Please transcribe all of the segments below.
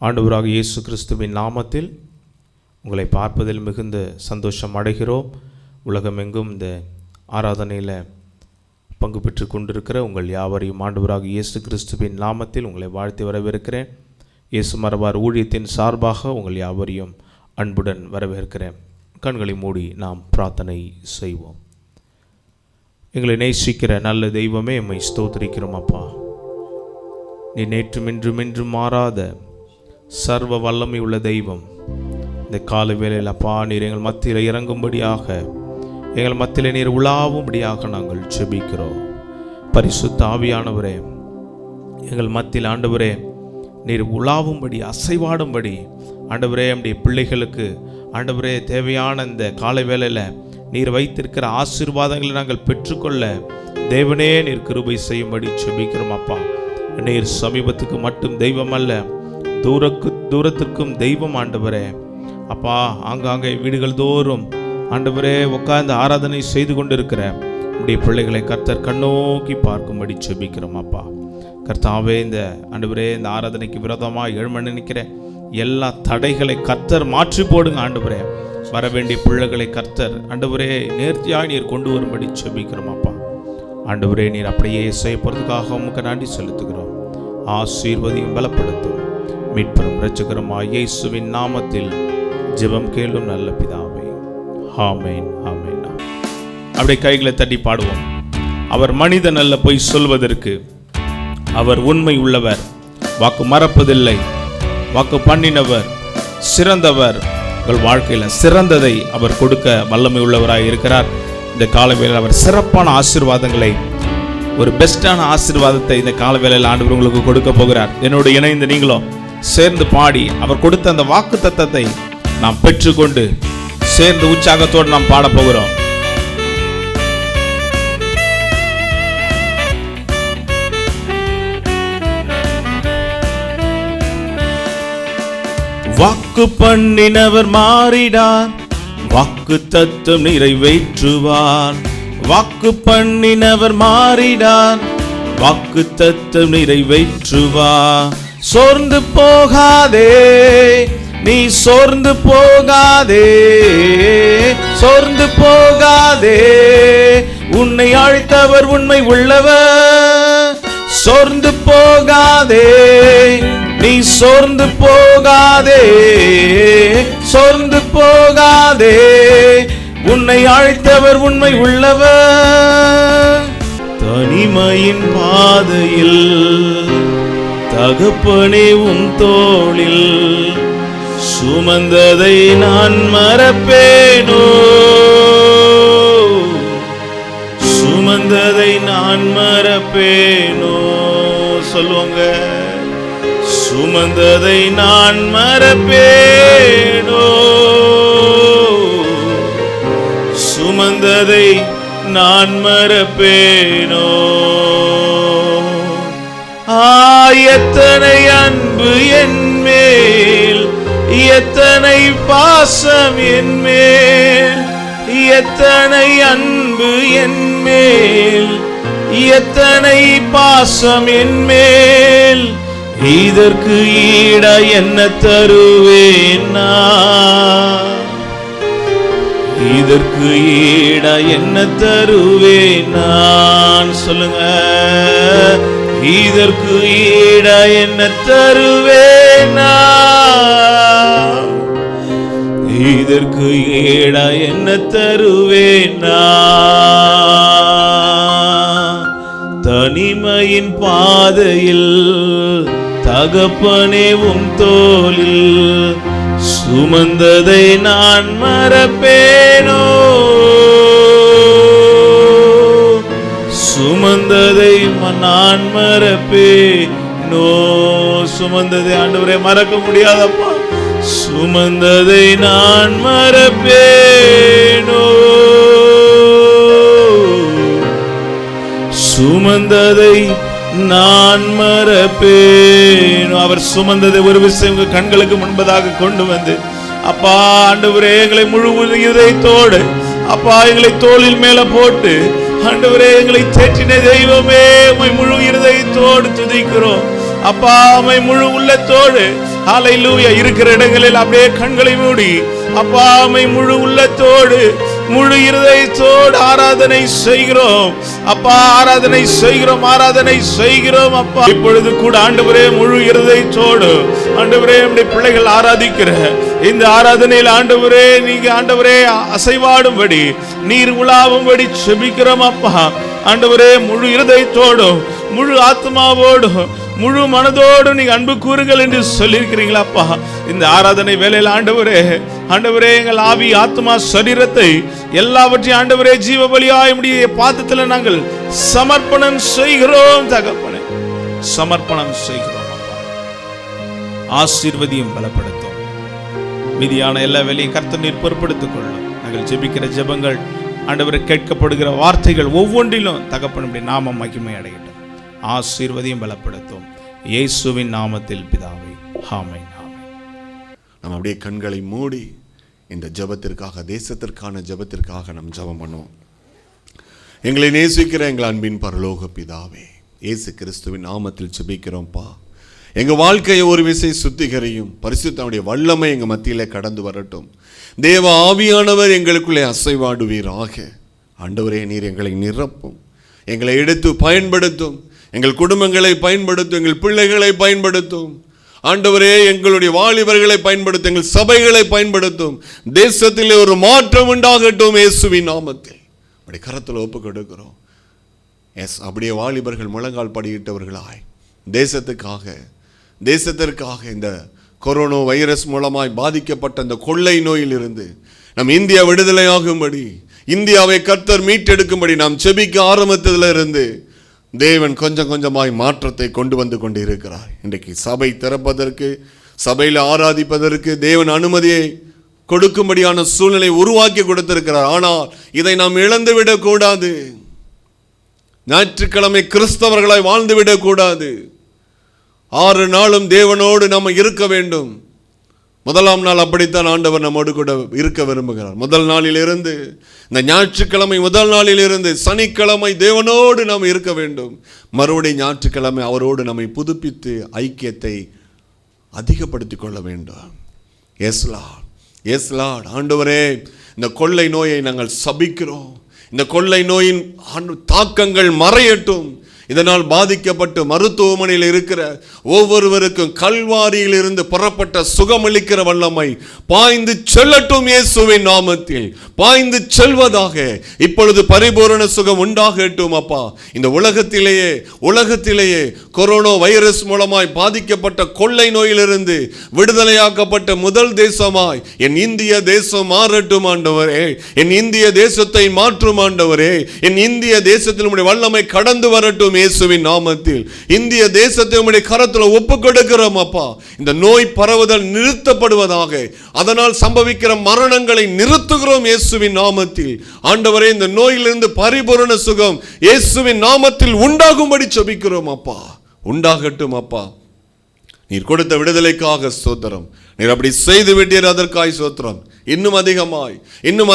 ஆண்டவராக இயேசு கிறிஸ்துவின் நாமத்தில் உங்களை பார்ப்பதில் மிகுந்த சந்தோஷம் அடைகிறோம். உலகமெங்கும் இந்த ஆராதனையில் பங்கு பெற்று கொண்டிருக்கிற உங்கள் யாவரையும் ஆண்டவராக இயேசு கிறிஸ்துவின் நாமத்தில் உங்களை வாழ்த்தி வரவேற்கிறேன். இயேசு மரபார் ஊழியத்தின் சார்பாக உங்கள் யாவரையும் அன்புடன் வரவேற்கிறேன். கண்களை மூடி நாம் பிரார்த்தனை செய்வோம். எங்களை நேசிக்கிற நல்ல தெய்வமே, எம்மை ஸ்தோத்திரிக்கிறோம். அப்பா, நீ நேற்றும் இன்றும் மாறாத சர்வ வல்லமை உள்ள தெய்வம். இந்த கால வேளையில் அப்பா, நீர் எங்கள் மத்தியில் இறங்கும்படியாக, எங்கள் மத்தியில் நீர் உலாவும்படியாக நாங்கள் ஜெபிக்கிறோம். பரிசுத்த ஆவியானவரே, எங்கள் மத்தியில் ஆண்டவரே நீர் உலாவும்படி, அசைவாடும்படி ஆண்டவரே, நம்முடைய பிள்ளைகளுக்கு ஆண்டவரே தேவையான இந்த கால வேளையில் நீர் வைத்திருக்கிற ஆசீர்வாதங்களை நாங்கள் பெற்றுக்கொள்ள தேவனே நீர் கிருபை செய்யும்படி ஜெபிக்கிறோம். அப்பா, நீர் சமீபத்துக்கு மட்டும் தெய்வம் அல்ல, தூரத்திற்கும் தெய்வம் ஆண்டவரே. அப்பா, ஆங்காங்கே வீடுகள் தோறும் ஆண்டவரே உட்கார்ந்து ஆராதனை செய்து கொண்டிருக்கிற நம்முடைய பிள்ளைகளை கர்த்தர் கண்ணோக்கி பார்க்கும்படி ஜெபிக்கிறோம். அப்பா கர்த்தாவே, இந்த ஆண்டவரே இந்த ஆராதனைக்கு விரோதமாக எழும நினைக்கிற எல்லா தடைகளை கர்த்தர் மாற்றி போடுங்க. ஆண்டவரே, வர வேண்டிய பிள்ளைகளை கர்த்தர் ஆண்டவரே நேர்த்தியாய் நீர் கொண்டு வரும்படி ஜெபிக்கிறோம். அப்பா ஆண்டவரே, நீர் அப்படியே செய்ய போகிறதுக்காக உமக்கு நன்றி செலுத்துகிறோம். ஆசீர்வதியும் பலப்படுத்தும் மீட்பரும் இரட்சகருமாய் இயேசுவின் நாமத்தில் ஜெபம் கேளும் நல்ல பிதாவே, ஆமென், ஆமென். அப்படியே கைகளை தட்டி பாடுவோம். அவர் மனிதன் அல்ல பொய் சொல்வதற்கு, அவர் உண்மை உள்ளவர், வாக்கு மறப்பதில்லை, வாக்கு பண்ணினவர், சிறந்தவர். உங்கள் வாழ்க்கையில் சிறந்ததை அவர் கொடுக்க வல்லமை உள்ளவராய் இருக்கிறார். இந்த காலவேளையில் அவர் சிறப்பான ஆசீர்வாதங்களை, ஒரு பெஸ்டான ஆசீர்வாதத்தை இந்த காலவேளையில் ஆண்டவர் உங்களுக்கு கொடுக்க போகிறார். என்னோடு இணைந்து நீங்களும் சேர்ந்து பாடி அவர் கொடுத்த அந்த வாக்கு தத்தத்தை நாம் பெற்றுக்கொண்டு சேர்ந்து உற்சாகத்தோடு நாம் பாட போகிறோம். வாக்கு பண்ணினவர் மாறிடார், வாக்கு தத்தம் நிறைவேற்றுவார். வாக்கு பண்ணினவர் மாறிடார், வாக்கு தத்தம் நிறைவேற்றுவார். சோர்ந்து போகாதே, நீ சோர்ந்து போகாதே, சோர்ந்து போகாதே, உன்னை அழைத்தவர் உண்மை உள்ளவர். சோர்ந்து போகாதே, நீ சோர்ந்து போகாதே, சோர்ந்து போகாதே, உன்னை அழைத்தவர் உண்மை உள்ளவர். தனிமையின் பாதையில் தகப்பனே உம் தோளில் சுமந்ததை நான் மறப்பேனோ, சுமந்ததை நான் மறப்பேனோ. சொல்லுவாங்க, சுமந்ததை நான் மறப்பேனோ, சுமந்ததை நான் மறப்பேனோ. எத்தனை அன்பு என் மேல், எத்தனை பாசம் என் மேல், எத்தனை அன்பு என் மேல், எத்தனை பாசம் என் மேல். இதற்கு ஈட என்ன தருவேன் நான், இதற்கு ஈட என்ன தருவேன் நான். சொல்லுங்க, இதற்கு ஈட என்ன தருவேன் நான், இதற்கு ஈட என்ன தருவேன் நான். தனிமையின் பாதையில் தகப்பனே உம் தோளில் சுமந்ததை நான் மறப்பேனோ, சுமந்ததை நான் மறப்பேனோ. சுமந்ததை ஆண்டவரே மறக்க முடியாதப்பா, சுமந்ததை நான் மறப்பேனோ, சுமந்ததை நான் மறப்பேனோ. அவர் சுமந்ததை ஒரு விஷயம் உங்க கண்களுக்கு முன்பதாக கொண்டு வந்து, அப்பா ஆண்டவரே எங்களை முழு இதயத்தோடு அப்பா எங்களை தோளில் மேல போட்டு ஆண்டவரே எங்களை தேற்றின தெய்வமே, உம்மை முழு இருதயத்தோடு துதிக்கிறோம். அப்பா உம்மை முழு உள்ளத்தோடு ஹல்லேலூயா. இருக்கிற இடங்களில் அப்படியே கண்களை மூடி அப்பா உம்மை முழு உள்ளத்தோடு முழு இருதயத்தோடு ஆராதனை செய்கிறோம் அப்பா, ஆராதனை செய்கிறோம், ஆராதனை செய்கிறோம் அப்பா. இப்பொழுது கூட ஆண்டவரே முழு இருதயத்தோடு ஆண்டவரே நம்முடைய பிள்ளைகள் ஆராதிக்கிற இந்த ஆராதனையில் ஆண்டவரே நீங்க ஆண்டவரே அசைவாடும்படி நீர் உலாவும்படி செபிக்கிறோம் அப்பா. ஆண்டவரே முழு இருதயத்தோடும் முழு ஆத்மாவோடும் முழு மனதோடு நீங்க அன்பு கூறுங்கள் என்று சொல்லியிருக்கிறீங்களாப்பா. இந்த ஆராதனை வேளையில் ஆண்டவரே ஆண்டவரே எங்கள் ஆவி ஆத்மா சரீரத்தை எல்லாவற்றையும் ஆண்டவரே ஜீவ பலியாய் உம்முடைய பாதத்தில் நாங்கள் சமர்ப்பணம் செய்கிறோம் தகப்பனே, சமர்ப்பணம் செய்கிறோம் அப்பா. ஆசீர்வதியும் பலப்படுத்தும். மீதியான எல்லா வேலையும் கர்த்தர் நீர் பொறுப்படுத்திக் கொள்ளும். நாங்கள் ஜெபிக்கிற ஜெபங்கள் ஆண்டவரை கேட்கப்படுகிற வார்த்தைகள் ஒவ்வொன்றிலும் தகப்பனுடைய நாமம் மகிமை அடையட்டும். ஆசீர்வதியும் பலப்படுத்தும். இயேசுவின் நாமத்தில் பிதாவே, ஆமென், ஆமென். நம்ம அப்படியே கண்களை மூடி இந்த ஜெபத்திற்காக, தேசத்திற்கான ஜெபத்திற்காக நாம் ஜெபம் பண்ணுவோம். எங்களை நேசிக்கிற எங்கள் அன்பின் பரலோக பிதாவே, இயேசு கிறிஸ்துவின் நாமத்தில் ஜெபிக்கிறோம்ப்பா. எங்கள் வாழ்க்கையை ஒரு விசை சுத்திகரியும். பரிசுத்தனுடைய வல்லமை எங்கள் மத்தியிலே கடந்து வரட்டும். தேவ ஆவியானவர் எங்களுக்குள்ளே அசைவாடுவீராக. ஆண்டவரே நீர் எங்களை நிரப்பும், எங்களை எடுத்து பயன்படுத்தும், எங்கள் குடும்பங்களை பயன்படுத்தும், எங்கள் பிள்ளைகளை பயன்படுத்தும். ஆண்டவரே எங்களுடைய வாலிபர்களை பயன்படுத்தும், எங்கள் சபைகளை பயன்படுத்தும். தேசத்தில் ஒரு மாற்றம் உண்டாகட்டும் இயேசுவின் நாமத்தில். அப்படி கரத்தில் ஒப்பு கொடுக்கிறோம். எஸ், அப்படியே வாலிபர்கள் முழங்கால் படியிட்டவர்களாய் தேசத்திற்காக இந்த கொரோனா வைரஸ் மூலமாய் பாதிக்கப்பட்ட அந்த கொள்ளை நோயிலிருந்து நம் இந்தியா விடுதலையாகும்படி, இந்தியாவை கர்த்தர் மீட்டெடுக்கும்படி நாம் செபிக்க ஆரம்பித்ததிலிருந்து தேவன் கொஞ்சம் கொஞ்சமாய் மாற்றத்தை கொண்டு வந்து கொண்டு இருக்கிறார். இன்றைக்கு சபை திறப்பதற்கு, சபையில் ஆராதிப்பதற்கு தேவன் அனுமதியை கொடுக்கும்படியான சூழ்நிலை உருவாக்கி கொடுத்திருக்கிறார். ஆனால் இதை நாம் இழந்துவிடக் கூடாது. ஞாயிற்றுக்கிழமை கிறிஸ்தவர்களாய் வாழ்ந்துவிடக் கூடாது. 6 நாளும் தேவனோடு நம்ம இருக்க வேண்டும். முதலாம் நாள் அப்படித்தான் ஆண்டவர் நம்மோடு கூட இருக்க விரும்புகிறார். முதல் நாளிலிருந்து, இந்த ஞாயிற்றுக்கிழமை முதல் நாளிலிருந்து சனிக்கிழமை தேவனோடு நாம் இருக்க வேண்டும். மறுபடியும் ஞாயிற்றுக்கிழமை அவரோடு நம்மை புதுப்பித்து ஐக்கியத்தை அதிகப்படுத்திக் கொள்ள வேண்டும். Yes Lord, yes Lord. ஆண்டவரே, இந்த கொள்ளை நோயை நாங்கள் சபிக்கிறோம். இந்த கொள்ளை நோயின் தாக்கங்கள் மறையட்டும். இதனால் பாதிக்கப்பட்டு மருத்துவமனையில் இருக்கிற ஒவ்வொருவருக்கும் கல்வாரியில் இருந்து புறப்பட்ட சுகமளிக்கிற வல்லமை பாய்ந்து செல்லட்டும் இயேசுவின் நாமத்தில். பாய்ந்து செல்வதாக இப்பொழுது பரிபூரண சுகம் உண்டாகட்டும் அப்பா. இந்த உலகத்திலேயே கொரோனா வைரஸ் மூலமாய் பாதிக்கப்பட்ட கொள்ளை நோயிலிருந்து விடுதலையாக்கப்பட்ட முதல் தேசமாய் என் இந்திய தேசம் மாறட்டும் ஆண்டவரே. என் இந்திய தேசத்தை மாற்றும் ஆண்டவரே. என் இந்திய தேசத்தில் உம்முடைய வல்லமை கடந்து வரட்டும் இயேசுவின் நாமத்தில். இந்திய தேசத்தை உம்முடைய கரத்தில் ஒப்புக் கொடுக்கிறோம் அப்பா. இந்த நோய் பரவுதல் நிறுத்தப்படுவதாக. அதனால் சம்பவிக்கிற மரணங்களை நிறுத்துகிறோம் இயேசுவின் நாமத்தில். ஆண்டவரே, இந்த நோயிலிருந்து பரிபூரண சுகம் இயேசுவின் நாமத்தில் உண்டாகும்படி ஜெபிக்கிறோம் அப்பா. உண்டாகட்டும் அப்பா. நீர் கொடுத்த விடுதலைக்காக ஸ்தோத்திரம். நீர் அப்படி செய்து விட்டீர், அதற்காய் ஸ்தோத்திரம். இன்னும்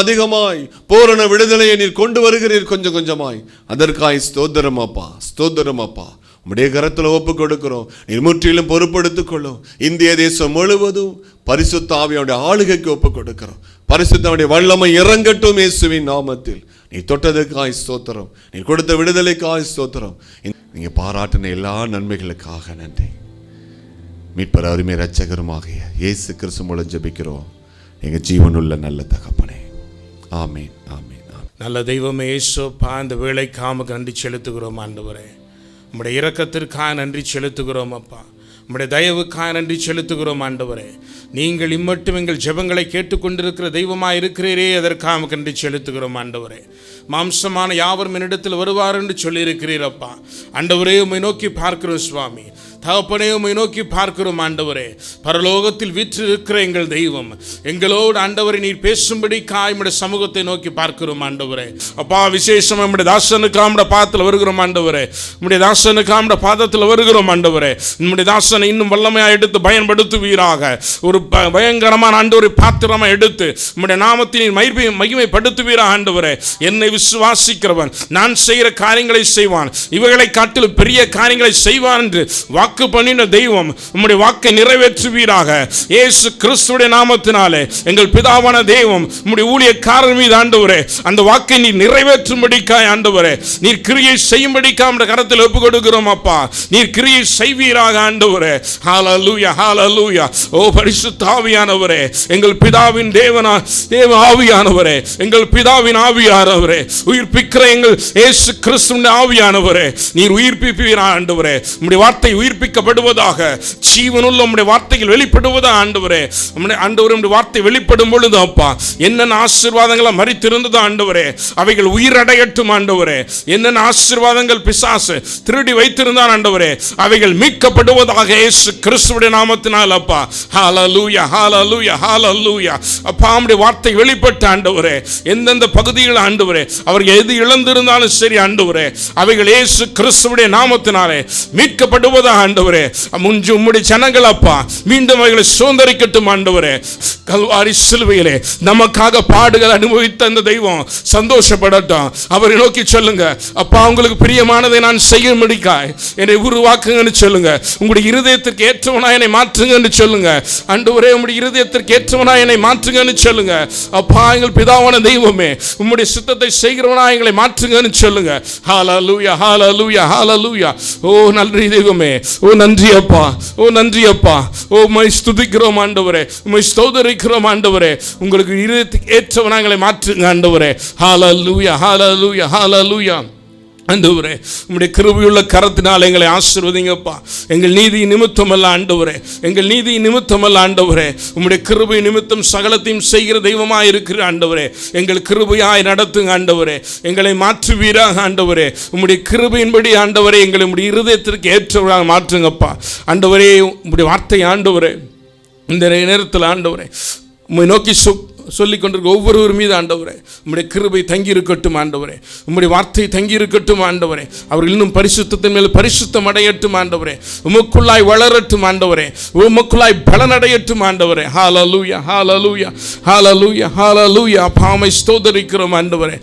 அதிகமாய் பூரண விடுதலையை நீர் கொண்டு வருகிறீர் கொஞ்சம் கொஞ்சமாய். அதற்காய் ஸ்தோத்திரம் அப்பா, ஸ்தோத்திரம் அப்பா. உம்முடைய கரத்தில் ஒப்பு கொடுக்கிறோம். நீர் முற்றிலும் பொறுப்படுத்திக் கொள்ளும். இந்திய தேசம் முழுவதும் பரிசுத்த ஆவியோட ஆளுகைக்கு ஒப்பு கொடுக்கிறோம். பரிசுத்தனுடைய வல்லமை இறங்கட்டும் இயேசுவின் நாமத்தில். நீ தொட்டதற்காய் ஸ்தோத்திரம். நீ கொடுத்த விடுதலைக்காய் ஸ்தோத்திரம். நீங்க பாராட்டின எல்லா நன்மைகளுக்காக நன்றி. மீட்பர் அருமை இரட்சகருமாகிய இயேசு கிறிஸ்து மூலம் ஜெபிக்கிறோம் எங்கள் ஜீவனுள்ள நல்ல தகப்பனே. ஆமேன், ஆமேன். நல்ல தெய்வமே இயேசுப்பா, இந்த வேளைக்காக நன்றி செலுத்துகிறோம் ஆண்டவரே. உம்முடைய இரக்கத்திற்காக நன்றி செலுத்துகிறோம் அப்பா. உம்முடைய தயவுக்காக நன்றி செலுத்துகிறோம் ஆண்டவரே. நீங்கள் இம்மட்டும் எங்கள் ஜெபங்களை கேட்டுக்கொண்டிருக்கிற தெய்வமாக இருக்கிறீரே, அதற்காக நன்றி செலுத்துகிறோம் ஆண்டவரே. மாம்சமான யாவரும் என்னிடத்தில் வருவார் என்று சொல்லியிருக்கிறீரப்பா. ஆண்டவரே, உம்மை நோக்கி பார்க்கிறோம் சுவாமி. தகப்பனே, உம்மை நோக்கி பார்க்கிறோம் ஆண்டவரே. பரலோகத்தில் வீற்றிருக்கிற எங்கள் தெய்வம் எங்களோடு ஆண்டவரை நீர் பேசும்படிக்காய் உம்முடைய சமூகத்தை நோக்கி பார்க்கிறோம் ஆண்டவரே. அப்பா, விசேஷம் நம்முடைய தாசனுக்கு நம்முடைய பாதத்தில் வருகிறோம் ஆண்டவரே. நம்முடைய தாசனுக்கு நம்முடைய பாதத்தில் வருகிறோம் ஆண்டவரே. நம்முடைய தாசனை இன்னும் வல்லமையாக எடுத்து பயன்படுத்துவீராக. ஒரு பயங்கரமான ஆண்டவரை பாத்திரமாக எடுத்து நம்முடைய நாமத்தின் மகிமைப்படுத்துவீராக ஆண்டவரே. என்னை விசுவாசிக்கிறவன் நான் செய்கிற காரியங்களை செய்வான், இவைகளை காட்டிலும் பெரிய காரியங்களை செய்வான் என்று வாக்கு பண்ணின தெய்வம் உம்முடைய வாக்கை நிறைவேற்றுவீராக. இயேசு கிறிஸ்துவின் நாமத்தினாலே எங்கள் பிதாவான தெய்வம் உம்முடைய ஊழியக்காரர் மீது ஆண்டவரே அந்த வாக்கை நீர் நிறைவேற்றும்படிக்காய் ஆண்டவரே நீர் கிரியை செய்யும்படிக்காய் நம்முடைய கரத்தில் ஒப்பு கொடுக்கிறோம் அப்பா. நீர் கிரியை செய்வீராக ஆண்டவரே. ஹல்லேலூயா, ஹல்லேலூயா. ஓ பரிசுத்த ஆவியானவரே, எங்கள் பிதாவின் தேவ ஆவியானவரே, எங்கள் பிதாவின் ஆவியானவரே, உயிர்ப்பிக்கிற எங்கள் இயேசு கிறிஸ்துவின் ஆவியானவரே, நீர் உயிர்ப்பிப்பீராக ஆண்டவரே. உம்முடைய வார்த்தை உயிர்ப்பிக்கப்படுவதாக, ஜீவனுள்ள உம்முடைய வார்த்தைகள் வெளிப்படுவதாக ஆண்டவரே. ஆண்டவரே உம்முடைய வார்த்தை வெளிப்படும் பொழுது அப்பா என்னென்ன ஆசீர்வாதங்களை மரித்திருந்ததோ ஆண்டவரே அவைகள் உயிரடையட்டும் ஆண்டவரே. என்னென்ன ஆசீர்வாதங்கள் பிசாசு திருடி வைத்திருந்தான் ஆண்டவரே அவைகள் மீட்கப்படுவதாக இயேசு கிறிஸ்துவின் நாமத்தினால் அப்பா. ஹல்லேலூயா, ஹல்லேலூயா, ஹல்லேலூயா. அப்பா உம்முடைய வார்த்தை வெளிப்பட்ட ஆண்டவரே எந்தெந்த பகுதியில் ஆண்டவரே அவர்கள் எது இழந்திருந்தாலும் சரி ஆண்டவரே அவைகள் இயேசு கிறிஸ்துவின் நாமத்தினாலே மீட்கப்படுவதாக ஆண்டவரே. முஞ்சு உம்முடைய ஜனங்கள் அப்பா மீண்டும் அவைகளை சுதந்தரிக்கட்டும் ஆண்டவரே. கல்வாரி சிலுவையிலே நமக்காக பாடுகள் அனுபவித்த அந்த தெய்வம் சந்தோஷப்படட்டும். அவரை நோக்கி சொல்லுங்க, அப்பா உங்களுக்கு பிரியமானதை நான் செய்யும்படிக்காய் என்னை உருவாக்குங்கன்னு சொல்லுங்க. உங்களுடைய இருதயத்திற்கு ஏற்றவனா என்னை மாற்றுங்கன்னு சொல்லுங்க. ஆண்டவரே உம்முடைய இருதயத்திற்கு ஏற்றவனா என்னை மாற்றுங்கன்னு சொல்லுங்க. அப்பா எங்கள் பிதாவான தெய்வமே உம்முடைய சித்தத்தை செய்கிறவனா எங்களை மாற்றுங்கன்னு சொல்லுங்க. ஹல்லேலூயா, ஹல்லேலூயா, ஹல்லேலூயா. ஓ நன்றி தெய்வமே, ஓ நன்றி அப்பா, ஓ நன்றி அப்பா. ஓ உம்மை ஸ்துதிக்கிறோம் ஆண்டவரே, உம்மை ஸ்தோத்திரிக்கிறோம் ஆண்டவரே. உங்களுக்கு இருதயத்துக்கு ஏற்றவனா எங்களை மாற்றுங்க ஆண்டவரே. ஹல்லேலூயா, ஹல்லேலூயா, ஹல்லேலூயா. ஆண்டவரே உம்முடைய கிருபையுள்ள கரத்தினால் எங்களை ஆசீர்வதிங்கப்பா. எங்கள் நீதி நிமித்தம் அல்ல ஆண்டவரே, எங்கள் நீதி நிமித்தம் அல்ல ஆண்டவரே, உம்முடைய கிருபை நிமித்தம் சகலத்தையும் செய்கிற தெய்வமாய் இருக்கிற ஆண்டவரே எங்கள் கிருபையாய் நடத்துங்க ஆண்டவரே. எங்களை மாற்றுவீராக ஆண்டவரே. உம்முடைய கிருபையின்படி ஆண்டவரே எங்களை உம்முடைய இருதயத்திற்கு ஏற்றவராக மாற்றுங்கப்பா ஆண்டவரே. உம்முடைய வார்த்தை ஆண்டவரே இந்த நேரத்தில் ஆண்டவரே உம்மை நோக்கி சொல்லிக் கொண்டிருக்க ஒவ்வொருவர் மீது ஆண்டவரே உம்முடைய கிருபை தங்கி இருக்கட்டும் ஆண்டவரே. உம்முடைய வார்த்தை தங்கி இருக்கட்டும் ஆண்டவரே. அவர்கள் இன்னும் பரிசுத்தத்தின் மேல் பரிசுத்தம் அடையட்டும் ஆண்டவரே. உமக்குள்ளாய் வளரட்டும் ஆண்டவரே. உமக்குள்ளாய் பலனடையட்டும் ஆண்டவரே. ஹல்லேலூயா, ஹல்லேலூயா, ஹல்லேலூயா, ஹல்லேலூயா. பாமை ஸ்தோத்திரிக்கிறோம் ஆண்டவரே,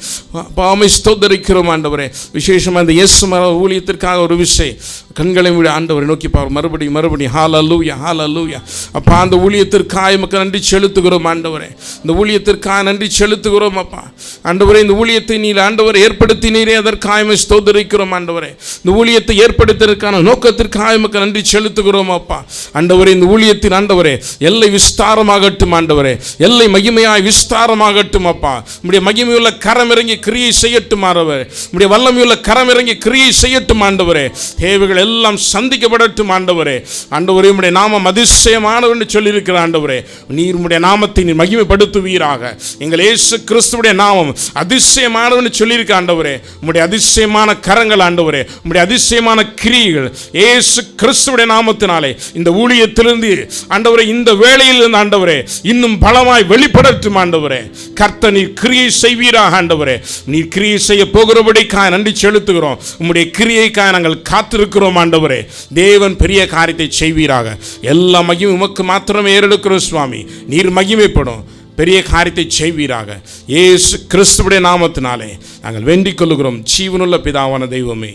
பாமை ஸ்தோத்திரிக்கிறோம் ஆண்டவரே. விசேஷமாக இந்த இயேசு ஊழியத்திற்காக ஒரு விஷயம் கண்களை விட ஆண்டவரை நோக்கி பார் மறுபடியும் ஹல்லேலூயா, ஹல்லேலூயா. அப்பா அந்த ஊழியத்திற்காக உமக்கு நன்றி செலுத்துகிறோம் ஆண்டவரே. இந்த ஊழியத்திற்காக நன்றி செலுத்துகிறோம் அப்பா ஆண்டவரே. இந்த ஊழியத்தை நீர் ஆண்டவர் ஏற்படுத்தினீரே, அதற்காக ஸ்தோத்திரிக்கிறோம் ஆண்டவரே. இந்த ஊழியத்தை ஏற்படுத்துவதற்கான நோக்கத்திற்காக உமக்கு நன்றி செலுத்துகிறோம் அப்பா ஆண்டவரே. இந்த ஊழியத்தின் ஆண்டவரே எல்லை விஸ்தாரமாகட்டும் ஆண்டவரே, எல்லை மகிமையாய் விஸ்தாரமாகட்டும் அப்பா. உம்முடைய மகிமையுள்ள கரம் இறங்கி கிரியை செய்யட்டும் ஆண்டவரே. உம்முடைய வல்லமையுள்ள கரம் இறங்கி கிரியை செய்யட்டும் ஆண்டவரே. தேவைகள் எல்லாம் சந்திக்கப்படட்டும் ஆண்டவரே. ஆண்டவரே உம்முடைய நாமம் அதிசயமானது என்று சொல்லியிருக்கிற ஆண்டவரே நீர் உம்முடைய நாமத்தை நீர் மகிமைப்படுத்துவீராக. எங்கள் இயேசு கிறிஸ்துவுடைய நாமம் அதிசயமானது என்று சொல்லியிருக்க ஆண்டவரே. உம்முடைய அதிசயமான கரங்கள் ஆண்டவரே, உம்முடைய அதிசயமான கிரியைகள் இயேசு கிறிஸ்துவுடைய நாமத்தினாலே இந்த ஊழியத்திலிருந்து ஆண்டவரே இந்த வேளையில் இருந்து ஆண்டவரே இன்னும் பலமாய் வெளிப்படட்டும் ஆண்டவரே. கர்த்தர் நீர் கிரியை செய்வீராக ஆண்டவரே. நீர் கிரியை செய்ய போகிறபடிக்காக நன்றி செலுத்துகிறோம். உம்முடைய கிரியைக்காக நாங்கள் காத்திருக்கிறோம் ஆண்டவரே. தேவன் பெரிய காரியத்தை செய்வீராக. எல்லா மகிமை உமக்கு மாத்திரமே ஏறெடுக்கிறோம் சுவாமி. நீர் மகிமைப்படும் பெரிய காரியத்தை செய்வீராக. இயேசு கிறிஸ்துவுடைய நாமத்தினாலே நாங்கள் வேண்டிக் கொள்கிறோம் ஜீவனுள்ள பிதாவான தெய்வமே.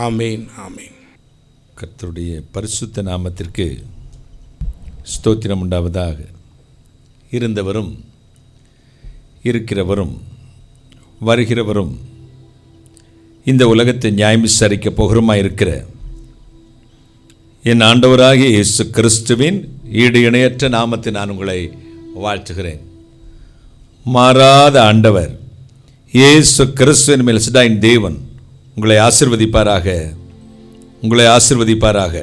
ஆமேன், ஆமேன். கர்த்தருடைய பரிசுத்த நாமத்திற்கு ஸ்தோத்திரம் உண்டாவதாக. இருந்தவரும் இருக்கிறவரும் வருகிறவரும் இந்த உலகத்தை நியாயம் விசாரிக்க போகிறோமா இருக்கிற என் ஆண்டவராகிய இயேசு கிறிஸ்துவின் ஈடு இணையற்ற நாமத்தை நான் உங்களை வாழ்த்துகிறேன். மாறாத ஆண்டவர் இயேசு கிறிஸ்துவின் மேல் சதாயின் தேவன் உங்களை ஆசீர்வதிப்பாராக, உங்களை ஆசீர்வதிப்பாராக,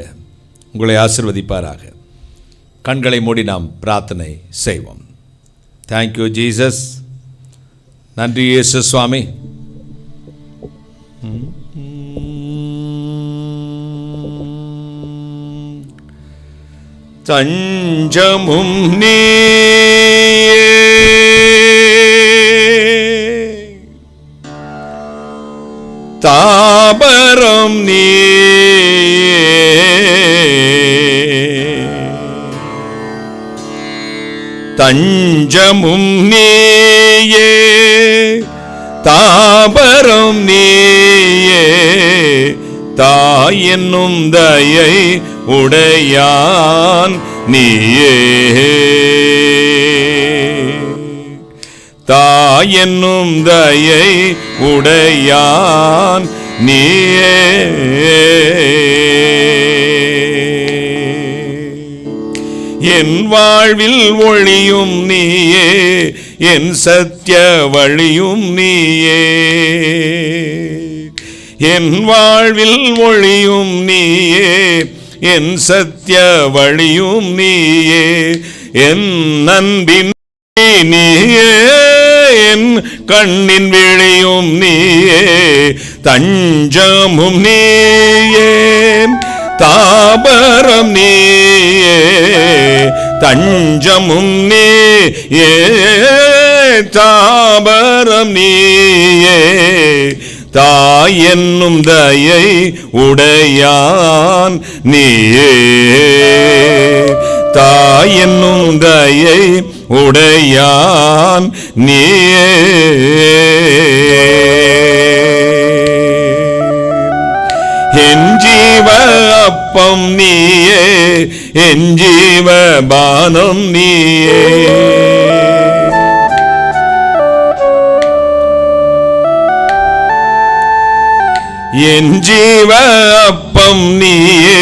உங்களை ஆசீர்வதிப்பாராக. கண்களை மூடி நாம் பிரார்த்தனை செய்வோம். Thank you Jesus. நன்றி இயேசு சுவாமி. தஞ்சமும் நீயே, தாபரம் நீயே, தஞ்சமும் நீயே, தாபரம் நீயே, தாய் என்னும் தயை உடையான் நீயே. தாயென்னும் தயை உடையான் நீயே. என் வாழ்வில் ஒளியும் நீயே, என் சத்திய வழியும் நீயே. என் வாழ்வில் ஒளியும் நீயே, என் சத்திய வழியும் நீயே. என் அன்பின் நீயே, என் கண்ணின் விழியும் நீயே. தஞ்சமும் நீயே, தாபரம் நீயே. தஞ்சமும் நீயே, தாபரம் நீயே. தாயென்னும் தயை உடையான் நீயே. தாயென்னும் தயை உடையான் நீயே. என் ஜீவ அப்பம் நீயே, என் ஜீவ பானம் நீயே. என் ஜீவ அப்பம் நீயே,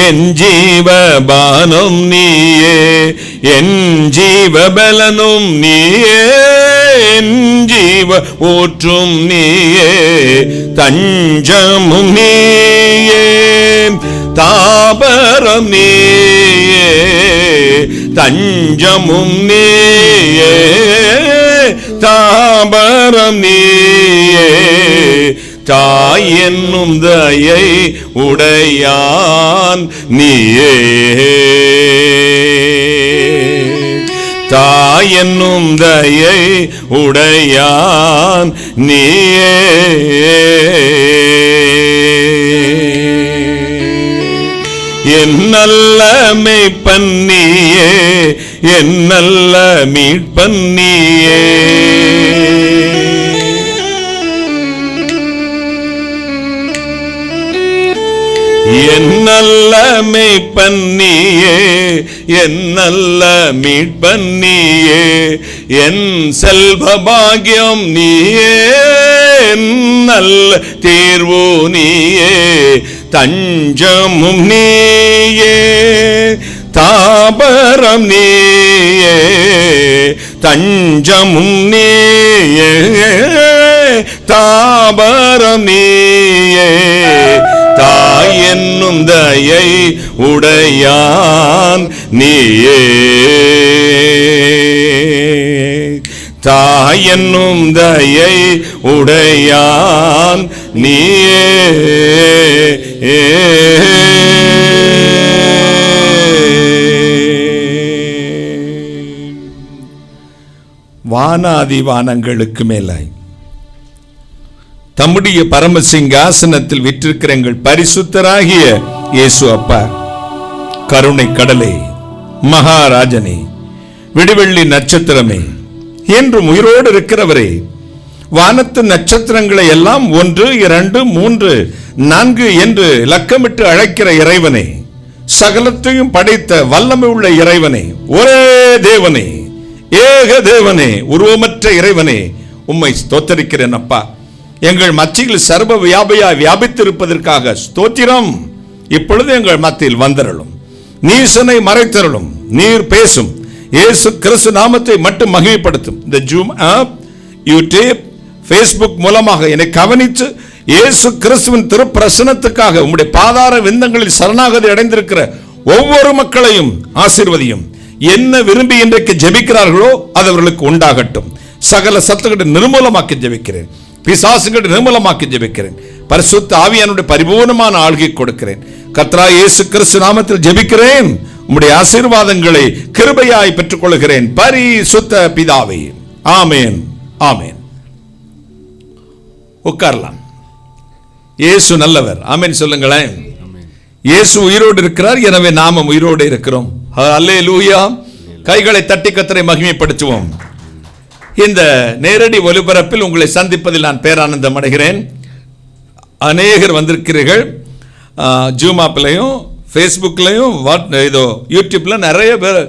என் ஜீவ பானம் நீயே. என் ஜீவ பலனும் நீயே, என் ஜீவ ஊற்றும் நீயே. தஞ்சமும் நீயே, தாபரம் நீயே. தஞ்சமும் நீயே, தாபரம் நீயே. தாயென்னும் தயை உடையான் நீயே. தாயென்னும் தயை உடையான் நீயே. என் நல்ல மேய்ப்பன் நீயே, என் நல்ல மீட்பன் நீயே. என் நல்ல மேய்ப்பன் நீயே, என் நல்ல மீட்பன் நீயே. என் செல்வ பாக்கியம் நீயே, என் நல்ல தேர்வு நீயே. தஞ்சமும் நீயே, தாபரம் நீயே. தஞ்சமும் நீயே, தாபரம் நீயே. தாயென்னும் தயை உடையான் நீயே. தாயென்னும் தயை உடையான் நீயே. வானாதி வானங்களுக்கு மேலாய் தம்முடைய பரம சிங்காசனத்தில் விற்றிருக்கிற எங்கள் பரிசுத்தராகிய இயேசு அப்பா, கருணை கடலே, மகாராஜனே, விடிவெள்ளி நட்சத்திரமே, என்றும் உயிரோடு இருக்கிறவரே, வானத்து நட்சத்திரங்களை எல்லாம் 1, 2, 3, 4 என்று இலக்கமிட்டு அழைக்கிற இறைவனே, சகலத்தையும் படைத்த வல்லமை உள்ள இறைவனே, ஒரே தேவனே, ஏக தேவனே, உருவமற்ற இறைவனே, உம்மை ஸ்தோத்தரிக்கிறேன் அப்பா. எங்கள் மத்தியில் சர்வ வியாபியாய் வியாபித்திருப்பதற்காக ஸ்தோத்திரம். இப்பொழுது எங்கள் மத்தியில் வந்தருளும், நீசனை மறைத்தருளும், நீர் பேசும். இயேசு கிறிஸ்து நாமத்தை மட்டும் மகிமைப்படுத்தும். இந்த ஜூம் ஆப், யூடியூப், ஃபேஸ்புக் மூலமாக என்னை கவனித்து இயேசு கிறிஸ்துவின் திருப்பிரசனத்துக்காக உம்முடைய பாதார விந்தங்களில் சரணாகதி அடைந்திருக்கிற ஒவ்வொரு மக்களையும் ஆசீர்வதியும். என்ன விரும்பி இன்றைக்கு ஜெபிக்கிறார்களோ அது அவர்களுக்கு உண்டாகட்டும். சகல சத்துக்களை நிர்மூலமாக்கி ஜெபிக்கிறேன், பிசாசுகளை நிர்மூலமாக்கி ஜெபிக்கிறேன். பரிசுத்த ஆவியானுடைய பரிபூர்ணமான ஆள்கை கொடுக்கிறேன். கர்த்தராகிய இயேசு கிறிஸ்து நாமத்தில் ஜெபிக்கிறேன். உம்முடைய ஆசீர்வாதங்களை கிருபையாய் பெற்றுக் கொள்கிறேன் பரிசுத்த பிதாவே. ஆமேன், ஆமேன். உட்காரலாம். இயேசு நல்லவர். ஆமேன் சொல்லுங்களேன். இயேசு உயிரோடு இருக்கிறார், எனவே நாமும் உயிரோடு இருக்கிறோம். அல்லேலூயா. கைகளை தட்டி கர்த்தரை மகிமைப்படுத்துவோம். இந்த நேரடி ஒலிபரப்பில் உங்களை சந்திப்பதில் நான் பேரானந்தம் அடைகிறேன். அநேகர் வந்திருக்கிறீர்கள். ஜூம் ஆப்பிலையும் ஃபேஸ்புக்லையும் இதோ யூடியூப்ல நிறைய பேர்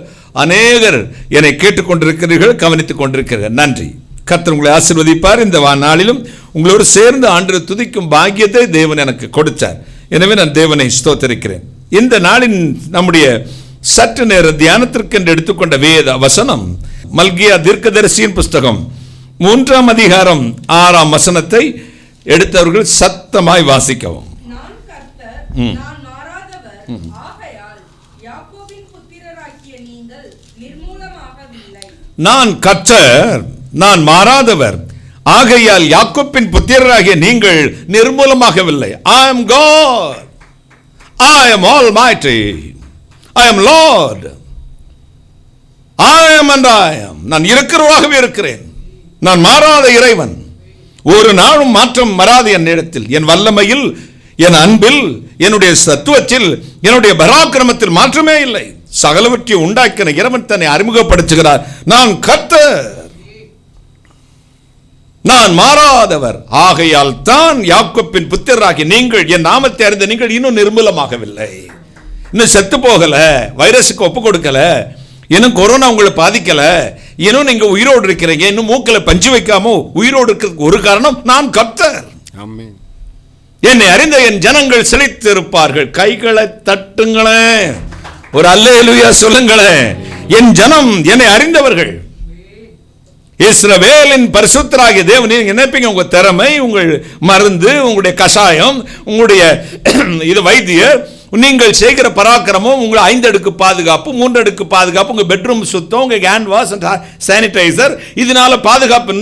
அநேகர் என்னை கேட்டுக்கொண்டிருக்கிறீர்கள், கவனித்துக் கொண்டிருக்கிறீர்கள். நன்றி. கர்த்தர் உங்களை ஆசீர்வதிப்பார். இந்த நாளிலும் உங்களோடு சேர்ந்து ஆண்டவரை துதிக்கும் பாக்கியத்தை தேவன் எனக்கு கொடுத்தார். எனவே நான் தேவனை ஸ்தோத்திரிக்கிறேன். இந்த நாளின் நம்முடைய சற்று நேர தியானத்திற்கு என்று எடுத்துக்கொண்ட வேத வசனம் மல்கியா தீர்க்கதரிசியின் புஸ்தகம் 3ஆம் அதிகாரம் 6ஆம் வசனத்தை எடுத்தவர்கள் சத்தமாய் வாசிக்கவும். நான் கர்த்தர், நான் மாறாதவர், ஆகையால் யாக்கோபின் புத்திரராகிய நீங்கள் நிர்மூலமாகவில்லை. நான் கர்த்தர், நான் மாறாதவர், ஆகையால் யாக்கோபின் புத்திரராகிய நீங்கள் நிர்மூலமாகவில்லை. I am God, I am Almighty, I am Lord, I am and I am. நான் இருக்கிறவராகவே இருக்கிறேன். நான் மாறாத இறைவன். ஒரு நாளும் மாற்றம் வராது என்னிடத்தில். என் வல்லமையில், என் அன்பில், என்னுடைய சத்துவத்தில், என்னுடைய பராக்கிரமத்தில் மாற்றமே இல்லை. சகலவற்றையும் உண்டாக்கின இறைவன் தன்னை அறிமுகப்படுத்துகிறார். நான் கர்த்தர், நான் மாறாதவர், ஆகையால் தான் யாக்கோபின் புத்திரராகி நீங்கள், என் நாமத்தை அறிந்த நீங்கள் இன்னும் நிர்மூலமாகவில்லை. இன்னும் செத்து போகல, வைரஸுக்கு ஒப்பு கொடுக்கல, இன்னும் கொரோனா உங்களை பாதிக்கல, இன்னும் நீங்க உயிரோடு இருக்கிறீங்க, இன்னும் மூக்கில் பஞ்சு வைக்காம உயிரோடு இருக்கிறதுக்கு ஒரு காரணம் நான் கர்த்தர். ஆமென். என்னை அறிந்த என் ஜனங்கள் செழித்து இருப்பார்கள். கைகளை தட்டுங்களேன், ஒரு அல்லேலூயா சொல்லுங்களேன். என் ஜனம் என்னை அறிந்தவர்கள். இஸ்ரவேலின் பரிசுத்தராகிய தேவன். நீங்க நினைப்பீங்க உங்க திறமை, உங்கள் மருந்து, உங்களுடைய கஷாயம், உங்களுடைய இது வைத்தியர், நீங்கள் செய்கிற பராக்கிரமம், உங்கள் 5 அடுக்கு பாதுகாப்பு, 3 அடுக்கு பாதுகாப்பு, உங்க பெட்ரூம் சுத்தம், உங்க ஹேண்ட் வாஷ் அண்ட் சானிடைசர், இதனால பாதுகாப்பு.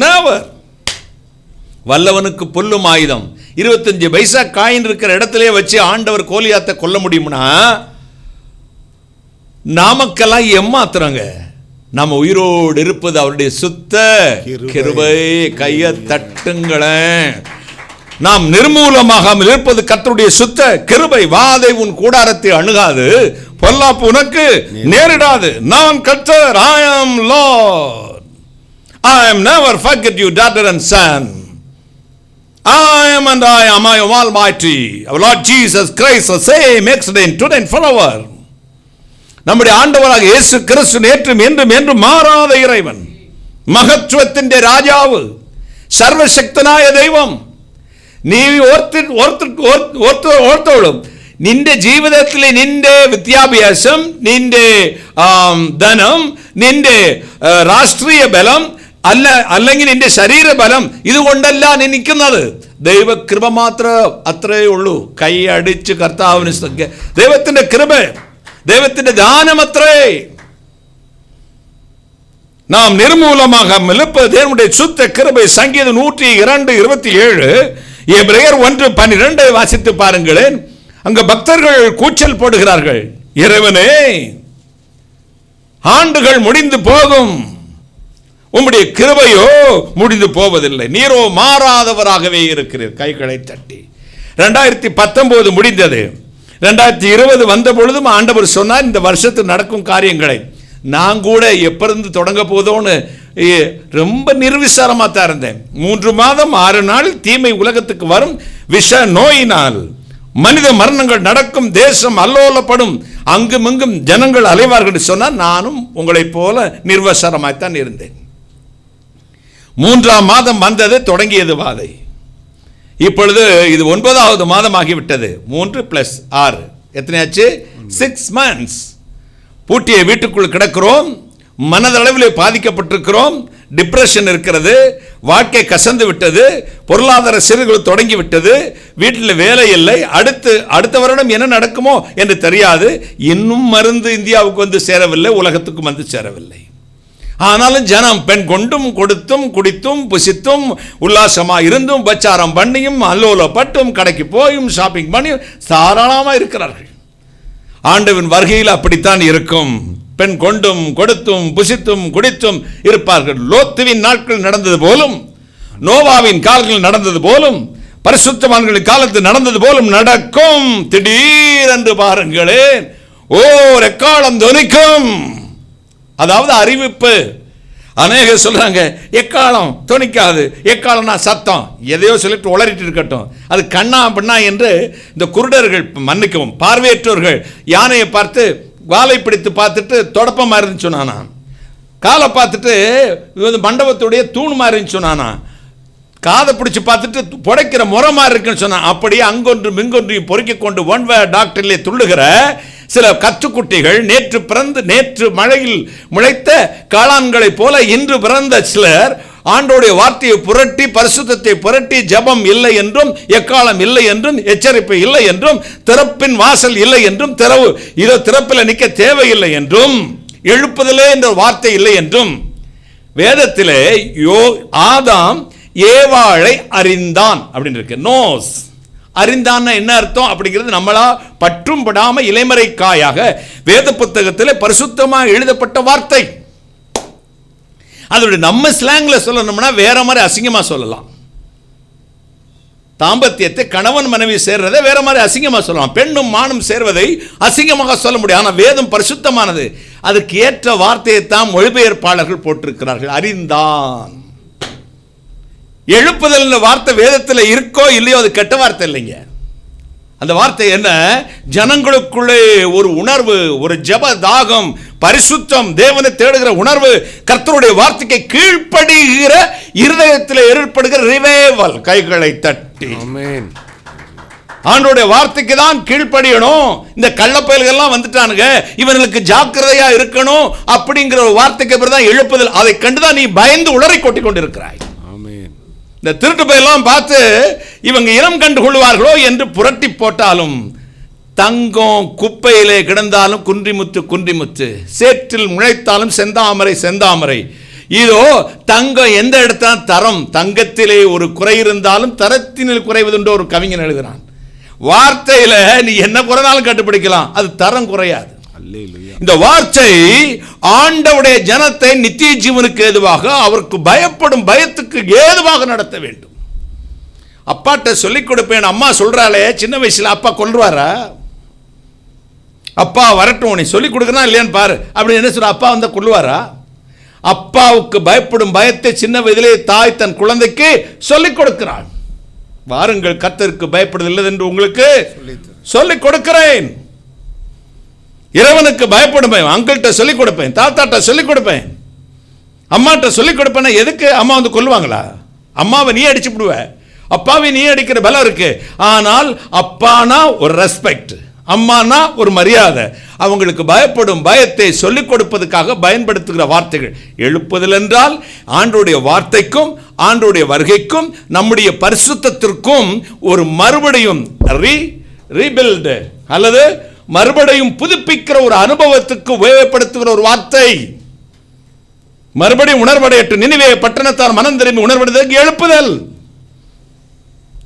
வல்லவனுக்கு புல்லும் ஆயுதம். 25 பைசா காயின் இருக்கிற இடத்திலே வச்சு ஆண்டவர் கோலியாத்தை கொல்ல முடியும்னா நாமக்கெல்லாம் ஏமாத்துறாங்க. நம்ம உயிரோடு இருப்பது அவருடைய சுத்த கிருபை. கையை தட்டுங்களேன். நாம் நிர்மூலமாகாமல் இருப்பது கர்த்தருடைய சுத்த கிருபை. வாதை உன் கூடாரத்தை அணுகாது, பொல்லாப்பு உனக்கு நேரிடாது. நான் கர்த்தர், I am Lord, I am never forget you daughter and son, I am and I am Almighty, our Lord Jesus Christ, the same yesterday, today and forever. நம்முடைய ஆண்டவராக இயேசு கிறிஸ்து நேற்றும் என்றும் என்றும் மாறாத இறைவன், மகத்துவத்தின் ராஜாவு, സർവശക്തനായ ദൈവം. നീ ഓർത്തോളും, നിന്റെ ജീവിതത്തിലെ നിന്റെ വിദ്യാഭ്യാസം, നിന്റെ ധനം, നിന്റെ രാഷ്ട്രീയ ബലം അല്ലെങ്കിൽ നിന്റെ ശരീര ബലം ഇതുകൊണ്ടല്ല നീ നിൽക്കുന്നത്. ദൈവകൃപ മാത്രം അത്രേ ഉള്ളൂ. കൈ അടിച്ച് കർത്താവിന് ദൈവത്തിന്റെ കൃപ, ദൈവത്തിന്റെ ദാനം അത്രേ. நாம் நிர்மூலமாகாமல் இருப்பது தேவனுடைய சுத்த கிருபை. சங்கீதம் 102:27, எபிரேயர் 1:12 வாசித்து பாருங்களேன். அங்க பக்தர்கள் கூச்சல் போடுகிறார்கள், இறைவனே ஆண்டுகள் முடிந்து போகும், உம்முடைய கிருபையோ முடிந்து போவதில்லை. நீரோ மாறாதவராகவே இருக்கிறீர். கைகளை தட்டி 2019 முடிந்தது. 2020 வந்த பொழுதும் ஆண்டவர் சொன்னார் இந்த வருஷத்தில் நடக்கும் காரியங்களை. நான் கூட எப்பருந்து தொடங்க போதோன்னு ரொம்ப நிர்விசாரமாக தான் இருந்தேன். 3 மாதம் 6 நாள் தீமை உலகத்துக்கு வரும், விஷ நோயினால் மனித மரணங்கள் நடக்கும், தேசம் அல்லோலப்படும், அங்குமிங்கும் ஜனங்கள் அலைவார்கள் சொன்னால் நானும் உங்களைப் போல நிர்விசாரமாய்த்தான் இருந்தேன். 3ஆம் மாதம் வந்தது, தொடங்கியது வாதை. இப்பொழுது இது 9வது மாதம் ஆகிவிட்டது. 3 + 6 எத்தனையாச்சு? 6 months. பூட்டிய வீட்டுக்குள் கிடக்கிறோம், மனதளவில் பாதிக்கப்பட்டிருக்கிறோம், டிப்ரெஷன் இருக்கிறது, வாழ்க்கை கசந்து விட்டது, பொருளாதார சிறுகள் தொடங்கி விட்டது, வீட்டில் வேலை இல்லை, அடுத்த வருடம் என்ன நடக்குமோ என்று தெரியாது. இன்னும் மருந்து இந்தியாவுக்கு வந்து சேரவில்லை, உலகத்துக்கும் வந்து சேரவில்லை. ஆனாலும் ஜனம் பெண் கொண்டும் கொடுத்தும் குடித்தும் புசித்தும் உல்லாசமாக இருந்தும் உபச்சாரம் பண்ணியும் அல்லோலப்பட்டும் கடைக்கு போயும் ஷாப்பிங் பண்ணியும் தாராளமாக இருக்கிறார்கள். ஆண்டவன் வருகையில் அப்படித்தான் இருக்கும். பெண் கொண்டும் கொடுத்தும் புசித்தும் குடித்தும் இருப்பார்கள். லோத்துவின் நாட்கள் நடந்தது போலும், நோவாவின் காலங்கள் நடந்தது போலும், பரிசுத்தவான்களின் காலத்தில் நடந்தது போலும் நடக்கும். திடீரென்று பாருங்களேன், ஓ ரெக்காலம் தொனிக்கும். அதாவது அறிவிப்பு, அநேகர் சொல்றாங்க எக்காலம் துணிக்காது, எக்காலம்னா சத்தம், எதையோ சொல்லிட்டு உளறிட்டு இருக்கட்டும், அது கண்ணா பண்ணா என்று இந்த குருடர்கள், மன்னிக்கவும் பார்வையற்றோர்கள், யானையை பார்த்து வாலை பிடித்து பார்த்துட்டு தொடப்பமாக இருந்துச்சு சொன்னானா, காலை பார்த்துட்டு மண்டபத்துடைய தூண் மாதிரி இருந்துச்சு சொன்னானா, காதை பிடிச்சி பார்த்துட்டு புடைக்கிற முறை மாதிரி இருக்குன்னு சொன்னான். அப்படியே அங்கொன்றும் இங்கொன்றையும் பொறுக்கிக் கொண்டு ஒன்வ டாக்டரிலே துள்ளுகிற சில கற்றுக்குட்டிகள், நேற்று மழையில் முளைத்த காளான்களைப் போல இன்று பிறந்த சிலர் ஆண்டோடைய வார்த்தையை புரட்டி, பரிசுத்தத்தை புரட்டி, ஜபம் இல்லை என்றும், எக்காலம் இல்லை என்றும், எச்சரிப்பு இல்லை என்றும், திறப்பின் வாசல் இல்லை என்றும், இதோ திறப்பில் நிற்க தேவையில்லை என்றும், எழுப்புதலே என்ற வார்த்தை இல்லை என்றும், வேதத்திலே ஆதாம் ஏவாளை அறிந்தான் அப்படின்னு இருக்கு. நோஸ், அறிந்தான் என்ன அர்த்தம் அப்படிங்கிறது நம்மளா பற்றும் படாம இலைமறைக்காயாக வேத புத்தகத்தில் பரிசுத்தமாக எழுதப்பட்ட வார்த்தை. அதோட நம்ம ஸ்லாங்ல சொல்லணும்னா வேற மாதிரி அசிங்கமா சொல்லலாம். தாம்பத்தியத்தை கணவன் மனைவி சேர்றதை வேற மாதிரி அசிங்கமா சொல்லலாம். பெண்ணும் மானும் சேர்வதை அசிங்கமாக சொல்ல முடியும். ஆனால் வேதம் பரிசுத்தமானது. அதுக்கு ஏற்ற வார்த்தையை தான் மொழிபெயர்ப்பாளர்கள் போட்டிருக்கிறார்கள். அறிந்தான். எழுப்புதல் வார்த்தை வேதத்தில் இருக்கோ இல்லையோ அது கெட்ட வார்த்தை இல்லைங்க. அந்த வார்த்தை என்ன? ஜனங்களுக்குள்ளே ஒரு உணர்வு, ஒரு ஜப தாகம், பரிசுத்தம், தேவனை தேடுகிற உணர்வு, கர்த்தருடைய வார்த்தைக்கு கீழ்ப்படுகிற இருதயத்தில் ஏற்படுகிற ரிவைவல். கைகளை தட்டி ஆமென். ஆண்டோடைய வார்த்தைக்கு தான் கீழ்ப்படியணும். இந்த கள்ளப்பயல்கள்லாம் வந்துட்டானுங்க, இவர்களுக்கு ஜாக்கிரதையா இருக்கணும் அப்படிங்கிற ஒரு வார்த்தைக்கு பிறகு தான் எழுப்புதல். அதை கண்டுதான் நீ பயந்து உளறி கொட்டிக் கொண்டிருக்கிறாய். இந்த திருட்டு பையெல்லாம் பார்த்து இவங்க இனம் கண்டு கொள்வார்களோ என்று புரட்டி போட்டாலும், தங்கம் குப்பையிலே கிடந்தாலும் குன்றிமுத்து, சேற்றில் முளைத்தாலும் செந்தாமரை. இதோ தங்கம் எந்த இடத்துல தரம், தங்கத்திலே ஒரு குறை இருந்தாலும் தரத்தினில் குறைவதுண்டு ஒரு கவிஞன் எழுதுகிறான். வார்த்தையில நீ என்ன குறைனாலும் கண்டுபிடிக்கலாம், அது தரம் குறையாது. இந்த வார்த்தை ஆண்டவருடைய ஜனத்தை நித்திய ஜீவனுக்கு ஏதுவாக, அவருக்கு பயப்படும் பயத்துக்கு ஏதுவாக நடத்த வேண்டும். அப்பாட்ட சொல்லிக் கொடுப்பேன். அம்மா சொல்றாளே சின்ன வயசுல அப்பா கொல்லுவாரா? அப்பா வரட்டும், நீ சொல்லிக் கொடுக்கறா இல்லையான்னு பாரு அப்படின்னு என்ன சொல்ற? அப்பா வந்தா கொல்லுவாரா? அப்பாவுக்கு பயப்படும் பயத்தை சின்ன வயதிலே தாய் தன் குழந்தைக்கு சொல்லிக் கொடுக்கிறாள். வாருங்கள், கர்த்தருக்கு பயப்படுவதில்லை என்று உங்களுக்கு சொல்லிக் கொடுக்கிறேன். இறைவனுக்கு பயப்படும் பயம் அங்கிள்கிட்ட சொல்லிக் கொடுப்பேன், தாத்தாட்ட சொல்லிக் கொடுப்பேன், அம்மாட்ட சொல்லிக் கொடுப்பேன். எதுக்கு? அம்மா வந்து கொல்லுவாங்களா? அம்மாவை நீ அடிச்சு விடுவ, அப்பாவை நீ அடிக்கிற பலம் இருக்கு. ஆனால் அப்பானா ஒரு ரெஸ்பெக்ட், அம்மானா ஒரு மரியாதை. அவங்களுக்கு பயப்படும் பயத்தை சொல்லிக் கொடுப்பதற்காக பயன்படுத்துகிற வார்த்தைகள். எழுப்புதல் என்றால் ஆண்டவருடைய வார்த்தைக்கும் ஆண்டவருடைய வருகைக்கும் நம்முடைய பரிசுத்தத்திற்கும் ஒரு மறுபடியும் ரீபில்டு அல்லது மறுபடியும் புதுப்பிக்கிற ஒரு அனுபவத்துக்கு உபயோகப்படுத்துகிற ஒரு வார்த்தை. மறுபடியும் உணர்வடையற்று நினிவே பட்டணத்தார் மனம் திரும்பி உணர்வடைவதற்கு எழுப்புதல்.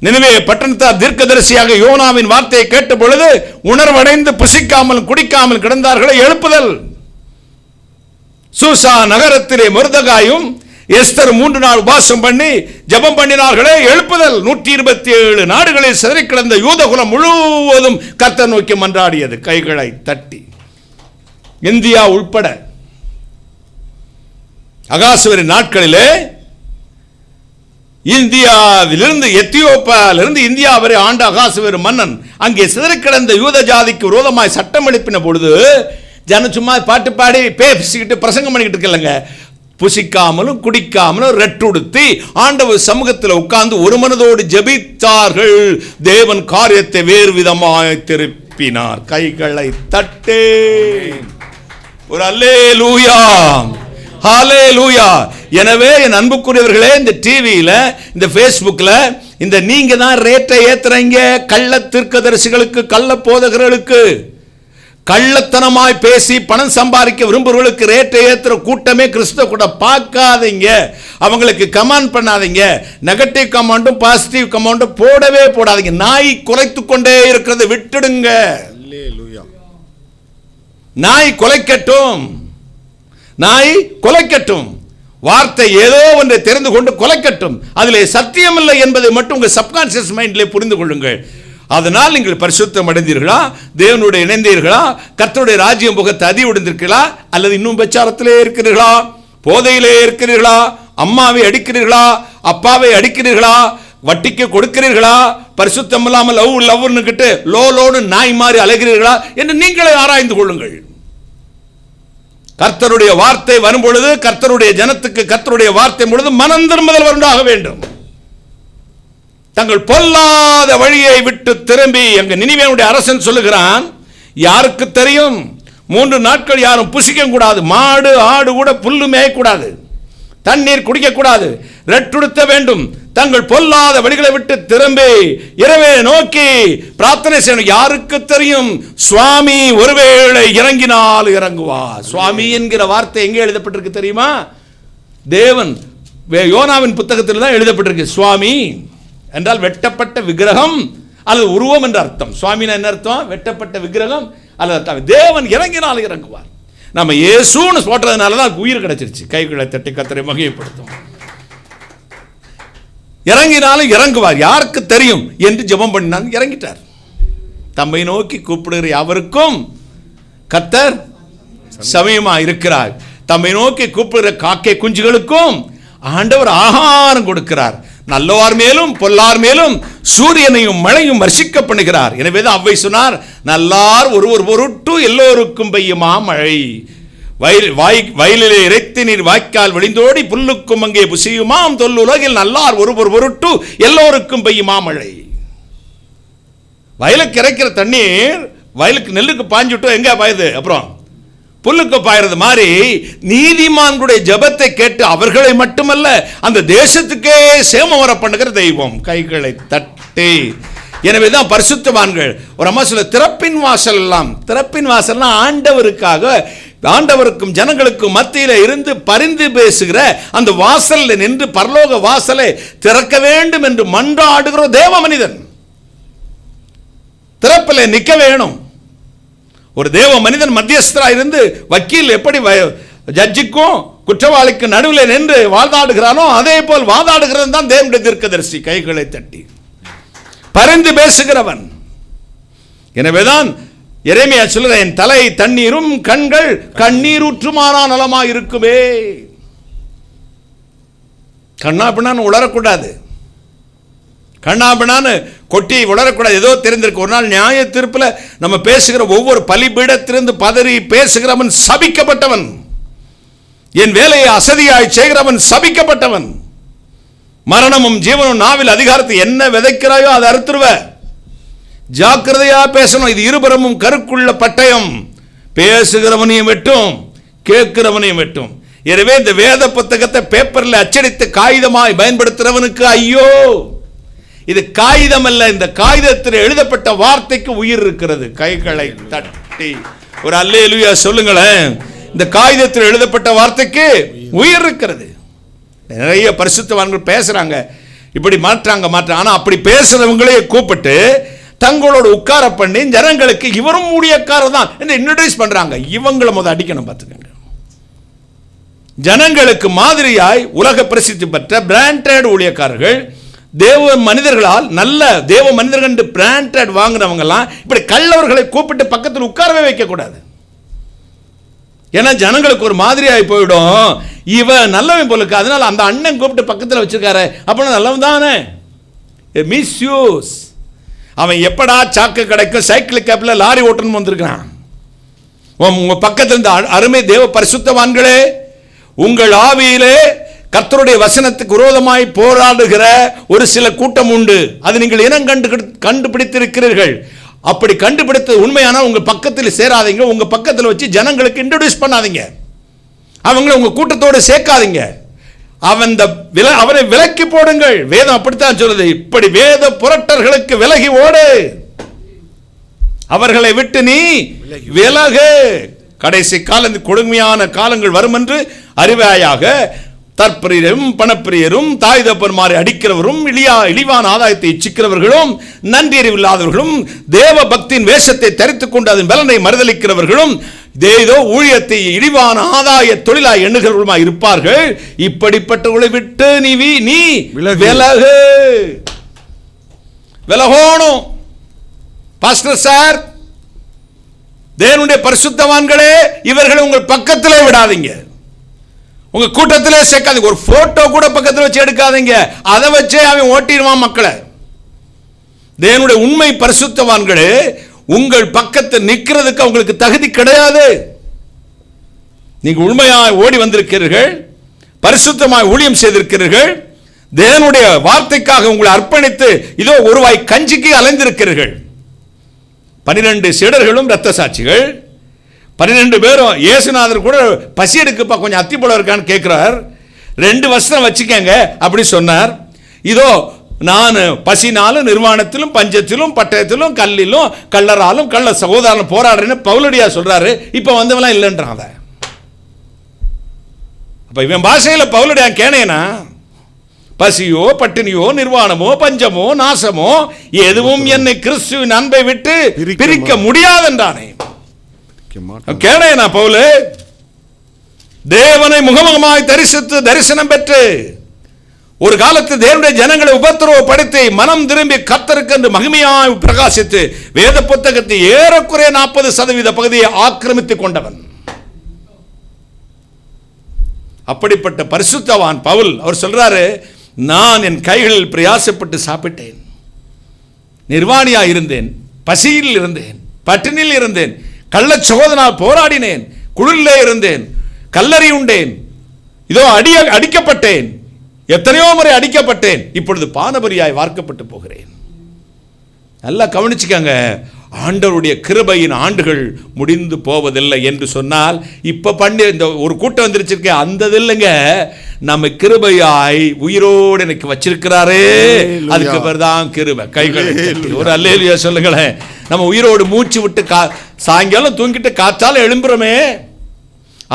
நினிவே பட்டணத்தார் தீர்க்கதரிசியாக யோனாவின் வார்த்தையை கேட்ட பொழுது உணர்வடைந்து புசிக்காமல் குடிக்காமல் கிடந்தார்களே, எழுப்புதல். சூசா நகரத்திலே மொர்தெகாயும் எஸ்தர் 3 நாள் உபாசம் பண்ணி ஜெபம் பண்ணினார்களே, எழுப்புதல். 127 நாடுகளில் சிதறி கிடந்த யூதகுலம் முழுவதும் கர்த்தர் நோக்கி மன்றாடியது கைகளை தட்டி. இந்தியா உட்பட அகாசுவரின் நாட்களிலே இந்தியாவிலிருந்து எத்தியோப்பியாவிலிருந்து இந்தியா வரை ஆண்ட அகாசுவரி மன்னன் அங்கே சிதறி கிடந்த யூத ஜாதிக்கு விரோதமாய் சட்டம் எழுப்பின பொழுது ஜன சும்மா பாட்டு பாடி பேசிக்கிட்டு பிரசங்கம் பண்ணிக்கிட்டு இருக்கலங்க, புசிக்காமலும் குடிக்காமலும் ரெட்டுடுத்தி ஆண்டவர் சமூகத்தில் உட்கார்ந்து ஒரு மனதோடு ஜெபித்தார்கள். தேவன் காரியத்தை வேறு விதமாய் திருப்பினார். கைகளை தட்டே ஒரு அல்லேலூயா, ஹல்லேலூயா. எனவே என் அன்புக்குரியவர்களே, இந்த டிவியில இந்த ஃபேஸ்புக்ல இந்த நீங்க தான் ரேட்டை ஏத்துறீங்க. கள்ள தீர்க்கதரிசிகளுக்கு, கள்ள போதகர்களுக்கு, கள்ளத்தனமாய் பேசி பணம் சம்பாதிக்க விரும்புகிறவர்களுக்கு ரேட்டை ஏற்றுற கூட்டமே கிறிஸ்தவ கூட. பார்க்காதீங்க, அவங்களுக்கு கமெண்ட் பண்ணாதீங்க. நெகட்டிவ் கமெண்டும் பாசிட்டிவ் கமெண்டும் போடவே போடாதீங்க. நாய் குலைத்து கொண்டே இருக்கிறது விட்டுடுங்க. நாய் குலைக்கட்டும், நாய் குலைக்கட்டும். வார்த்தை ஏதோ ஒன்றை தெரிந்து கொண்டு குலைக்கட்டும். அதிலே சத்தியம் இல்லை என்பதை மட்டும் உங்கள் சப்கான்சியஸ் மைண்டிலே புரிந்து கொள்ளுங்கள். அதனால் நீங்கள் பரிசுத்தம் அடைந்தீர்களா? தேவனுடைய இணைந்தீர்களா? கர்த்தருடைய ராஜ்யம் முகத்தை அதிவுடைந்திருக்கிறீர்களா? அல்லது இன்னும் பிரச்சாரத்திலே இருக்கிறீர்களா? போதையிலே இருக்கிறீர்களா, அம்மாவை அடிக்கிறீர்களா, அப்பாவை அடிக்கிறீர்களா, வட்டிக்கு கொடுக்கிறீர்களா, பரிசுத்தம் இல்லாமல் லவ்னு கிட்டு லோன்னு நாய் மாதிரி அலைகிறீர்களா என்று நீங்களே ஆராய்ந்து கொள்ளுங்கள். கர்த்தருடைய வார்த்தை வரும் பொழுது, கர்த்தருடைய ஜனத்துக்கு கர்த்தருடைய வார்த்தை பொழுது மனம் திரும்புதல் உண்டாக வேண்டும். தங்கள் பொல்லாத வழியை விட்டு திரும்பி, எங்க நினிவேனுடைய அரசன் சொல்லுகிறான், யாருக்கு தெரியும் 3 நாட்கள் யாரும் புசிக்க கூடாது, மாடு ஆடு கூட புல்லு மேயக்கூடாது, தண்ணீர் குடிக்க கூடாது, ரெட்டுடுத்த வேண்டும், தங்கள் பொல்லாத வழிகளை விட்டு திரும்பி இரவே நோக்கி பிரார்த்தனை செய்யணும். யாருக்கு தெரியும், சுவாமி ஒருவேளை இறங்கினால் இறங்குவார். சுவாமி என்கிற வார்த்தை எங்கே எழுதப்பட்டிருக்கு தெரியுமா? தேவன் யோனாவின் புத்தகத்தில் தான் எழுதப்பட்டிருக்கு. சுவாமி என்றால் வெட்டப்பட்ட விக்கிரகம் அல்லது உருவம் என்ற அர்த்தம். சுவாமினா என்ன அர்த்தம்? வெட்டப்பட்ட விக்கிரகம் அல்லது தேவன் இறங்கினால் இறங்குவார். நம்ம இயேசுன்னு போட்டதுனால தான் உயிர் கிடைச்சிருச்சு. கைகளை தட்டி கர்த்தரை மகிமைப்படுத்தும். இறங்கினாலும் இறங்குவார், யாருக்கு தெரியும் என்று ஜெபம் பண்ணினாங்க. இறங்கிட்டார். தம்மை நோக்கி கூப்பிடுகிற யாவருக்கும் கர்த்தர் சமயமா இருக்கிறார். தம்மை நோக்கி கூப்பிடுகிற காக்கை குஞ்சுகளுக்கும் ஆண்டவர் ஆகாரம் கொடுக்கிறார். நல்லவார் மேலும் பொல்லார் மேலும் சூரியனையும் மழையும் வர்ஷிக்க பண்ணுகிறார். எனவே தான் அவ்வை சொன்னார், நல்லார் ஒருவர் பொருட்டு எல்லோருக்கும் பெய்யுமா மழை, வயலிலே இறைத்து நீர் வாய்க்கால் விழிந்தோடி புல்லுக்கும் அங்கே புசியுமாம் தொல்லுலகில் நல்லார் ஒருவர் பொருட்டு எல்லோருக்கும் பெய்யுமா மழை. வயலுக்கு இறைக்கிற தண்ணீர் வயலுக்கு நெல்லுக்கு பாஞ்சுட்டு எங்க பாயுது, அப்புறம் புல்லுக்கு பாயறது மாதிரி நீதிமான்களுடைய ஜெபத்தை கேட்டு அவர்களை மட்டுமல்ல அந்த தேசத்துக்கே சேமம் வர பண்ணுகிற தெய்வம். கைகளை தட்டி. எனவேதான் பரிசுத்தவான்கள் ஒரு அம்மா சொல்ல, திறப்பின் வாசல் எல்லாம், திறப்பின் வாசல்லாம் ஆண்டவருக்காக, ஆண்டவருக்கும் ஜனங்களுக்கும் மத்தியில இருந்து பரிந்து பேசுகிற அந்த வாசல்ல நின்று பரலோக வாசலை திறக்க வேண்டும் என்று மன்றாடுகிற தேவ மனிதன். திறப்பில் நிற்க வேணும். ஒரு தேவ மனிதன் மத்தியஸ்தரா இருந்து வக்கீல் எப்படி ஜட்ஜுக்கும் குற்றவாளிக்கு நடுவில் நின்று வாதாடுகிறானோ அதே போல் வாதாடுகிறது தான் தேவனுடைய தீர்க்கதரிசி. கைகளை தட்டி பரிந்து பேசுகிறவன். எனவேதான் எரேமியா சொல்லுற, என் தலை தண்ணீரும் கண்கள் கண்ணீர் ஊற்றுமானா நலமா இருக்குமே. கண்ணா பின்னான்னு உளரக்கூடாது, கண்ணா பின்னான்னு கொட்டி உளரக்கூடாது. ஏதோ தெரிந்திருக்கு. ஒரு நாள் நியாய தீர்ப்பில் நம்ம பேசுகிற ஒவ்வொரு பலிபீடத்திலிருந்து பதறி பேசுகிறவன் சபிக்கப்பட்டவன். என் வேலையை அசதியாய் செய்கிறவன் சபிக்கப்பட்டவன். மரணமும் ஜீவனும் நாவில் அதிகாரத்தை என்ன விதைக்கிறாயோ அதை அறுத்துருவ. ஜாக்கிரதையா பேசணும். இது இருபுறமும் கருக்குள்ள பட்டயம். பேசுகிறவனையும் வெட்டும், கேட்கிறவனையும் வெட்டும். எனவே இந்த வேத புத்தகத்தை பேப்பரில் அச்சடித்து காகிதமாய் பயன்படுத்துறவனுக்கு ஐயோ. இது காகிதம் அல்ல, இந்த காகிதத்தில் எழுதப்பட்ட வார்த்தைக்கு உயிர் இருக்கிறது. கைகளை தட்டி ஒரு அல்லேலூயா சொல்லுங்களேன். இந்த காகிதத்தில் எழுதப்பட்ட வார்த்தைக்கு உயிர் இருக்கிறது. நிறைய பரிசுத்தவான்கள் பேசுறாங்க, இப்படி மாற்றாங்க. ஆனா அப்படி பேசுறவங்களே கூப்பிட்டு தங்களோட உட்கார பண்ணி ஜனங்களுக்கு இவரும் ஊழியக்காரர் தான் என்று இன்ட்ரோடியூஸ் பண்றாங்க. இவங்களை முதல் அடிக்கணும் பார்த்துக்கங்க. ஜனங்களுக்கு மாதிரியாய் உலக பிரசித்தி பெற்ற பிராண்டட் ஊழியக்காரர்கள், தேவ மனிதர்களால் நல்ல தேவ மனிதர்கள் என்று பிராண்டட் வாங்குறவங்கலாம் இப்படி கள்ளவர்களை கூப்பிட்டு பக்கத்தில் உட்காரவே வைக்க கூடாது. ஏன்னா ஜனங்களுக்கு ஒரு மாதிரியாய் போயிடும், இவன் நல்லவன் போலுக்கு, அதனால அந்த அண்ணன் கூப்பிட்டு பக்கத்தில் வச்சிருக்காரு அப்படின்னா நல்லவன் தானே. மிஸ்யூஸ். அவன் எப்படா சாக்கு கிடைக்கும் சைக்கிள் கேப்ல லாரி ஓட்டணும் வந்திருக்கிறான். உங்க பக்கத்தில் இருந்த அருமை தேவ பரிசுத்தவான்களே, உங்கள் ஆவியிலே கர்த்தருடைய வசனத்துக்கு விரோதமாய் போராடுகிற ஒரு சில கூட்டம் உண்டு. அது நீங்கள் இனம் கண்டுபிடித்திருக்கிறீர்கள். அப்படி கண்டுபிடித்தது உண்மையான உங்க பக்கத்தில் சேராதீங்க. உங்க பக்கத்தில் வச்சு ஜனங்களுக்கு இன்ட்ரோடியூஸ் பண்ணாதீங்க. அவங்களை உங்க கூட்டத்தோடு சேர்க்காதீங்க. அவனை விலக்கி போடுங்கள். வேதம் அப்படித்தான் சொல்லுது. இப்படி வேத புரட்டர்களுக்கு விலகி ஓடு, அவர்களை விட்டு நீ விலகு. கடைசி காலம் கொடுமையான காலங்கள் வரும் என்று அறிவாயாக. தற்பிரியரும் பணப்பிரியரும் தாய் தப்பன்மாரை அடிக்கிறவரும் இழிவான ஆதாயத்தை இச்சிக்கிறவர்களும் நன்றியறிவில்லாதவர்களும் தேவ பக்தியின் வேஷத்தை தரித்துக் கொண்டு அதன் பலனை மறுதளிக்கிறவர்களும் ஏதோ ஊழியத்தை இழிவான ஆதாய தொழிலாய் எண்ணுகிறவர்களுமாய் இருப்பார்கள். இப்படிப்பட்டவர்களை விட்டு நீ விலகு. விலகோணும். பாஸ்டர் சார், தேவனுடைய பரிசுத்தவான்களே, இவர்களை உங்கள் பக்கத்திலே விடாதீங்க. உங்க கூட்டத்திலே சேர்க்காதீங்க. ஒரு போட்டோ கூட பக்கத்தில் வச்சு எடுக்காதீங்க. அதை வச்சே அவன் ஓட்டிடுவான் மக்களை. தேவனுடைய உண்மை பரிசுத்தவான்களே, உங்கள் பக்கத்தில் நிற்கிறதுக்கு அவங்களுக்கு தகுதி கிடையாது. நீங்க உண்மையாய் ஓடி வந்திருக்கிறீர்கள், பரிசுத்தமாய் ஊழியம் செய்திருக்கிறீர்கள், தேவனுடைய வார்த்தைக்காக உங்களை அர்ப்பணித்து இதோ ஒருவாய் கஞ்சிக்கு அலைந்திருக்கிறீர்கள். 12 சீடர்களும் இரத்த சாட்சிகள். 12 பேரும் இயேசுநாதர் கூட பசி எடுக்குப்பா கொஞ்சம் அத்திப்பழம் இருக்கான்னு கேட்கிறார். 2 வஸ்திரம் வச்சுக்கங்க அப்படி சொன்னார். இதோ நான் பசினாலும் நிர்வாணத்திலும் பஞ்சத்திலும் பட்டயத்திலும் கல்லிலும் கள்ளராலும் கள்ள சகோதரனும் போராடுறேன்னு பவுலடியா சொல்றாரு. இப்ப வந்தவெல்லாம் இல்லைன்றான். அப்ப இவன் பாஷையில பவுலடியா கேனேனா, பசியோ பட்டினியோ நிர்வாணமோ பஞ்சமோ நாசமோ எதுவும் என்னை கிறிஸ்துவின் அன்பை விட்டு பிரிக்க முடியாதென்றானே. கேனேனா பவுலு தேவனை முகமுகமாய் தரிசித்து தரிசனம் பெற்று ஒரு காலத்து தேவனுடைய ஜனங்களை உபத்திரவப்படுத்தி மனம் திரும்பி கர்த்தருக்கு என்று மகிமையாய் பிரகாசித்து வேத புத்தகத்தை ஏறக்குறைய 40% பகுதியை ஆக்கிரமித்துக் கொண்டவன். அப்படிப்பட்ட பரிசுத்தவான் பவுல் அவர் சொல்றாரு, நான் என் கைகளில் பிரயாசப்பட்டு சாப்பிட்டேன், நிர்வாணியாக இருந்தேன், பசியில் இருந்தேன், பட்டினியில் இருந்தேன், கள்ள சோதனால் போராடினேன், குளிரிலே இருந்தேன், கல்லறி உண்டேன், இதோ அடிக்கப்பட்டேன், எத்தனையோ முறை அடிக்கப்பட்டேன், இப்பொழுது பானபரியாய் வார்க்கப்பட்டு போகிறேன். நல்லா கவனிச்சுக்கங்க, ஆண்டவருடைய கிருபையின் ஆண்டுகள் முடிந்து போவதில்லை என்று சொன்னால் இப்ப பண்ணி இந்த ஒரு கூட்டம் வந்துருச்சிருக்க அந்த இல்லைங்க, நம்ம கிருபையாய் உயிரோடு எனக்கு வச்சிருக்கிறாரே, அதுக்கு பேர் தான் கிருபை. கைகளை ஒரு அல்லேலூயா சொல்லுங்களேன். நம்ம உயிரோடு மூச்சு விட்டு சாயங்காலம் தூங்கிட்டு காத்தால எழும்புறோமே,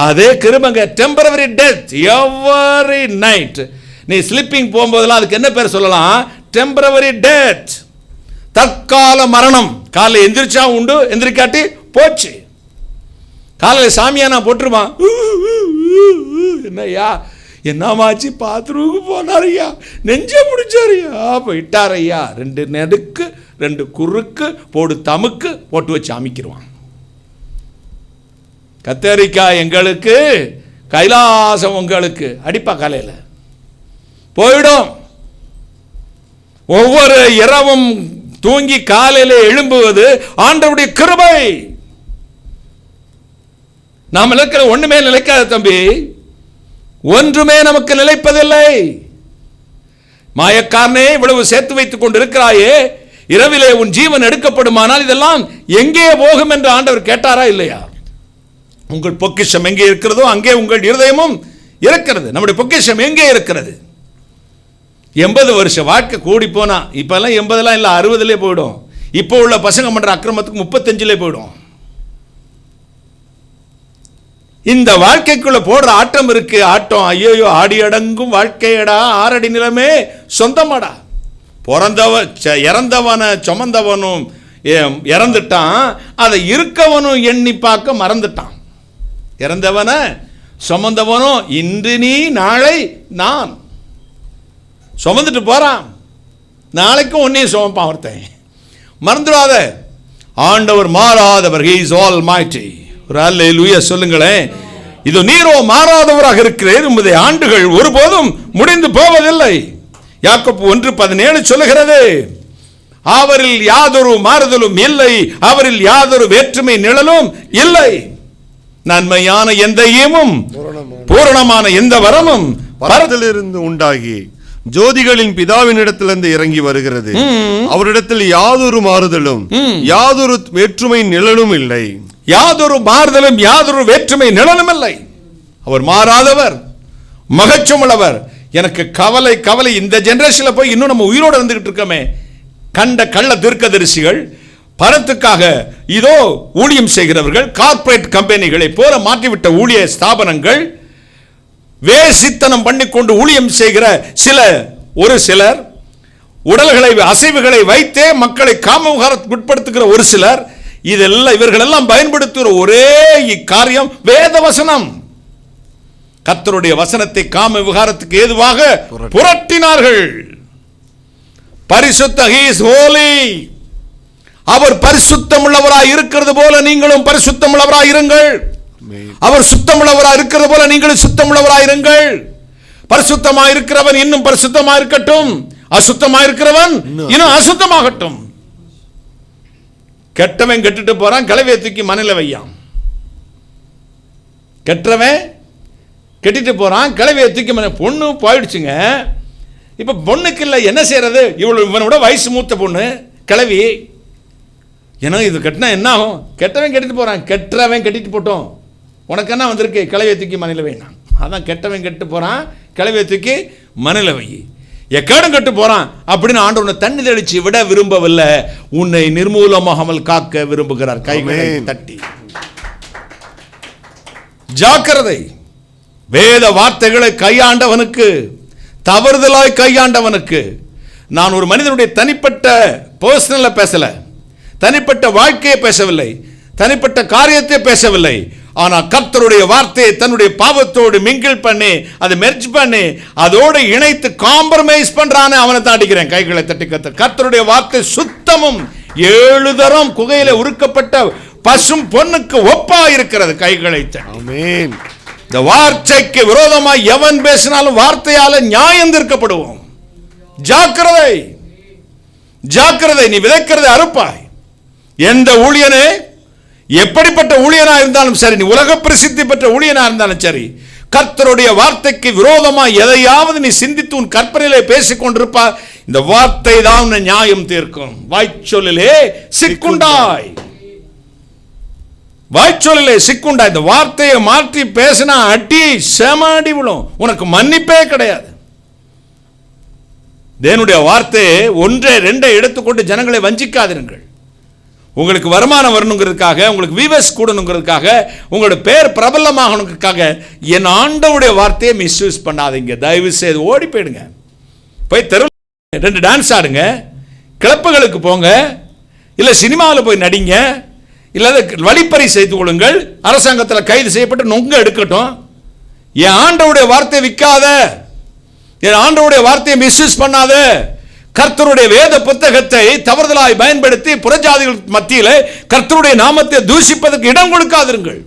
அதே கிருபைங்க. Temporary death every night. நீ ஸ்லிப்பிங் போகும்போதெல்லாம் அதுக்கு என்ன பேர் சொல்லலாம்? டெம்பரவரி டெத், தற்கால மரணம். காலையில் எந்திரிச்சா உண்டு, எந்திரிக்காட்டி போச்சு. காலையில் சாமியா நான் போட்டுருவான், என்னையா என்னமாச்சு பாத்ரூமுக்கு போனாரையா, நெஞ்ச முடிச்சாரையா, போயிட்டாரையா, 2 நெடுக்கு 2 குறுக்கு போடு தமுக்கு போட்டு வச்சு அமைக்கிடுவான். கத்தரிக்காய் எங்களுக்கு, கைலாசம் உங்களுக்கு அடிப்பா காலையில் போயிடும். ஒவ்வொரு இரவும் தூங்கி காலையிலே எழும்புவது ஆண்டவருடைய கிருபை. நாம் நிலைக்கிற ஒண்ணுமே நிலைக்காத தம்பி, ஒன்றுமே நமக்கு நிலைப்பதில்லை. மாயக்காரனே, இவ்வளவு சேர்த்து வைத்துக் கொண்டிருக்கிறாயே, இரவிலே உன் ஜீவன் எடுக்கப்படுமானால் இதெல்லாம் எங்கே போகும் என்று ஆண்டவர் கேட்டாரா இல்லையா? உங்கள் பொக்கிஷம் எங்கே இருக்கிறதோ அங்கே உங்கள் இருதயமும் இருக்கிறது. நம்முடைய பொக்கிஷம் எங்கே இருக்கிறது? 80 வருஷ வாழ்க்கை கூடி போனா, இப்பெல்லாம் 80 இல்லை 60 போயிடும். இப்போ உள்ள பசங்க பண்ற அக்கிரமத்துக்கு 35 போயிடும். இந்த வாழ்க்கைக்குள்ள போடுற ஆட்டம் இருக்கு, ஆட்டம். ஐயோ, ஆடி அடங்கும் வாழ்க்கையடா, 6 அடி நிலமே சொந்தமாடா. இறந்தவன சுமந்தவனும் இறந்துட்டான், அதை இருக்கவனும் எண்ணி பார்க்க மறந்துட்டான். இறந்தவன சுமந்தவனும் இன்று நீ நாளை நான் சுமந்துட்டு போறான், நாளைக்கும் ஒன்னையும் சுமப்பான் ஒருத்தன். மறந்துடாத, ஆண்டவர் மாறாதவர். He is almighty. ஒரு அல்லேலூயா சொல்லுங்களேன். இது நீரோ மாறாதவராக இருக்கிறீர், உம்முடைய ஆண்டுகள் ஒருபோதும் முடிந்து போவதில்லை. யாக்கோபு 1:17 சொல்லுகிறது, அவரில் யாதொரு மாறுதலும் இல்லை, அவரில் யாதொரு வேற்றுமை நிழலும் இல்லை. நன்மையான எந்த ஈவும் பூரணமான எந்த வரமும் பரத்திலிருந்து உண்டாகி ஜோதிகளின் பிதாவினிடத்திலிருந்து இறங்கி வருகிறது. அவரிடத்தில் யாதொரு மாறுதலும் யாதொரு வேற்றுமை நிழலும் இல்லை. யாதொரு மாறுதலும் யாதொரு வேற்றுமை நிழலும் இல்லை. அவர் மாறாதவர், மகச்சுமுள்ளவர். எனக்கு கவலை கவலை, இந்த ஜெனரேஷன்ல போய் இன்னும் நம்ம உயிரோடு இருந்துகிட்டு இருக்கோமே. கண்ட கள்ள தீர்க்கதரிசிகள், பணத்துக்காக இதோ ஊழியம் செய்கிறவர்கள், கார்ப்பரேட் கம்பெனிகளை போல மாற்றிவிட்ட ஊழிய ஸ்தாபனங்கள், வேசித்தனம் பண்ணிக்கொண்டு ஊழியம் செய்கிற ஒரு சிலர், உடல்களை அசைவுகளை வைத்தே மக்களை காமவிகாரத்துக்கு உட்படுத்துகிற ஒரு சிலர், இதெல்லாம் இவர்களெல்லாம் பயன்படுத்துகிற ஒரே காரியம் வேத வசனம். கர்த்தருடைய வசனத்தை காம விகாரத்துக்கு ஏதுவாக புரட்டினார்கள். பரிசுத்த, he is holy. அவர் பரிசுத்தம் உள்ளவராய் இருக்கிறது போல நீங்களும் பரிசுத்தம் உள்ளவராய் இருங்கள். அவர் சுத்தமுள்ளவராய் இருக்கிறது போல நீங்களும் சுத்தமுள்ளவராய் இருங்கள். பரிசுத்தமாய் இருக்கிறவன் இன்னும் பரிசுத்தமாய் இருக்கட்டும், அசுத்தமாய் இருக்கிறவன் இன்னும் அசுத்தமாகட்டும். கெட்டவன் கெட்டுட்டு போறான், கிளவியை தூக்கி மண்ணில வையான். கெட்டவன் கெட்டிட்டு போறான், கிளவியை தூக்கி பொண்ணு போயிடுச்சுங்க. இப்ப பொண்ணுக்கு இல்லை என்ன செய்யறது? இவனோட வயசு மூத்த பொண்ணு கிளவி, ஏன்னா இது கட்டினா என்ன ஆகும்? கெட்டவன் கெட்டிட்டு போறான், கெட்டவன் கெட்டிட்டு போட்டோம், உனக்கு என்ன வந்திருக்கு? கிளவியை தூக்கி மண்ணில வைனான். அதான் கெட்டவன் கெட்டு போறான், கிளவியை தூக்கி மண்ணில வை. எக்கேடும் கெட்டு போறான் அப்படின்னு ஆண்டவனை தண்ணி தெளிச்சு விட விரும்பவில்லை, உன்னை நிர்மூலமாகாமல் காக்க விரும்புகிறார். கைகளை தட்டி ஜாக்கிரதை. வேத வார்த்தைகளை கையாண்டவனுக்கு, தவறுதலாய் கையாண்டவனுக்கு, நான் ஒரு மனிதனுடைய தனிப்பட்ட பர்சனல பேசல, தனிப்பட்ட வாழ்க்கையை பேசவில்லை, தனிப்பட்ட காரியத்தை பேசவில்லை, ஆனால் கர்த்தருடைய வார்த்தையை தன்னுடைய பாவத்தோடு மிங்கிள் பண்ணி அதை மெர்ஜ் பண்ணி அதோடு இணைத்து காம்ப்ரமைஸ் பண்றானே அவனை தான் அடிக்கிறேன். கைகளை தட்டி கர்த்தருடைய வார்த்தை சுத்தமும் 7 தரம் குகையில உருக்கப்பட்ட பசும் பொன்னுக்கு ஒப்பா இருக்கிறது. கைகளை தட்டி இந்த வார்த்தைக்கு விரோதமாய் எவன் பேசினாலும் வார்த்தையால நியாயம் தீர்க்கப்படுவோம். ஜாக்கிரதை, ஜாக்கிரதை. நீ விதைக்கிறது அறுப்பாய். எந்த ஊழியனே, எப்படிப்பட்ட ஊழியனா இருந்தாலும் சரி, நீ உலக பிரசித்தி பெற்ற ஊழியனா இருந்தாலும் சரி, கர்த்தருடைய வார்த்தைக்கு விரோதமாக எதையாவது நீ சிந்தித்து உன் கற்பனையிலே பேசிக் கொண்டிருப்பார், இந்த வார்த்தை தான் உன்னை நியாயம் தீர்க்கும். வாய்ச்சொல்லிலே சிக்குண்டாய், வாய்ச்சொல்லிலே சிக்குண்டாய். இந்த வார்த்தையை மாற்றி பேசினா அடி செமாடி விடும், உனக்கு மன்னிப்பே கிடையாது. தேவனுடைய வார்த்தையை 1 2 எடுத்துக்கொண்டு ஜனங்களை வஞ்சிக்காதிருங்கள். உங்களுக்கு வருமானம் வரணுங்கிறதுக்காக, உங்களுக்கு வியூவர்ஸ் கூடணுங்கிறதுக்காக, உங்களோட பேர் பிரபலமாகணுங்கிறதுக்காக என் ஆண்டவருடைய வார்த்தையை மிஸ்யூஸ் பண்ணாதீங்க. தயவு செய்து ஓடி போயிடுங்க, போய் தெருவில் 2 டான்ஸ் ஆடுங்க, கிளப்புகளுக்கு போங்க, இல்லை சினிமாவில் போய் நடிங்க, இல்லாத வழிப்பறி செய்து கொள்ளுங்கள். அரசாங்கத்தில் கைது செய்யப்பட்டு நொங்க எடுக்கட்டும். என் ஆண்டவருடைய வார்த்தையை விற்காத, என் ஆண்டவருடைய வார்த்தையை மிஸ்யூஸ் பண்ணாத. கர்த்தருடைய வேத புத்தகத்தை தவறுதலாய் பயன்படுத்தி புறஜாதிகள் மத்தியில் கர்த்தருடைய நாமத்தை தூஷிப்பதற்கு இடம் கொடுக்காதிருங்கள்.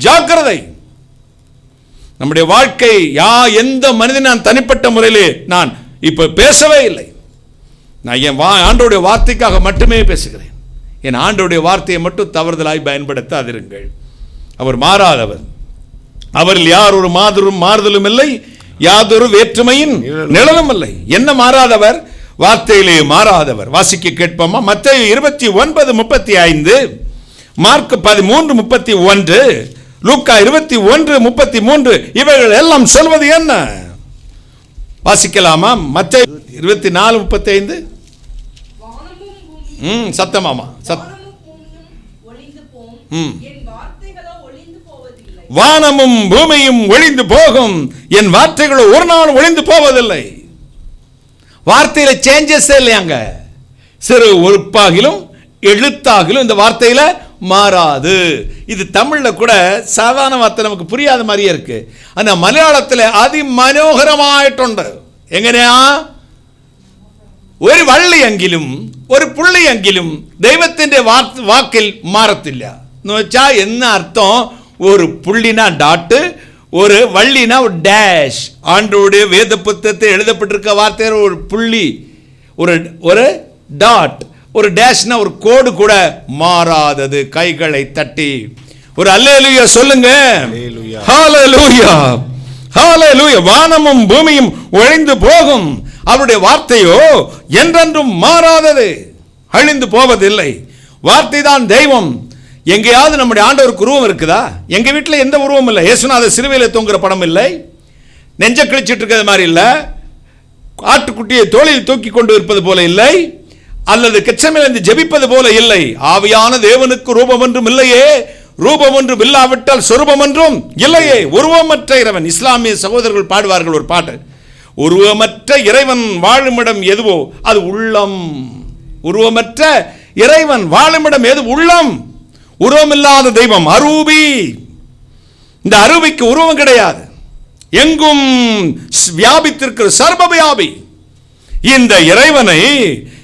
ஜாக்கிரதை. நம்முடைய வாழ்க்கை எந்த மனிதன் நான் தனிப்பட்ட முறையிலே நான் இப்ப பேசவே இல்லை. நான் என் ஆண்டவருடைய வார்த்தைக்காக மட்டுமே பேசுகிறேன். என் ஆண்டவருடைய வார்த்தையை மட்டும் தவறுதலாய் பயன்படுத்தாதிருங்கள். அவர் மாறாதவர். அவரில் யார் ஒரு மாறுதலும் இல்லை, யாதொரு வேற்றுமையின் நிழலும் இல்லை. என்ன மாறாதவர்? வார்த்தையிலே மாறாதவர். வாசிக்க கேட்போமா? மத்தேயு 29:35, மார்க் 13:31, லூக்கா 21:33, இவைகள் எல்லாம் சொல்வது என்ன? வாசிக்கலாமா? மத்தேயு 24:35. சத்தமாமா வானமும் பூமியும் ஒளிந்து போகும், என் வார்த்தைகளோ ஒரு நாள் ஒளிந்து போவதில்லை. வார்த்தையில சேஞ்சஸ் இல்லையாங்க. சிறு உறுப்பாகிலும் எழுத்தாகிலும் இந்த வார்த்தையில மாறாது. இது தமிழ்ல கூட சாதாரண வார்த்தை நமக்கு புரியாத மாதிரியே இருக்கு. ஆனா மலையாளத்தில் അതിമനോഹരമായിട്ടുണ്ട്. എങ്ങനെയാ? ഒരു വള്ളിയെങ്കിലും ഒരു പുള്ളിയെങ്കിലും ദൈവത്തിന്റെ വാക്കിൽ മാറത്തില്ല എന്ന് വെച്ചാൽ என்ன அர்த்தம்? ஒரு புள்ளினா டாட், ஒரு வள்ளினா ஒரு டேஷ். ஆண்டவருடைய வேத புத்தகத்தில் எழுதப்பட்டிருக்க வார்த்தை ஒரு புள்ளி, ஒரு டாட், ஒரு டேஷ்னா ஒரு கோடு கூட மாறாதது. கைகளை தட்டி ஒரு அல்லேலூயா சொல்லுங்க. ஹalleluya, ஹalleluya. வானமும் பூமியும் ஒழிந்து போகும், அவருடைய வார்த்தையோ என்றென்றும் மாறாதது, அழிந்து போவதில்லை. வார்த்தை தான் தெய்வம். எங்கேயாவது நம்முடைய ஆண்டவருக்கு உருவம் இருக்குதா? எங்க வீட்டில் எந்த உருவம் இல்லை. இயேசுநாதர் சிலுவையில் தொங்குற படம் இல்லை, நெஞ்ச கிழிச்சிட்டு இருக்கிறது மாதிரி இல்லை, ஆட்டுக்குட்டியை தோளில் தூக்கி கொண்டு இருப்பது போல இல்லை, அல்லது கெச்சமேலிருந்து ஜெபிப்பது போல இல்லை. ஆவியான தேவனுக்கு ரூபம் ஒன்றும் இல்லையே, ரூபம் ஒன்றும் இல்லாவிட்டால் சொரூபம் ஒன்றும் இல்லையே. உருவமற்ற இறைவன். இஸ்லாமிய சகோதரர்கள் பாடுவார்கள் ஒரு பாட்டு, உருவமற்ற இறைவன் வாழுமிடம் எதுவோ அது உள்ளம். உருவமற்ற இறைவன் வாழுமிடம் எது? உள்ளம். உருவமில்லாத தெய்வம் அரூபி. இந்த அரூபிக்கு உருவம் கிடையாது, எங்கும் வியாபித்திருக்கிற சர்வவியாபி. இந்த இறைவனை,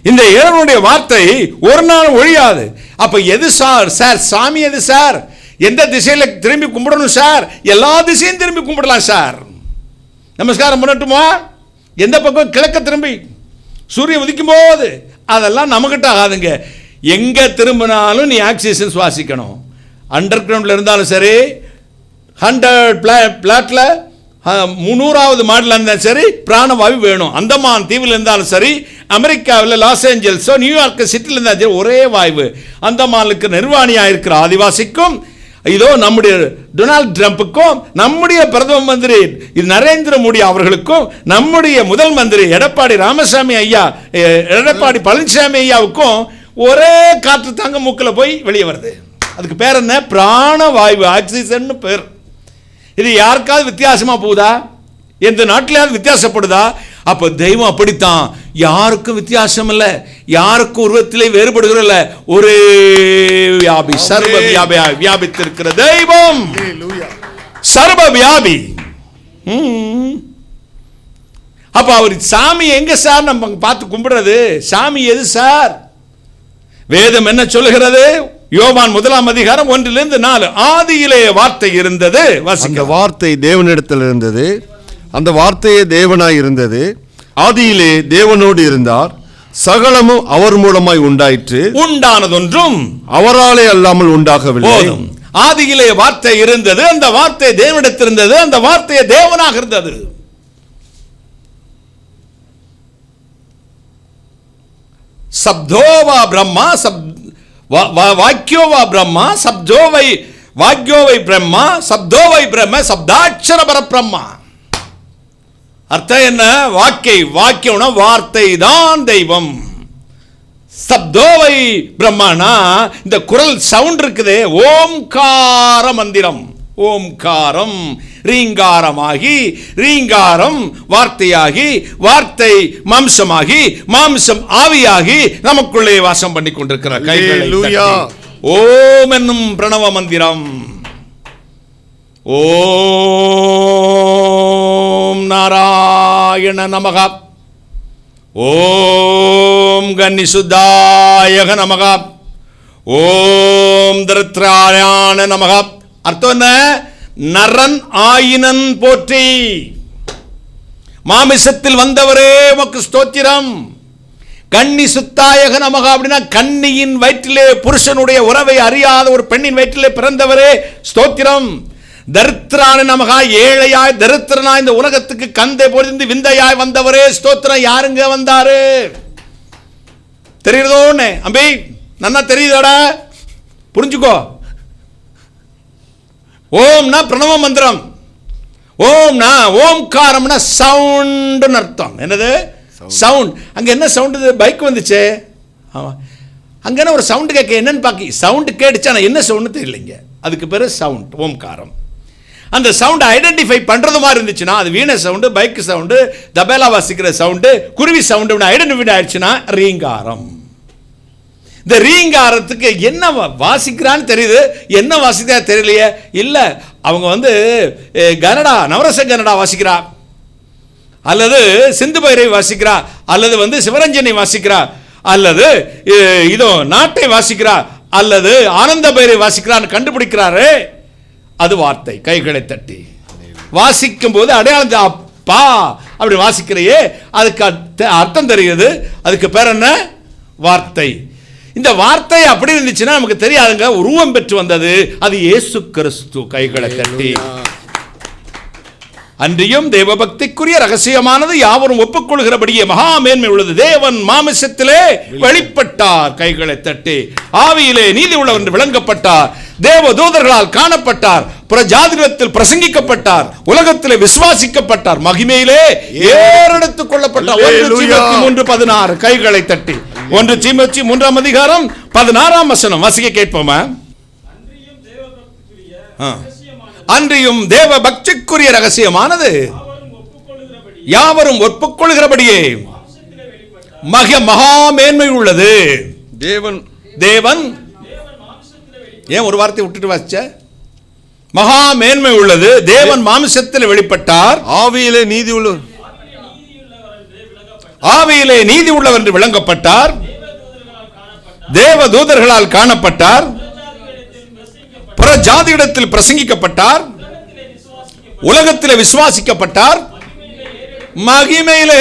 இந்த இறைவனுடைய வார்த்தை ஒரு நாள் ஒழியாது. அப்ப எது சார்? சாமி எது சார்? எந்த திசையில திரும்பி கும்பிடணும் சார்? எல்லா திசையும் திரும்பி கும்பிடலாம் சார். நமஸ்காரம் பண்ணட்டுமா? எந்த பக்கம்? கிழக்க திரும்பி சூரியன் உதிக்கும் போது. அதெல்லாம் நம்மகிட்ட ஆகாதுங்க. எங்க திரும்பினாலும் நீ ஆக்சிஜன் சுவாசிக்கணும். அண்டர் கிரவுண்டில் இருந்தாலும் சரி, 100 பிளாட்ல 300வது மாடல் இருந்தாலும் சரி, பிராணவாயு வேணும். அந்தமான் தீவில் இருந்தாலும் சரி, அமெரிக்காவில் லாஸ் ஏஞ்சல்ஸோ நியூயார்க் சிட்டியில் இருந்தாலும் சரி, ஒரே வாயு. அந்தமானுக்கு நிர்வாணியாக இருக்கிற ஆதிவாசிக்கும், இதோ நம்முடைய டொனால்ட் ட்ரம்ப்புக்கும், நம்முடைய பிரதம மந்திரி நரேந்திர மோடி அவர்களுக்கும், நம்முடைய முதல் மந்திரி எடப்பாடி ராமசாமி ஐயா, எடப்பாடி பழனிசாமி ஐயாவுக்கும் ஒரே காற்று தாங்க மூக்கில் போய் வெளியே வருது. அதுக்கு பேர் என்ன? பிராணவாயு, ஆக்சிஜன் பேர். இது யாருக்காவது வித்தியாசமா போகுதா? எந்த நாட்டிலாவது வித்தியாசப்படுதா? அப்ப தெய்வம் அப்படித்தான், யாருக்கும் வித்தியாசம் இல்லை, யாருக்கும் உருவத்திலே வேறுபடுகிறல்ல, ஒரே வியாபி, சர்வ வியாபித்திருக்கிற தெய்வம், சர்வ வியாபி. அப்ப அவர் சாமி எங்க சார் நம்ம பார்த்து கும்பிடுறது? சாமி எது சார்? வேதம் என்ன சொல்லுகிறது? யோவான் 1 அதிகாரம் 1-4, ஆதியிலே வார்த்தை இருந்தது, அந்த வார்த்தை தேவனிடத்தில் இருந்தது, அந்த வார்த்தையே தேவனாய் இருந்தது, ஆதியிலே தேவனோடு இருந்தார், சகலமும் அவர் மூலமாய் உண்டாயிற்று, உண்டானதொன்றும் அவராலே அல்லாமல் உண்டாகவில்லை. ஆதியிலே வார்த்தை இருந்தது, அந்த வார்த்தை தேவனிடத்தில் இருந்தது, அந்த வார்த்தையே தேவனாக இருந்தது. சப்தோவா பிரம்மா, வாக்கியோவா பிரம்மா, சப்தோவை வாக்கியோவை பிரம்மா, சப்தோவை பிரம்ம, சப்தாட்சர பரபிரம்மா. அர்த்தம் என்ன? வாக்கியம்னா வார்த்தை தான் தெய்வம். சப்தோவை பிரம்மானா இந்த குரல் சவுண்ட் இருக்குதே, ஓம்கார மந்திரம். ஓம்காரம் ரீங்காரமாகி, ரீங்காரம் வார்த்தையாகி, வார்த்தை மாம்சமாகி, மாம்சம் ஆவியாகி நமக்குள்ளே வாசம் பண்ணி கொண்டிருக்கிற கைகளை ஓம் என்னும் பிரணவ மந்திரம். ஓம் நாராயண நமக, ஓம் கன்னிசுத்தாயக நமக, ஓம் தரித்ராயண நமக. அர்த்தம் என்ன? நரன் ஆயினன் போற்றி, மாமிசத்தில் வந்தவரே உமக்கு ஸ்தோத்திரம். கன்னி சுத்தாயக நமக அப்படின்னா கன்னியின் வயிற்றிலே புருஷனுடைய உறவை அறியாத ஒரு பெண்ணின் வயிற்றிலே பிறந்தவரே ஸ்தோத்திரம். தரித்திரான நமக, ஏழையாய் தரித்திரனாய் இந்த உலகத்துக்கு கந்தை பொறிந்து விந்தையாய் வந்தவரே ஸ்தோத்திரம். யாருங்க வந்தாரு? தெரியுறதோன்னு அம்பி நன்னா தெரியுதாடா? புரிஞ்சுக்கோ. ஓம்னா பிரணவ மந்திரம், ஓம்னா ஓம்காரம்னா சவுண்டுன்னு அர்த்தம். என்னது? சவுண்ட். அங்கே என்ன சவுண்டு? பைக் வந்துச்சு, ஆமாம், அங்கே ஒரு சவுண்டு கேட்க, என்னன்னு பார்க்க சவுண்டு கேட்டுச்சு, ஆனால் என்ன சவுண்டு தெரியலைங்க. அதுக்கு பேர் சவுண்ட், ஓம்காரம். அந்த சவுண்டை ஐடென்டிஃபை பண்ணுறது மாதிரி இருந்துச்சுன்னா அது வீணை சவுண்டு, பைக் சவுண்டு, தபேலா வாசிக்கிற சவுண்டு, குருவி சவுண்டு ஐடென்டிஃபை ஆயிடுச்சுன்னா ரீங்காரம். இந்த ரீங்காரத்துக்கு என்ன வாசிக்கிறான்னு தெரியுது, என்ன வாசிக்கிறா தெரியலையே. இல்லை, அவங்க கனடா, நவரச கனடா வாசிக்கிறா, அல்லது சிந்து பைரவி வாசிக்கிறா, அல்லது சிவரஞ்சனை வாசிக்கிறா, அல்லது இதோ நாட்டை வாசிக்கிறா, அல்லது ஆனந்த பைரவி வாசிக்கிறான்னு கண்டுபிடிக்கிறாரு. அது வார்த்தை. கைகளை தட்டி வாசிக்கும் போது அடையாளம், அப்பா அப்படி வாசிக்கிறையே, அதுக்கு அர்த்தம் தெரியுது. அதுக்கு பேர் என்ன? வார்த்தை. இந்த வார்த்தை அப்படி இருந்துச்சுன்னா நமக்கு தெரியாதுங்க. உருவம் பெற்று வந்தது அது இயேசு கிறிஸ்து. கைகளை தட்டி. அன்றியும் தேவபக்திக்குரிய ரகசியமானது யாவரும் ஒப்புக்கொள்கிறபடியே மகா மேன்மை உள்ளது. தேவன் மாமிசத்திலே வெளிப்பட்டார். கைகளை தட்டி. ஆவியிலே நீதி உள்ளவர் என்று விளங்கப்பட்டார். தேவ தூதர்களால் காணப்பட்டார். புறஜாதிகளிடத்தில் பிரசங்கிக்கப்பட்டார். உலகத்திலே விசுவாசிக்கப்பட்டார். மகிமையிலே ஏறெடுத்துக் கொள்ளப்பட்டார். 1 தீமோத்தேயு 3:16. கைகளை தட்டி. 1 தீமோத்தேயு 3 அதிகாரம் 16 வசனம் வாசிக்க கேட்போமா? அன்றியும் தேவ பக்திக்குரிய ரகசியமானது யாவரும் ஒப்புக்கொள்கிறபடியே மகா மேன்மை உள்ளது. தேவன் ஏன் ஒரு வார்த்தை விட்டுட்டு வாசிச்ச? மகா மேன்மை உள்ளது. தேவன் மாம்சத்தில் வெளிப்பட்டார். ஆவியிலே நீதி உள்ளவர் என்று விளங்கப்பட்டார். தேவ தூதர்களால் காணப்பட்டார். புற ஜாதியிடத்தில் பிரசங்கிக்கப்பட்டார், உலகத்தில் விசுவாசிக்கப்பட்டார், மகிமையிலே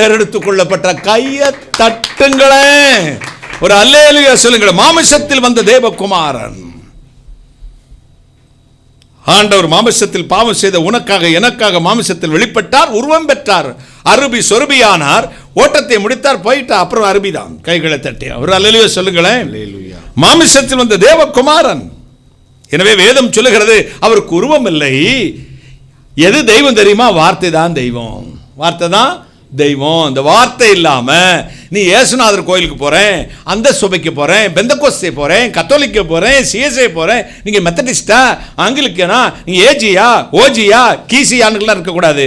ஏறெடுத்துக் கொள்ளப்பட்ட. கையை தட்டுங்களேன், ஒரு அல்லேலூயா சொல்லுங்கள். மாமிசத்தில் வந்த தேவகுமாரன் ஆண்டவர் மாமிசத்தில் பாவம் செய்த உனக்காக எனக்காக மாமிசத்தில் வெளிப்பட்டார், உருவம் பெற்றார், அருபி சொருபியானார், ஓட்டத்தை முடித்தார், போயிட்டார். அப்புறம் அருபிதான். கைகளை தட்டி ஒரு அல்லேலூயா சொல்லுங்களேன். மாமிசத்தில் வந்த தேவகுமாரன். எனவே வேதம் சொல்லுகிறது அவருக்கு உருவம் இல்லை. எது தெய்வம் தெரியுமா? வார்த்தை தான் தெய்வம். வார்த்தை தான் தெய்வம். இந்த வார்த்தை இல்லாம நீ இயேசுநாதர் கோயிலுக்கு போறேன், அந்த சபைக்கு போறேன், பெந்தகோஸ்தே போறேன், கத்தோலிக்க போறேன், சிஎஸ்ஐ போறேன், நீங்க மெத்தடிஸ்டா, ஆங்கிலிக்கனா, நீங்க ஏஜியா, ஓஜியா, கீசியானுக்கெல்லாம் இருக்கக்கூடாது.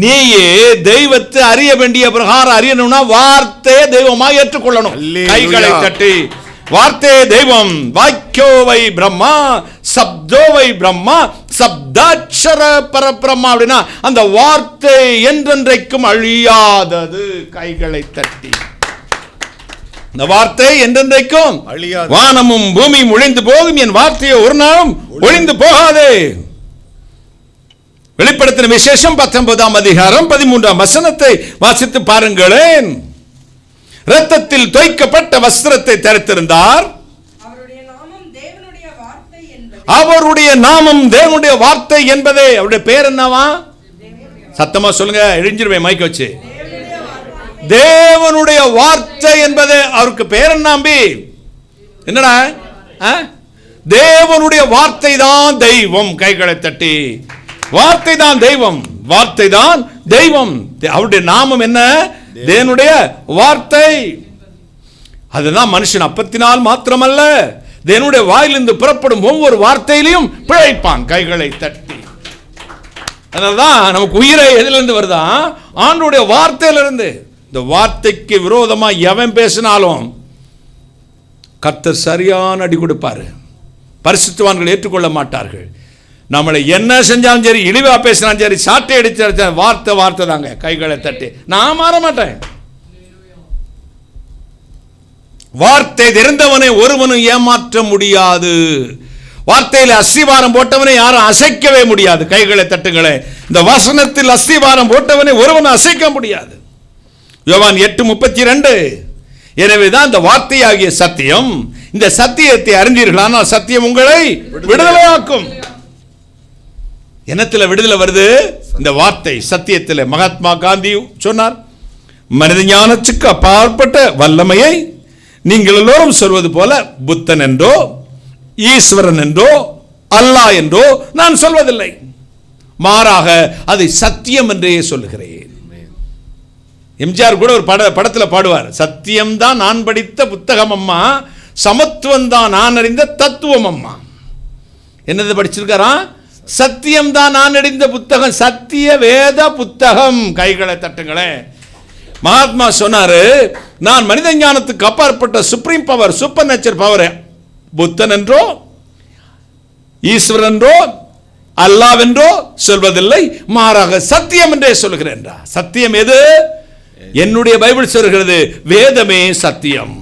நீயே தெய்வத்தை அறிய வேண்டிய பிரகாரம் அறியணும்னா வார்த்தையை தெய்வமாக ஏற்றுக்கொள்ளணும். கைகளை தட்டி வார்த்தை தெய்வம். வாக்கியோவை பிரம்மா, சப்தோவை பிரம்மா, சப்தாட்சர பரபிரம்மா. அப்படின்னா அந்த வார்த்தை என்றென்றைக்கும் அழியாதது. கைகளை தட்டி இந்த வார்த்தை என்றென்றைக்கும் அழியாது. வானமும் பூமியும் ஒழிந்து போகும், என் வார்த்தையை ஒரு நாளும் ஒழிந்து போகாது. வெளிப்படுத்தின விசேஷம் 19ஆம் அதிகாரம் 13ஆம் வசனத்தை வாசித்து பாருங்களேன். இரத்தத்தில் தோய்க்கப்பட்ட வஸ்திரத்தை தரித்திருந்தார். அவருடைய நாமம் தேவனுடைய வார்த்தை என்பதே. அவருடைய பேர் என்னவா? சத்தமா சொல்லுங்க, இழிஞ்சிருவேன் மைக்க வச்சு. தேவனுடைய வார்த்தை என்பதே அவருக்கு பேர் என்ன? என்னடா? தேவனுடைய வார்த்தை தான் தெய்வம். கைகளை தட்டி வார்த்தை தான் தெய்வம், வார்த்தை தான் தெய்வம். அவருடைய நாமம் என்ன? தேவனுடைய வார்த்தை. அதுதான் மனுஷன் அப்பத்தினால் மாத்திரமல்ல, தேவனுடைய வாயிலிருந்து புறப்படும் ஒவ்வொரு வார்த்தையிலையும் பிழைப்பான். கைகளை தட்டி. அதனால்தான் நமக்கு உயிரை எதிலிருந்து வருதா? ஆண்டவருடைய வார்த்தையிலிருந்து. இந்த வார்த்தைக்கு விரோதமா எவன் பேசினாலும் கர்த்தர் சரியான அடி கொடுப்பாரு. பரிசுத்தவான்கள் ஏற்றுக்கொள்ள மாட்டார்கள். நம்மளை என்ன செஞ்சாலும் சரி, இழிவா பேசினாலும் சரி, சாட்டை அடிச்ச வார்த்தை வார்த்தை தாங்க. கைகளை தட்டி நான் மாற மாட்டேன். வார்த்தை தெரிந்தவனை ஒருவனும் ஏமாற்ற முடியாது. வார்த்தையில் அஸ்திவாரம் போட்டவனை யாரும் அசைக்கவே முடியாது. கைகளை தட்டுங்களே. இந்த வசனத்தில் அஸ்திவாரம் போட்டவனை ஒருவனும் அசைக்க முடியாது. யோவான் 8:32. எனவேதான் இந்த வார்த்தையாகிய சத்தியம். இந்த சத்தியத்தை அறிந்தீர்களானால் சத்தியம் உங்களை விடுதலையாக்கும். என்னத்தில் விடுதலை வருது? இந்த வார்த்தை சத்தியத்தில். மகாத்மா காந்தி சொன்னார், மனித ஞானத்துக்கு அப்பாற்பட்ட வல்லமையை நீங்கள் எல்லோரும் சொல்வது போல புத்தன் என்றோ ஈஸ்வரன் என்றோ அல்லாஹ் என்றோ நான் சொல்வதில்லை. மாறாக அதை சத்தியம் என்றே சொல்லுகிறேன். எம்ஜிஆர் கூட ஒரு படத்தில் பாடுவார், சத்தியம் தான் நான் படித்த புத்தகம் அம்மா, சமத்துவம் தான் நான் அறிந்த தத்துவம் அம்மா. என்னது படிச்சிருக்காரா? சத்தியம் தான் நான் அறிந்த புத்தகம், சத்திய வேத புத்தகம். கைகளை தட்டுங்களேன். மகாத்மா சொன்னாரு, நான் மனித ஞானத்துக்கு அப்பாற்பட்ட supreme power, super nature power புத்தன் என்றோ ஈஸ்வரன் என்றோ அல்லாஹ் என்றோ சொல்வதில்லை, மாறாக சத்தியம் என்றே சொல்கிறேன். சத்தியம் எது? என்னுடைய பைபிள் சொல்கிறது வேதமே சத்தியம்.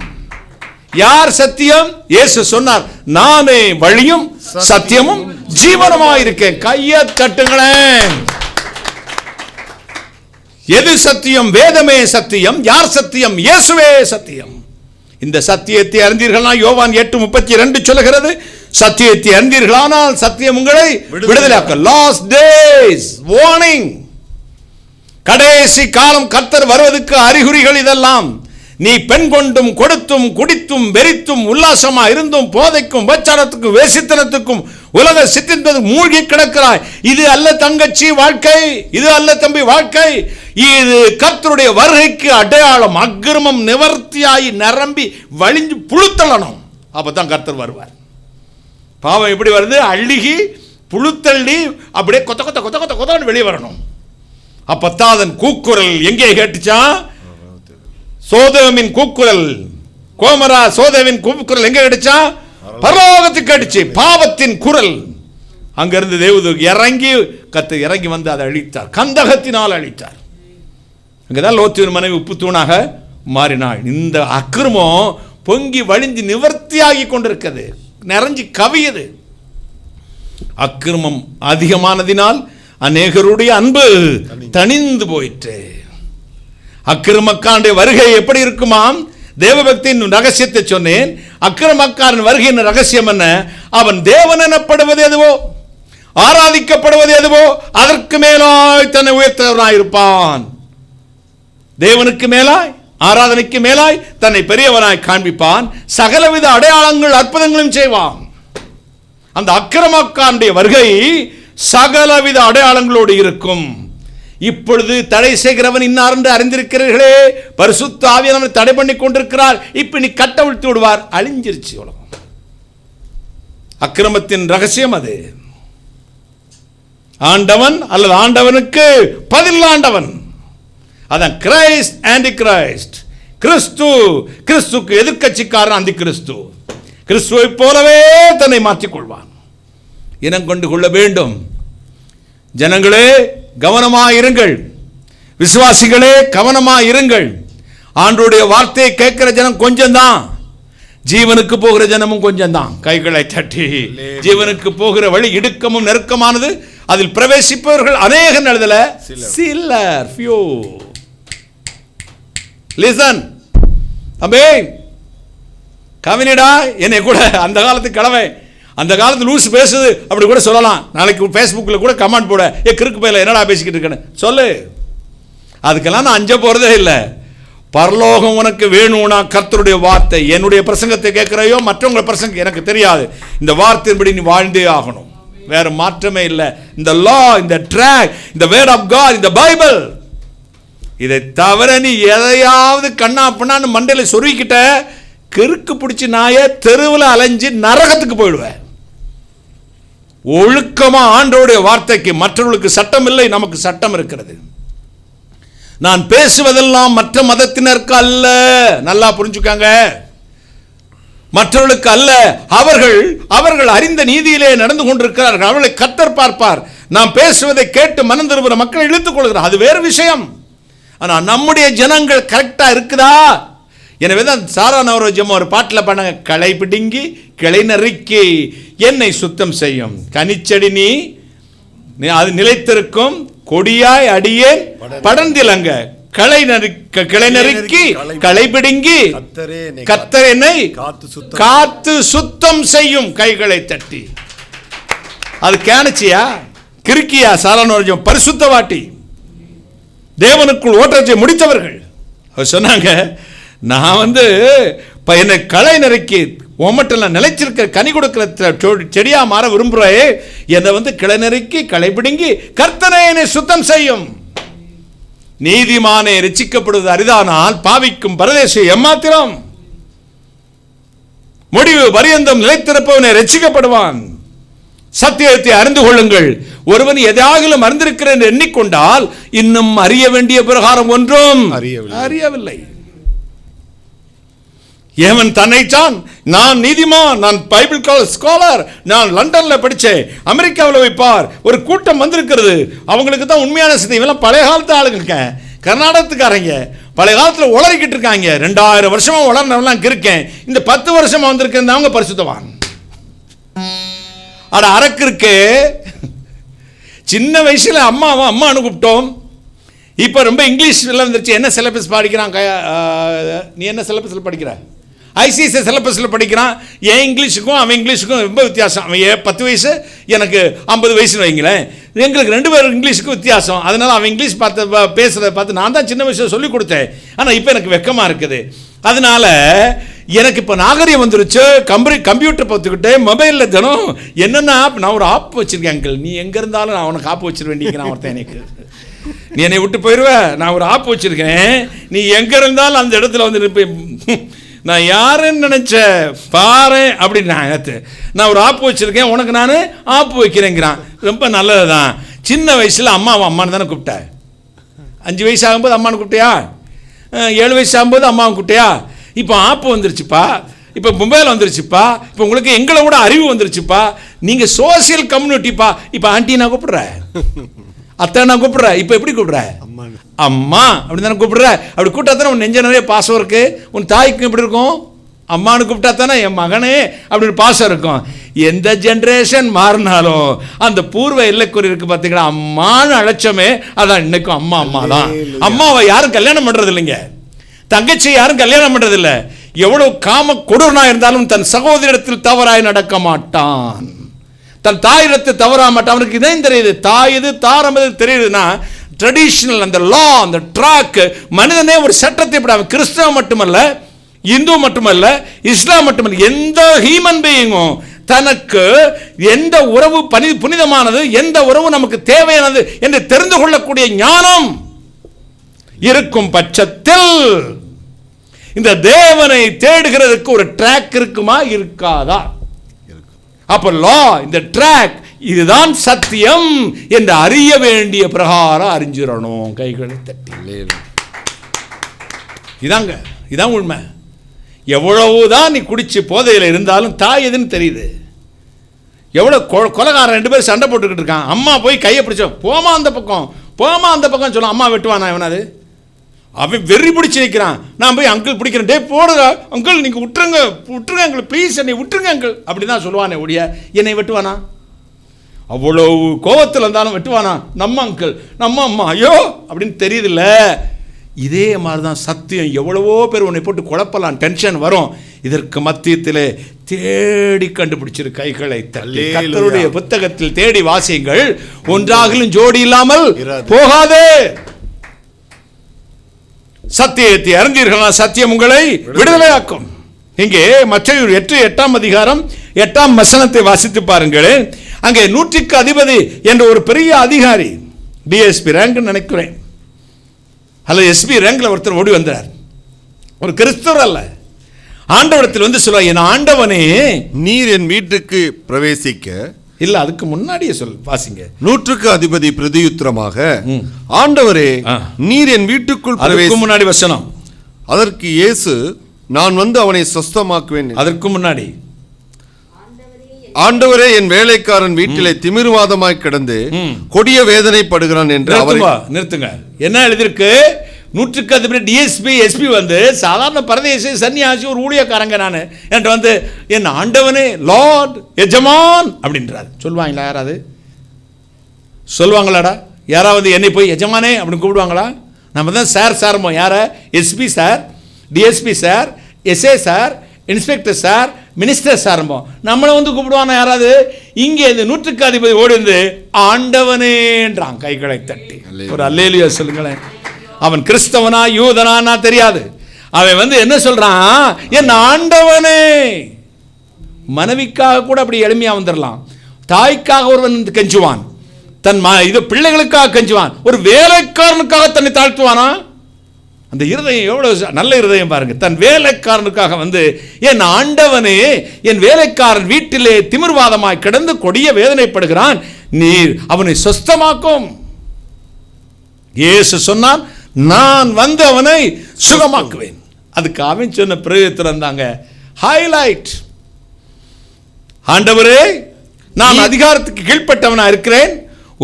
யார் சத்தியம்? இயேசு சொன்னார், நானே வழியும் சத்தியமும் ஜீவனமாய் இருக்கேன். கையை தட்டுங்களேன். எது சத்தியம்? வேதமே சத்தியம். யார் சத்தியம்? இயேசுவே சத்தியம். இந்த சத்தியத்தை அறிந்தீர்களா? யோவான் 8:32 சொல்லுகிறது, சத்தியத்தை அறிந்தீர்களானால் சத்தியம் உங்களை விடுதலையாக்க. Last days warning. கடைசி காலம் கர்த்தர் வருவதற்கு அறிகுறிகள் இதெல்லாம். நீ பெண் கொண்டும் கொடுத்தும் குடித்தும் வெறித்தும் உல்லாசமா இருந்தும் போதைக்கும் உபச்சாரத்துக்கும் வேசித்தனத்துக்கும் உலக சிற்றின்பது மூழ்கி கிடக்கிறாய். இது அல்ல தங்கச்சி வாழ்க்கை, இது அல்ல தம்பி வாழ்க்கை. இது கர்த்தருடைய வருகைக்கு அடையாளம். அக்கிரமம் நிவர்த்தியாகி நிரம்பி வழிஞ்சு புழுத்தள்ளணும். அப்பதான் கர்த்தர் வருவார். பாவம் எப்படி வருது? அழுகி புழுத்தள்ளி அப்படியே கொத்த கொத்த கொத்த கொத்த கொத்தன்னு வெளியே வரணும். அப்பத்தான் அதன் கூக்குரல் எங்கே கேட்டுச்சான்? சோதோமின் கூக்குரல், கோமரா சோதோமின் கூக்குரல் எங்க கேட்டுச்சா? பரலோகத்துக்கு கேட்டுச்சு. பாவத்தின் குரல். அங்கிருந்து தேவதூதன் இறங்கி இறங்கி வந்து அதை அழித்தார், கந்தகத்தினால் அழித்தார். அங்கதான் லோத்தின் மனைவி உப்பு தூணாக மாறினாள். இந்த அக்கிரமம் பொங்கி வழிஞ்சு நிவர்த்தியாகி கொண்டிருக்கிறது, நிறைஞ்சு கவியது. அக்கிரமம் அதிகமானதினால் அநேகருடைய அன்பு தணிந்து போயிற்று. அக்கிரமக்காரனுடைய வருகை எப்படி இருக்குமாம்? தேவபக்தியின் ரகசியத்தை சொன்னேன். அக்கிரமக்காரன் வருகையின் ரகசியம் என்ன? அவன் தேவன் எனப்படுவது எதுவோ, ஆராதிக்கப்படுவது எதுவோ அதற்கு மேலாய் தன்னை உயர்த்தவனாயிருப்பான். தேவனுக்கு மேலாய், ஆராதனைக்கு மேலாய் தன்னை பெரியவனாய் காண்பிப்பான். சகலவித அடையாளங்கள் அற்புதங்களும் செய்வான். அந்த அக்கிரமக்காரனுடைய வருகை சகலவித அடையாளங்களோடு இருக்கும். இப்பொழுது தடை செய்கிறவன் இன்னார் என்று அறிந்திருக்கிறீர்களே. பரிசுத்த ஆவியானவர் தடை பண்ணி கொண்டிருக்கிறார். இப்ப நீ கட்டவிழ்த்து விடுவார். அழிஞ்சிருச்சு உலகம். அக்கிரமத்தின் ரகசியம் அது. ஆண்டவன் அல்லது ஆண்டவனுக்கு பதில் ஆண்டவன். அதான் கிரைஸ்ட் ஆன்டி கிரைஸ்ட். கிறிஸ்து, கிறிஸ்துக்கு எதிர்க்கட்சிக்காரன் அந்தி கிறிஸ்து. கிறிஸ்துவை போலவே தன்னை மாற்றிக்கொள்வான். இனம் கொண்டு கொள்ள வேண்டும். ஜனங்களே கவனமாயிருங்கள். விசுவாசிகளே கவனமாயிருங்கள். ஆண்டவருடைய வார்த்தையை கேட்கிற ஜனம் கொஞ்சம் தான், ஜீவனுக்கு போகிற ஜனமும் கொஞ்சம் தான். கைகளை தட்டி, ஜீவனுக்கு போகிற வழி இடுக்கமும் நெருக்கமானது, அதில் பிரவேசிப்பவர்கள் அநேகர் எழுதல, சிலர், few. Listen. அம்பே கவினிடா, என்னை கூட அந்த காலத்து கிழமை, அந்த காலத்து லூஸ் பேசுது அப்படி கூட சொல்லலாம். நாளைக்கு ஃபேஸ்புக்கில் கூட கமெண்ட் போட, கிறுக்கு பையில என்னடா பேசிக்கிட்டு இருக்கேன்னு சொல்லு. அதுக்கெல்லாம் நான் அஞ்ச போறதே இல்லை. பரலோகம் உனக்கு வேணும்னா கர்த்தருடைய வார்த்தை, என்னுடைய பிரசங்கத்தை கேட்கிறையோ மற்றவங்க பிரசங்கம் எனக்கு தெரியாது, இந்த வார்த்தையின்படி நீ வாழ்ந்தே ஆகணும். வேற மாற்றமே இல்லை. இந்த லா, இந்த ட்ராக், இந்த வேர்ட் ஆஃப் காட், இந்த பைபிள், இதை தவிர நீ எதையாவது கண்ணா பண்ணான்னு மண்டையில சொருகிக்கிட்ட கிறுக்கு பிடிச்சி நாய தெருவில் அலைஞ்சு நரகத்துக்கு போயிடுவேன். ஒழுக்கமா ஆண்டவருடைய வார்த்தைக்கு. மற்றவர்களுக்கு சட்டம் இல்லை, நமக்கு சட்டம் இருக்கிறது. நான் பேசுவதெல்லாம் மற்ற மதத்தினருக்கு அல்ல, நல்லா புரிஞ்சுக்காங்க. மற்றவர்களுக்கு அல்ல. அவர்கள் அறிந்த நீதியிலே நடந்து கொண்டிருக்கிறார்கள். அவர்களை கர்த்தர் பார்ப்பார். நாம் பேசுவதை கேட்டு மனம் திரும்புகிற மக்களை இழுத்துக் கொள்கிறார், அது வேறு விஷயம். ஆனா நம்முடைய ஜனங்கள் கரெக்டா இருக்குதா? எனவே தான் சாரானவரோஜம் ஒரு பாட்டில் பண்ணாங்க, களை பிடுங்கி கிளை நறுக்கி என்னை சுத்தம் செய்யும் கனிச்செடி நீ அது நிலைத்திருக்கும் கொடியாய் அடியேன் படர்ந்திலங்க. கிளை நறுக்கி களை பிடுங்கி கர்த்தர் என்னை காத்து சுத்தம் செய்யும். கைகளை தட்டி. அது கேனச்சியா கிறுக்கியா? சாரானவரோஜம் பரிசுத்தவாட்டி, தேவனுக்குள் ஓட்டத்தை முடித்தவர்கள். அவர் சொன்னாங்க, நான் என்னை களை நறுக்கி உமட்டெல்லாம் நிலைச்சிருக்க கனி கொடுக்கிற செடியா மாற விரும்புகிறே, என்னை கிளை நறுக்கி களை பிடுங்கி கர்த்தரே என்னை சுத்தம் செய்யும். நீதிமானே ரட்சிக்கப்படுவது அரிதானால் பாவிக்கும் பரதேசி எம்மாத்திரம். முடிவு பரியந்தம் நிலைத்திருப்பவனை ரட்சிக்கப்படுவான். சத்தியத்தை அறிந்து கொள்ளுங்கள். ஒருவன் எதாகிலும் அறிந்திருக்கிறேன் என்று எண்ணிக்கொண்டால் இன்னும் அறிய வேண்டிய பிரகாரம் ஒன்றும் அறியவில்லை. ஏவன் தன்னைத்தான் நான் நீதிமான், நான் பைபிள் ஸ்காலர், நான் லண்டன்ல படிச்சேன், அமெரிக்காவில் வைப்பார், ஒரு கூட்டம் வந்திருக்கிறது, அவங்களுக்கு தான் உண்மையான சத்தியம். இவெல்லாம் பழைய காலத்து ஆளுங்க, கர்நாடகத்துக்காரங்க, பழைய காலத்தில் உளறிக்கிட்டு இருக்காங்க. 2000 வருஷமா உளர்னவெல்லாம் இருக்கேன். இந்த 10 வருஷமா வந்திருக்கிறேன், அவங்க பரிசுத்தவான். அட அரக்கு இருக்கு. சின்ன வயசுல அம்மானு கூப்பிட்டோம். இப்போ ரொம்ப இங்கிலீஷ் வந்துருச்சு. என்ன சிலபஸ் படிக்கிறான்? நீ என்ன சிலபஸில் படிக்கிற? ஐசிஎஸ்சி சிலபஸில் படிக்கிறான். என் இங்கிலீஷுக்கும் அவன் இங்கிலீஷுக்கும் ரொம்ப வித்தியாசம். அவன் 10 வயசு, எனக்கு 50 வயசுன்னு வைங்களேன். எங்களுக்கு 2 பேரும் இங்கிலீஷுக்கும் வித்தியாசம். அதனால் அவன் இங்கிலீஷ் பேசுகிறத பார்த்து நான் தான் சின்ன வயசில் சொல்லிக் கொடுத்தேன். ஆனால் இப்போ எனக்கு வெக்கமாக இருக்குது. அதனால் எனக்கு இப்போ நாகரிகம் வந்துருச்சு. கம்ப்யூட்டர் பார்த்துக்கிட்டே மொபைலில் தினம் என்னென்ன ஆப், நான் ஒரு ஆப் வச்சுருக்கேன் அங்கிள், நீ எங்கே இருந்தாலும் நான் உனக்கு ஆப் வச்சிருவேன். நான் ஒருத்தன், எனக்கு நீ என்னை விட்டு போயிடுவேன், நான் ஒரு ஆப் வச்சுருக்கேன், நீ எங்கே இருந்தாலும் அந்த இடத்துல வந்து நான் யாருன்னு நினச்ச பாரு அப்படின்னு நான் ஒரு ஆப்பு வச்சுருக்கேன், உனக்கு நான் ஆப்பு வைக்கிறேங்கிறான். ரொம்ப நல்லது தான். சின்ன வயசில் அம்மான்னு தானே கூப்பிட்டேன். 5 வயசு ஆகும்போது அம்மானு கூப்பிட்டியா? 7 வயசு ஆகும்போது அம்மாவை கூப்பிட்டியா? இப்போ ஆப்பு வந்துருச்சுப்பா, இப்போ மொபைல் வந்துருச்சுப்பா, இப்போ உங்களுக்கு எங்களை விட அறிவு வந்துருச்சுப்பா, நீங்கள் சோசியல் கம்யூனிட்டிப்பா. இப்போ ஆண்டி நான் கூப்பிட்றேன், அத்தை நான் கூப்பிட்றேன். இப்போ எப்படி கூப்பிட்றேன்? அம்மா அப்படின்னு தானே கூப்பிடுற. அப்படி கூப்பிட்டா தானே உன் நெஞ்ச நிறைய பாசம் இருக்கு. உன் தாய்க்கும் எப்படி இருக்கும்? அம்மானு கூப்பிட்டா தானே என் மகனே அப்படின்னு பாசம் இருக்கும். எந்த ஜெனரேஷன் மாறினாலும் அந்த பூர்வ எல்லைக்குறி இருக்கு பார்த்தீங்களா, அம்மான்னு அழைச்சோமே அதான் இன்னைக்கும் அம்மா அம்மா தான். அம்மாவை யாரும் கல்யாணம் பண்றது இல்லைங்க, தங்கச்சி யாரும் கல்யாணம் பண்றது இல்லை. எவ்வளவு காம கொடூரனா இருந்தாலும் தன் சகோதரிடத்தில் தவறாய் நடக்க மாட்டான், தன் தாயிடத்தில் தவறா மாட்டான். அவனுக்கு இதையும் தெரியுது, தாய் இது தாரம் எது தெரியுதுன்னா ட்ரெடிஷனல் அந்த லா அந்த ட்ராக். மனிதனே ஒரு சட்டத்தை இப்படி கிறிஸ்தவம் மட்டுமல்ல, இந்து மட்டுமல்ல, இஸ்லாம் மட்டுமல்ல, எந்த ஹியூமன் பீயிங்கும் தனக்கு எந்த உறவு புனிதமானது, எந்த உறவு நமக்கு தேவையானது என்று தெரிந்து கொள்ளக்கூடிய ஞானம் இருக்கும் பட்சத்தில் இந்த தேவனை தேடுகிறதுக்கு ஒரு ட்ராக் இருக்குமா இருக்காதா? அப்ப லா இந்த ட்ராக் இதுதான் சத்தியம் என்று அறிய வேண்டிய பிரகாரம் அறிஞ்சிடணும். கைகளை தட்டி இதாங்க, இதான் உண்மை. எவ்வளவுதான் நீ குடிச்சு போதையில் இருந்தாலும் தாய் எதுன்னு தெரியுது. எவ்வளவு கொலைகாரன் 2 பேர் சண்டை போட்டுக்கிட்டு இருக்கான், அம்மா போய் கையை பிடிச்சோம் போமா அந்த பக்கம் போமா அந்த பக்கம் சொல்ல, அம்மா வெட்டுவானா இவனாது? அவன் வெறி பிடிச்சி நிற்கிறான். நான் போய் அங்கிள் பிடிக்கிறேன், டே போடுங்க அங்கிள் நீங்கள் விட்டுருங்க விட்டுருங்க அங்கிள் ப்ளீஸ் என்னை விட்டுருங்க அங்கிள் அப்படி தான் சொல்லுவானே ஒழிய என்னை வெட்டுவானா? அவ்வளவு கோபத்தில் இருந்தாலும் வெட்டுவானா? நம்ம அங்கிள் நம்ம அம்மா ஐயோ அப்படின்னு தெரியுதுல்ல. இதே மாதிரி தான் சத்தியம். எவ்வளவோ பேர் உன்னை போட்டு குழப்பலாம், டென்ஷன் வரும். இதற்கு மத்தியத்திலே தேடி கண்டுபிடிச்சிரு. கைகளை தள்ளி கர்த்தருடைய புத்தகத்தில் தேடி வாசியுங்கள், ஒன்றாகிலும் ஜோடி இல்லாமல் போகாதே. சத்தியத்தை அறிந்தீர்கள், சத்தியம் உங்களை விடுதலையாக்கும். இங்கே மத்தேயு 8:8 அதிகாரம் 8 வசனத்தை வாசித்து பாருங்கள். அங்கே 100க்கு அதிபதி என்ற ஒரு பெரிய அதிகாரி, டிஎஸ்பி ரேங்க் நினைக்கிறேன், அல்ல எஸ்பி ரேங்க்ல ஒருத்தர் ஓடி வந்தார். ஒரு கிறிஸ்தவர் அல்ல, ஆண்டவரத்தில் வந்து சொல்லுவார், என் ஆண்டவனே நீர் என் வீட்டுக்கு பிரவேசிக்க. இல்ல அதுக்கு முன்னாடியே சொல் வாசிங்க. 100க்கு அதிபதி பிரதியுத்தரமாக, ஆண்டவரே நீர் என் வீட்டுக்குள் அதுக்கு முன்னாடி வசனம். அதற்கு இயேசு, நான் வந்து அவனை சொஸ்தமாக்குவேன். அதற்கு முன்னாடி, ஆண்டவரே என் வேலைக்காரன் வீட்டிலே திமிர்வாதமாய் கிடந்து கொடிய வேதனைப்படுகிறான் என்று நிறுத்துங்க. என்ன எழுதிருக்கு? 100க்கு அதிபதி டிஎஸ்பி எஸ்பி வந்து சாதாரண பரதேசி சன்னியாசி ஒரு ஊழியக்காரங்க நான் என்று வந்து என் ஆண்டவனே லார்ட் எஜமான் அப்படின்றார். சொல்லுவாங்களா யாராவது? சொல்லுவாங்களாடா யாராவது என்னை போய் எஜமானே அப்படின்னு கூப்பிடுவாங்களா? நம்ம தான் சார் சார்மோ. யார? SP sir, DSP sir, SA sir, inspector sir, minister சார்மோ. நம்மளை வந்து கூப்பிடுவானா யாராவது? இங்கே இந்த 100க்கு அதிபதி ஓடி வந்து ஆண்டவனேன்றான் கைகளை தட்டி. ஒரு அல்லேலூயா சொல்லுங்களேன். அவன் கிறிஸ்தவனா யூதனா தெரியாது, அவன் வந்து என்ன சொல்றான்? என் ஆண்டவனே. மனைவிக்காக கூட அப்படி எளிமையா வந்துடலாம். தாய்க்காக ஒருவன் கெஞ்சுவான், தன் இது பிள்ளைகளுக்காக கெஞ்சுவான், ஒரு வேலைக்காரனுக்காக தன்னை தாழ்த்துவானா? அந்த இருதயம் எவ்வளவு நல்ல இருதயம் பாருங்க. தன் வேலைக்காரனுக்காக வந்து என் ஆண்டவனே என் வேலைக்காரன் வீட்டிலே திமிர்வாதமாய் கிடந்து கொடிய வேதனைப்படுகிறான், நீர் அவனை சொஸ்தமாக்கும். இயேசு சொன்னான், நான் வந்து அவனை சுகமாக்குவேன். அதுக்கு அவன் சொன்ன பிரயோஜனம் தாங்க ஹைலைட். ஆண்டவரே நான் அதிகாரத்துக்கு கீழ்ப்பட்டவனா இருக்கிறேன்,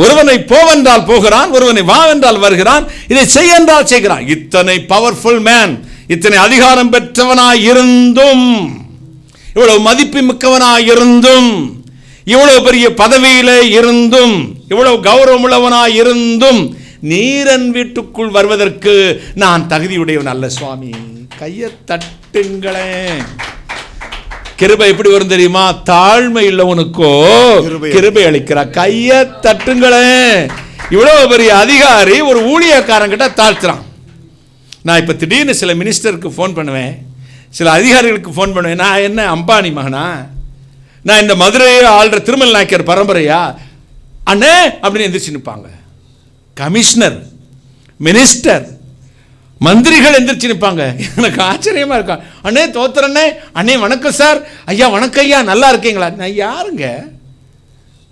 ஒருவனை போவென்றால் போகிறான், ஒருவனை வா என்றால் வருகிறான், இதை செய் என்றால் செய்கிறான். இத்தனை பவர்ஃபுல் மேன், இத்தனை அதிகாரம் பெற்றவனாய் இருந்தும், இவ்வளவு மதிப்பு மிக்கவனாய் இருந்தும், இவ்வளவு பெரிய பதவியிலே இருந்தும், இவ்வளவு கௌரவம் உள்ளவனாய் இருந்தும், நீரன் வீட்டுக்குள் வருவதற்கு நான் தகுதியுடையவன் அல்ல சுவாமி. கையை தட்டுங்களேன். கிருபை எப்படி வரும் தெரியுமா? தாழ்மை உள்ளவனுக்கோ கிருபை அளிக்கிறார். கையை தட்டுங்களேன். இவ்வளவு பெரிய அதிகாரி ஒரு ஊழியக்காரங்கிட்ட தாழ்த்துறான். நான் இப்ப திடீர்னு சில மினிஸ்டருக்கு ஃபோன் பண்ணுவேன், சில அதிகாரிகளுக்கு ஃபோன் பண்ணுவேன். நான் என்ன அம்பானி மகனா? நான் இந்த மதுரையை ஆள்ற திருமல் நாயக்கர் பரம்பரையா? அண்ணே அப்படின்னு எந்திரிச்சு நிற்பாங்க. கமிஷனர், மினிஸ்டர், மந்திரிகள் எந்திரிச்சு நிற்பாங்க. எனக்கு ஆச்சரியமா இருக்கா. அண்ணே தோத்துறண்ணே, அண்ணே வணக்கம் சார், ஐயா வணக்கம் ஐயா, நல்லா இருக்கீங்களா? நான் யாருங்க?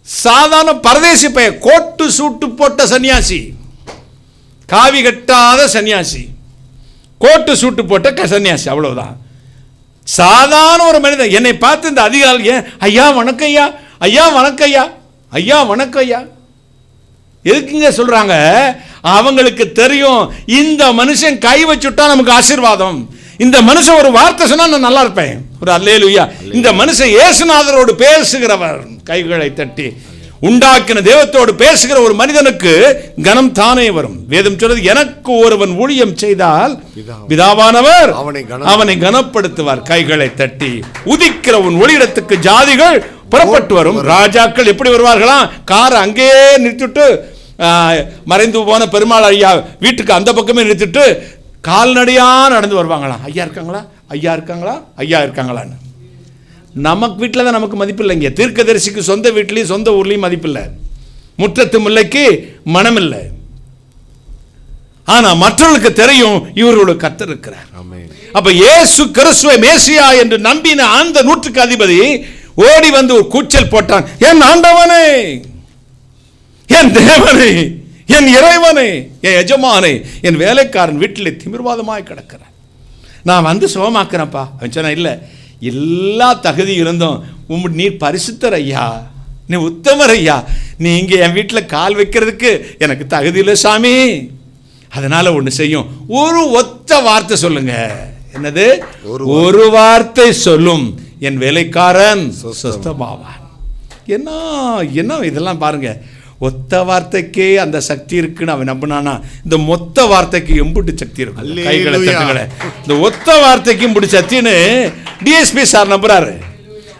சாதாரண பரதேசி பைய, கோட்டு சூட்டு போட்ட சன்னியாசி, காவி கட்டாத சன்னியாசி, கோட்டு சூட்டு போட்ட சன்னியாசி, அவ்வளவுதான். சாதாரண ஒரு மனிதன் என்னை பார்த்து இந்த அதிகாரி ஐயா வணக்கம் ஐயா, ஐயா வணக்கம் ஐயா, ஐயா வணக்கம் ஐயா எதுக்குங்க சொல்றாங்க? அவங்களுக்கு தெரியும் இந்த மனுஷன் கை வச்சுட்டா நமக்கு ஆசீர்வாதம், இந்த மனுஷன் ஒரு வார்த்தை சொன்னா நான் நல்லா இருப்பேன். ஒரு அல்லேலூயா. இந்த மனுஷன் இயேசுநாதரோடு பேசுகிறவர். கைகளை தட்டி உண்டாக்கின தெய்வத்தோடு பேசுகிற ஒரு மனிதனுக்கு கனம் தானே வரும். வேதம் சொல்றது, எனக்கு ஒருவன் ஊழியம் செய்தால் பிதாவானவர் அவனை கனப்படுத்துவார். கைகளை தட்டி உதிக்கிற உன் ஒளியிடத்துக்கு ஜாதிகள் புறப்பட்டு வரும். ராஜாக்கள் எப்படி வருவார்களாம்? காரை அங்கேயே நிறுத்திட்டு, மறைந்து போன பெருமாள் ஐயா வீட்டுக்கு அந்த பக்கமே நிறுத்திட்டு கால்நடையா நடந்து வருவாங்களாம். ஐயா இருக்காங்களா, ஐயா இருக்காங்களா, ஐயா இருக்காங்களான்னு. நமக்கு வீட்டில் தான் நமக்கு மதிப்பு இல்லைங்க. தீர்க்கதரிசிக்கு சொந்த வீட்லையும் சொந்த ஊர்லையும் மதிப்பில்லை. முற்றத்து முல்லைக்கு மனம் இல்லை. ஆனா மற்றவர்களுக்கு தெரியும் இவர்களுக்கு கர்த்தர் இருக்கிறார். அப்ப இயேசு கிறிஸ்துவை மேசியா என்று நம்பின அந்த நூற்றுக்கு அதிபதி ஓடி வந்து ஒரு கூச்சல் போட்டான். என் ஆண்டவனே, என் தேவனே, என் இறைவனே, என் எஜமானே, என் வேலைக்காரன் வீட்டில் திமிர்வாதமாய் கிடக்கிறான், நான் வந்து சுகமாக்குறேன்ப்பா. அவன் சொன்ன, இல்லை, எல்லா தகுதி இருந்தும் நீர் பரிசுத்தர் ஐயா, நீ உத்தமர் ஐயா, நீங்க என் வீட்டில் கால் வைக்கிறதுக்கு எனக்கு தகுதி இல்லை சாமி. அதனால ஒன்று செய்யும், ஒரு ஒத்த வார்த்தை சொல்லுங்க. என்னது? ஒரு வார்த்தை சொல்லும், என் வேலைக்காரன் சுஸ்தமாவான். என்ன என்ன இதெல்லாம் பாருங்க. ஒத்த வார்த்தைக்கே அந்த சக்தி இருக்குன்னு அவன் நம்பினானா, இந்த மொத்த வார்த்தைக்கு எம்புட்டு சக்தி இருக்கு. கைகளை தட்டுங்களே. இந்த ஒத்த வார்த்தைக்கு எம்புட்டு சக்தின்னு டிஎஸ்பி சார் நம்புறாரு.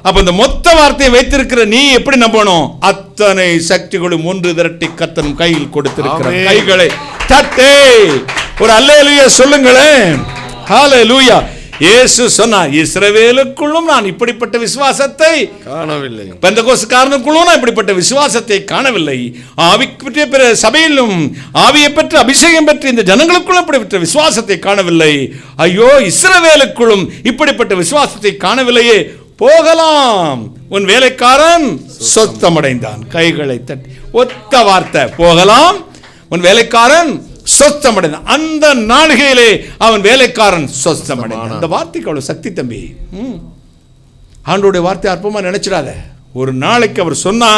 அப்ப இந்த மொத்த வார்த்தையை வைத்திருக்கிற நீ எப்படி நம்பணும்? அத்தனை சக்திகளும் ஒன்று திரட்டி கர்த்தர் கையில் கொடுத்திருக்கிற. கைகளை தட்டே ஒரு அல்லேலூயா சொல்லுங்களேன். ஹல்லேலூயா. இயேசு சொன்னார், இஸ்ரவேலுக்குள்ளும் நான் இப்படிப்பட்ட விசுவாசத்தை காணவில்லை, பெந்தெகோஸ்துக்காரனுக்குள்ளும் நான் இப்படிப்பட்ட விசுவாசத்தை காணவில்லை, ஆவி பெற்ற சபையிலும் ஆவியை பெற்ற அபிஷேகம் பெற்ற இந்த ஜனங்களுக்குள்ளும் இப்படிப்பட்ட விசுவாசத்தை காணவில்லை. ஐயோ, இஸ்ரவேலுக்குள்ளும் இப்படிப்பட்ட விசுவாசத்தை காணவில்லையே, போகலாம், உன் வேலைக்காரன் சொத்தமடைந்தான். கைகளை தட்டி ஒத்த வார்த்தை, போகலாம், உன் வேலைக்காரன் சொஸ்தமடைந்தான். அந்த நாளிகையிலே அவன் வேலைக்காரன் சொஸ்தமடைந்தான். அந்த வார்த்தைக்கு அவ்வளவு சக்தி தம்பி. ஆண்டோடைய வார்த்தை அற்பமா நினைச்சிடாத. ஒரு நாளைக்கு அவர் சொன்னா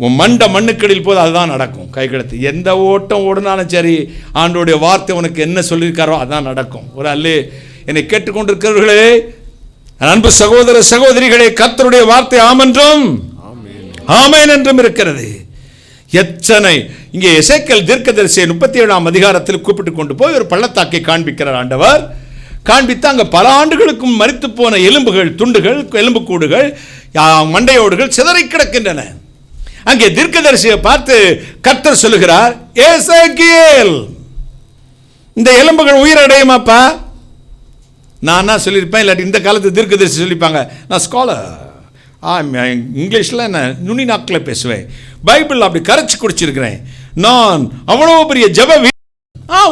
உன் மண்ணுக்கடியில் போது அதுதான் நடக்கும். கைகழுத்து எந்த ஓட்டம் ஓடுனாலும் சரி, ஆண்டோடைய வார்த்தை உனக்கு என்ன சொல்லியிருக்காரோ அதான் நடக்கும். ஒரு அல்லே என்னை கேட்டுக்கொண்டிருக்கிறவர்களே, அன்பு சகோதர சகோதரிகளே, கர்த்தருடைய வார்த்தை ஆமென்றும் ஆமென் என்றும் இருக்கிறது. எத்தனை இங்கே எசேக்கியேல் தீர்க்கதரிசியை 37ஆம் அதிகாரத்தில் கூப்பிட்டு கொண்டு போய் ஒரு பள்ளத்தாக்கை காண்பிக்கிறார் ஆண்டவர். காண்பித்து அங்கே பல ஆண்டுகளுக்கும் மரித்து போன எலும்புகள், துண்டுகள், எலும்புக்கூடுகள், மண்டையோடுகள் சிதறி கிடக்கின்றன. அங்கே தீர்க்கதரிசியை பார்த்து கர்த்தர் சொல்லுகிறார், எசேக்கியேல், இந்த எலும்புகள் உயிரடையுமாப்பா? நான் சொல்லியிருப்பேன், இல்லாட்டி இந்த காலத்து தீர்க்கதரிசி சொல்லிப்பாங்க, நான் ஸ்காலர், இங்கிலீஷில் நான் நுனி நாக்கில் பேசுவேன், பைபிள் அப்படி கரைச்சி குடிச்சிருக்கிறேன், நான் அவ்வளோ பெரிய ஜெப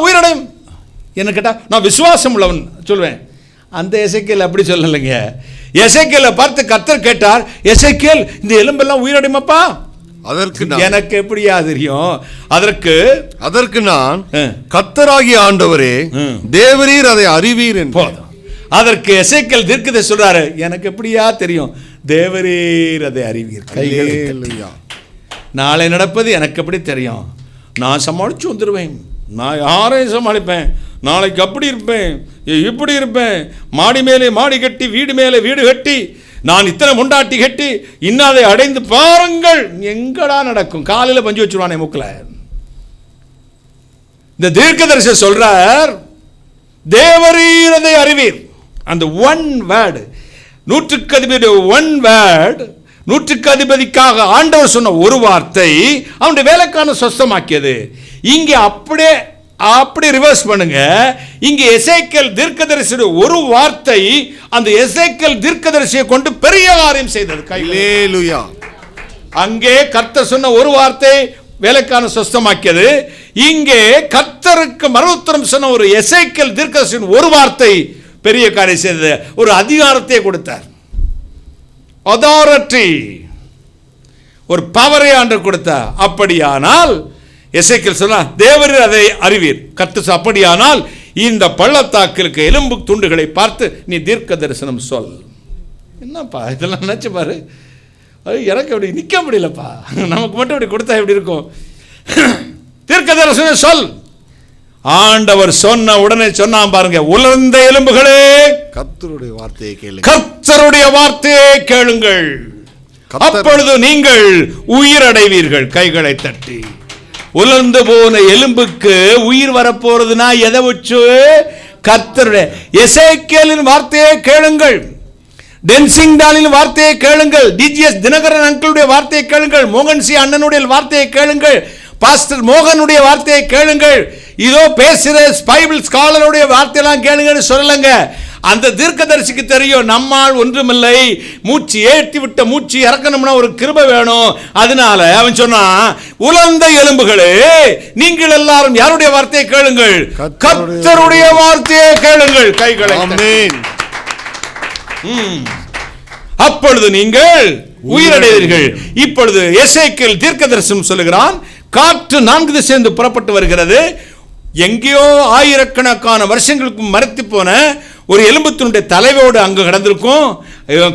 உயிரடையும் என்ன கேட்டால் நான் விசுவாசம் உள்ளவன் சொல்லுவேன். அந்த எசேக்கியேல் அப்படி சொல்லலைங்க. எசேக்கியேலை பார்த்து கர்த்தர் கேட்டார், எசேக்கியேல், இந்த எலும்பெல்லாம் உயிரடையுமாப்பா? அதற்கு எனக்கு எப்படியா தெரியும்? அதற்கு நான், கர்த்தராகிய ஆண்டவரே, தேவரீர் அதை அறிவீர் என்று. அதற்கு எசேக்கியேல் தீர்க்கதரிசி சொல்றாரு, எனக்கு எப்படியா தெரியும்? தேவரீர் அதை அறிவீர். நாளை நடப்பது எனக்கு எப்படி தெரியும்? நான் சமாளிச்சு வந்துடுவேன், நான் யாரையும் சமாளிப்பேன், நாளைக்கு அப்படி இருப்பேன், இப்படி இருப்பேன், மாடி மேலே மாடி கட்டி, வீடு மேலே வீடு கட்டி, நான் இத்தனை முண்டாட்டி கட்டி இன்னாதை அடைந்து பாருங்கள். எங்கடா நடக்கும்? காலையில் பஞ்சு வச்சுருவானே மூக்கில். இந்த தீர்க்கதரிசி சொல்றார், தேவரீர் அதை அறிவீர். அந்த ஒன் வேர்டு, நூற்றுக்கு அதிபதி ஒன் வேர்டு, நூற்றுக்கு அதிபதிக்காக ஆண்டவர் சொன்ன ஒரு வார்த்தை அவனுடைய வேலைக்கான சொஸ்தமாக்கியது. இங்கே அப்படி ரிவர்ஸ் பண்ணுங்க. இங்கே எசேக்கியேல் தீர்க்கதரிசியுடைய ஒரு வார்த்தை அந்த எசேக்கியேல் தீர்க்கதரிசியை கொண்டு பெரிய காரியம் செய்தது. ஹல்லேலூயா. அங்கே கர்த்தர் சொன்ன ஒரு வார்த்தை வேலைக்கான சொஸ்தமாக்கியது. இங்கே கர்த்தருக்கு மறுஉத்தரம் சொன்ன ஒரு எசேக்கியேல் தீர்க்கதரிசியின் ஒரு வார்த்தை பெரிய காரியம் செய்தது. ஒரு அதிகாரத்தை கொடுத்தார், அதாரிட்டி, ஒரு பவரை ஆண்டவர் கொடுத்தார். அப்படியானால் எசேக்கியேல் சொன்னார், தேவரீர் அதை அறிவீர். கர்த்தர் அப்படியானால் இந்த பள்ளத்தாக்கிற்கு எலும்பு துண்டுகளை பார்த்து நீ தீர்க்க தரிசனம் சொல். என்னப்பா இதெல்லாம் நினைச்சு பாரு, எனக்கு அப்படி நிற்க முடியலப்பா, நமக்கு மட்டும் அப்படி கொடுத்தா எப்படி இருக்கும்? தீர்க்க தரிசனம் சொல். ஆண்டவர் சொன்ன உடனே சொன்னான் பாருங்க, உலர்ந்த எலும்புகளே கர்த்தருடைய வார்த்தையை கேளுங்கள், கர்த்தருடைய வார்த்தையை கேளுங்கள், அப்பொழுது நீங்கள் உயிரடைவீர்கள். கைகளை தட்டி. உலர்ந்து போன எலும்புக்கு உயிர் வரப்போறதுன்னா எதை வச்சு? கர்த்தருடைய. எசேக்கியேலின் வார்த்தையை கேளுங்கள், டென்சிங்டாலின் வார்த்தையை கேளுங்கள், டிஜிஎஸ் தினகரன் அங்கிளுடைய வார்த்தையை கேளுங்கள், மோகன் சி அண்ணனுடைய வார்த்தையை கேளுங்கள், பாஸ்டர் மோகனுடைய வார்த்தையை கேளுங்கள். இதோ பேசுகிற பைபிள் ஸ்காலருடைய வார்த்தையெல்லாம் கேளுங்கன்னு சொல்லலங்க. அந்த தீர்க்கதரிசிக்கு தெரியும் நம்மால் ஒன்றுமில்லை, மூச்சு ஏற்றி விட்ட மூச்சு இறக்கணும்னா ஒரு கிருபை வேணும். அதனால அவன் சொன்னான், உலர்ந்த எலும்புகளே நீங்கள் எல்லாரும் யாருடைய வார்த்தையை கேளுங்கள்? கர்த்தருடைய வார்த்தையை கேளுங்கள். கைகளை ஆமென். அப்பொழுது நீங்கள் உயிரடைவீர்கள். இப்பொழுது எசேக்கியேல் தீர்க்கதரிசனம் சொல்லுகிறான், காற்று 4 திசையிலிருந்து புறப்பட்டு வருகிறது. எங்கேயோ ஆயிரக்கணக்கான வருஷங்களுக்கு மறைத்து போன ஒரு எலும்புத்தினுடைய தலைவோடு அங்கு கடந்திருக்கும்,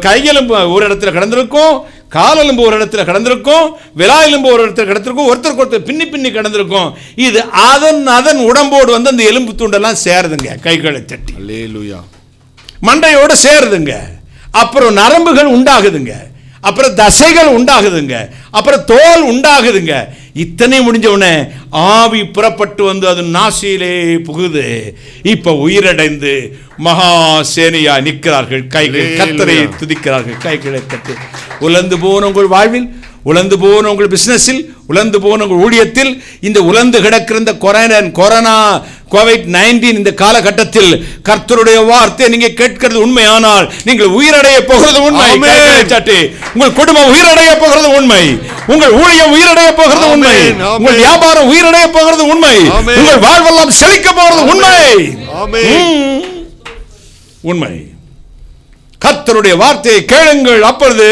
கையெலும்பு ஒரு இடத்துல கடந்திருக்கும், காலெலும்பு ஒரு இடத்துல கடந்திருக்கும், விலா எலும்பு ஒரு இடத்துல கடந்திருக்கும், ஒருத்தருக்கு ஒருத்தர் பின்னி பின்னி கடந்திருக்கும். இது அதன் உடம்போடு வந்து அந்த எலும்பு துண்டெல்லாம் சேருதுங்க. கைகளை தட்டி. அல்லேலூயா. மண்டையோடு சேருதுங்க. அப்புறம் நரம்புகள் உண்டாகுதுங்க, அப்புறம் தசைகள் உண்டாகுதுங்க, அப்புறம் தோல் உண்டாகுதுங்க. இத்தனை முடிஞ்ச உடனே ஆவி புறப்பட்டு வந்து அது நாசியிலே புகுது. இப்ப உயிரடைந்து மகா சேனையா நிற்கிறார்கள். கைகள் கர்த்தரை துதிக்கிறார்கள். கைகளை தட்டி. உலர்ந்து போன உங்கள் வாழ்வில், உலர்ந்து போன உங்கள் பிசினஸில், உலர்ந்து போன உங்கள் ஊழியத்தில், இந்த உலர்ந்து கிடக்கிற இந்த கொரோனா கோவிட்-19 இந்த காலகட்டத்தில் கர்த்தருடைய வார்த்தையை நீங்க கேட்கிறது உண்மையானால் நீங்கள் உயிரடைய போகிறது உண்மை. உங்கள் குடும்பம் உயிரடைய போகிறது உண்மை, உங்கள் ஊழியம் உயிரடைய போகிறது உண்மை, உங்கள் வியாபாரம் உயிரடைய போகிறது உண்மை, உங்கள் வாழ்வெல்லாம் செழிக்க போகிறது உண்மை. உண்மை. கர்த்தருடைய வார்த்தையை கேளுங்கள், அப்பொழுது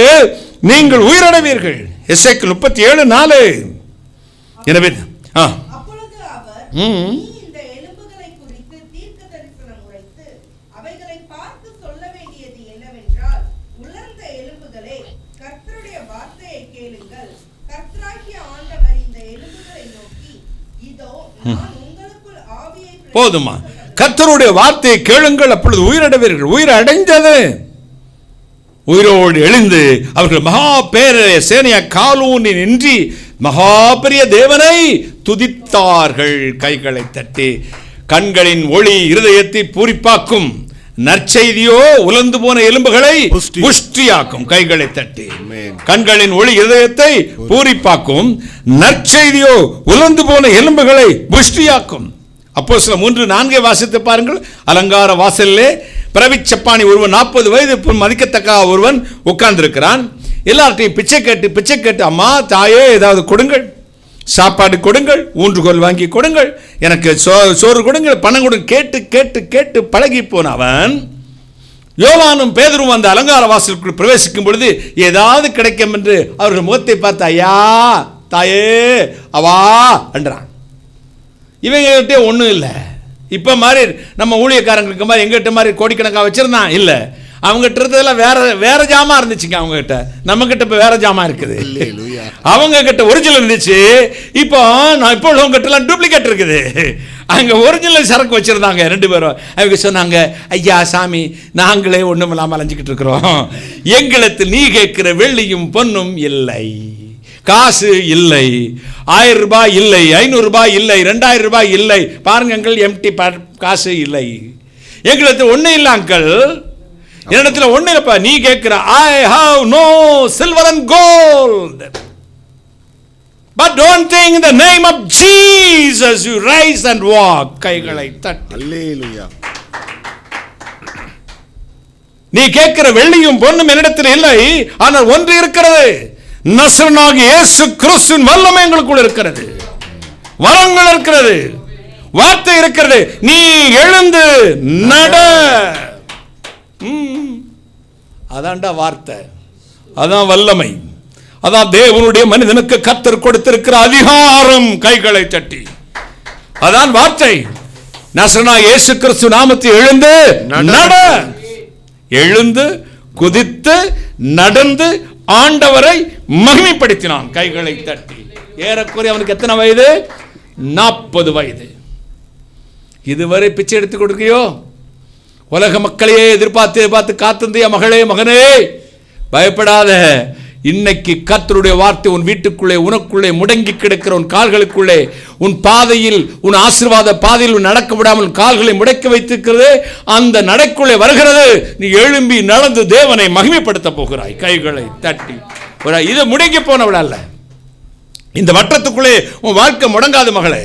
நீங்கள் உயிரடைவீர்கள். எசேக்கியேல் 37:4. எனவே அப்பொழுது அவர் இந்த எலும்புகளை குறித்து தீர்க்கதரிசனம் உரைத்து அவைகளை பார்த்து சொல்ல வேண்டியது என்னவென்றால், உலர்ந்த எலும்புகளே கர்த்தருடைய வார்த்தையை கேளுங்கள். கர்த்தராகிய ஆண்டவர் இந்த எலும்புகளை நோக்கி, இதோ நான் உங்களுக்குள் ஆவியை போதுமா? கர்த்தருடைய வார்த்தையை கேளுங்கள், அப்பொழுது உயிரடைவீர்கள். உயிர் அடைந்தது. உயிரோடு எழுந்து அவர்கள் மகா பேர சேனையா காலூனி நின்றி மகா பெரிய தேவனை துதித்தார்கள். கைகளை தட்டி. கண்களின் ஒளி இருதயத்தை பூரிப்பாக்கும், நற்செய்தியோ உலர்ந்து போன எலும்புகளை புஷ்டியாக்கும். கைகளை தட்டி. கண்களின் ஒளி இருதயத்தை பூரிப்பாக்கும், நற்செய்தியோ உலர்ந்து போன எலும்புகளை புஷ்டியாக்கும். அப்போஸ்தலர் 3:4 வாசித்து பாருங்கள். அலங்கார வாசலிலே பிரவிச்சப்பாணி ஒருவன் 40 வயது மதிக்கத்தக்க ஒருவன் உட்கார்ந்திருக்கிறான். எல்லார்ட்டையும் பிச்சை கேட்டு அம்மா தாயே ஏதாவது கொடுங்கள், சாப்பாடு கொடுங்கள், ஊன்றுகோல் வாங்கி கொடுங்கள், எனக்கு சோறு கொடுங்கள், பணம் கொடுங்க, கேட்டு கேட்டு கேட்டு பழகி போன அவன் யோவானும் பேதுருவும் அந்த அலங்கார வாசலுக்குள் பிரவேசிக்கும் பொழுது ஏதாவது கிடைக்கும் என்று அவர்கள் முகத்தை பார்த்து ஐயா தாயே அவா என்றான். இவங்ககிட்ட ஒன்றும் இல்லை. இப்போ மாதிரி நம்ம ஊழியக்காரங்களுக்கு மாதிரி எங்கிட்ட மாதிரி கோடிக்கணக்காக வச்சிருந்தான் இல்லை. அவங்ககிட்ட இருந்ததெல்லாம் வேற ஜாமா இருந்துச்சுங்க. அவங்ககிட்ட நம்ம கிட்ட இப்போ வேற ஜாமா இருக்குது. அவங்க கிட்ட ஒரிஜினல் இருந்துச்சு. இப்போ நான் இப்போ உங்ககிட்ட டூப்ளிகேட் இருக்குது. அங்கே ஒரிஜினல் சரக்கு வச்சிருந்தாங்க 2 பேரும். அவங்க சொன்னாங்க, ஐயா சாமி நாங்களே ஒன்றும் இல்லாமல் அலைஞ்சிக்கிட்டு இருக்கிறோம், எங்களுக்கு நீ கேட்கிற வெள்ளியும் பொன்னும் இல்லை, காசு இல்லை, 1000 ரூபாய் இல்லை, 500 ரூபாய் இல்லை, 2000 ரூபாய் இல்லை. பாருங்க அங்கிள், எம்டி காசு இல்லை, எங்களுக்கு ஒன்றும் இல்லை அங்கிள், என்னிடத்தில் ஒன்றும் இல்லைப்பா. நீ கேட்கிற I have no silver and gold, but don't think in the name of Jesus you rise and walk. கைகளை தட்டி. அல்லேலூயா. நீ கேட்கிற வெள்ளியும் பொன்னும் என்னிடத்தில் இல்லை, ஆனால் ஒன்று இருக்கிறது, நசரேயனாகிய இயேசு கிறிஸ்துவின் வல்லமை எங்களுக்குள் இருக்கிறது, வரங்கள் இருக்கிறது, வார்த்தை இருக்கிறது. நீ எழுந்து நட. அதான்டா வார்த்தை, அதான் வல்லமை, அதான் தேவனுடைய மனிதனுக்கு கர்த்தர் கொடுத்திருக்கிற அதிகாரம். கைகளை தட்டி. அதான் வார்த்தை. நசரேயனாகிய இயேசு கிறிஸ்து நாமத்தில் எழுந்து நட. எழுந்து குதித்து நடந்து ஆண்டவரை மகிமைப்படுத்தினான். கைகளை தட்டி. ஏறக்குறைய அவனுக்கு எத்தனை வயது? 40 வயது. இதுவரை பிச்சை எடுத்து கொடுக்கியோ? உலக மக்களையே எதிர்பார்த்து காத்திருந்திய மகளே, மகனே, பயப்படாத. இன்னைக்கு கர்த்தருடைய வார்த்தை உன் வீட்டுக்குள்ளே, உனக்குள்ளே முடங்கி கிடக்கிற உன் கால்களுக்குள்ளே, உன் பாதையில், உன் ஆசீர்வாத பாதையில் நடக்க விடாமல் கால்களை முடக்கி வைத்திருக்கிறது. அந்த நடைக்குள்ளே வருகிறது. நீ எழும்பி நடந்து தேவனை மகிமைப்படுத்த போகிறாய். கைகளை தட்டி. இது முடங்கி போனவள் அல்ல. இந்த வட்டத்துக்குள்ளே உன் வாழ்க்கை முடங்காது மகளே.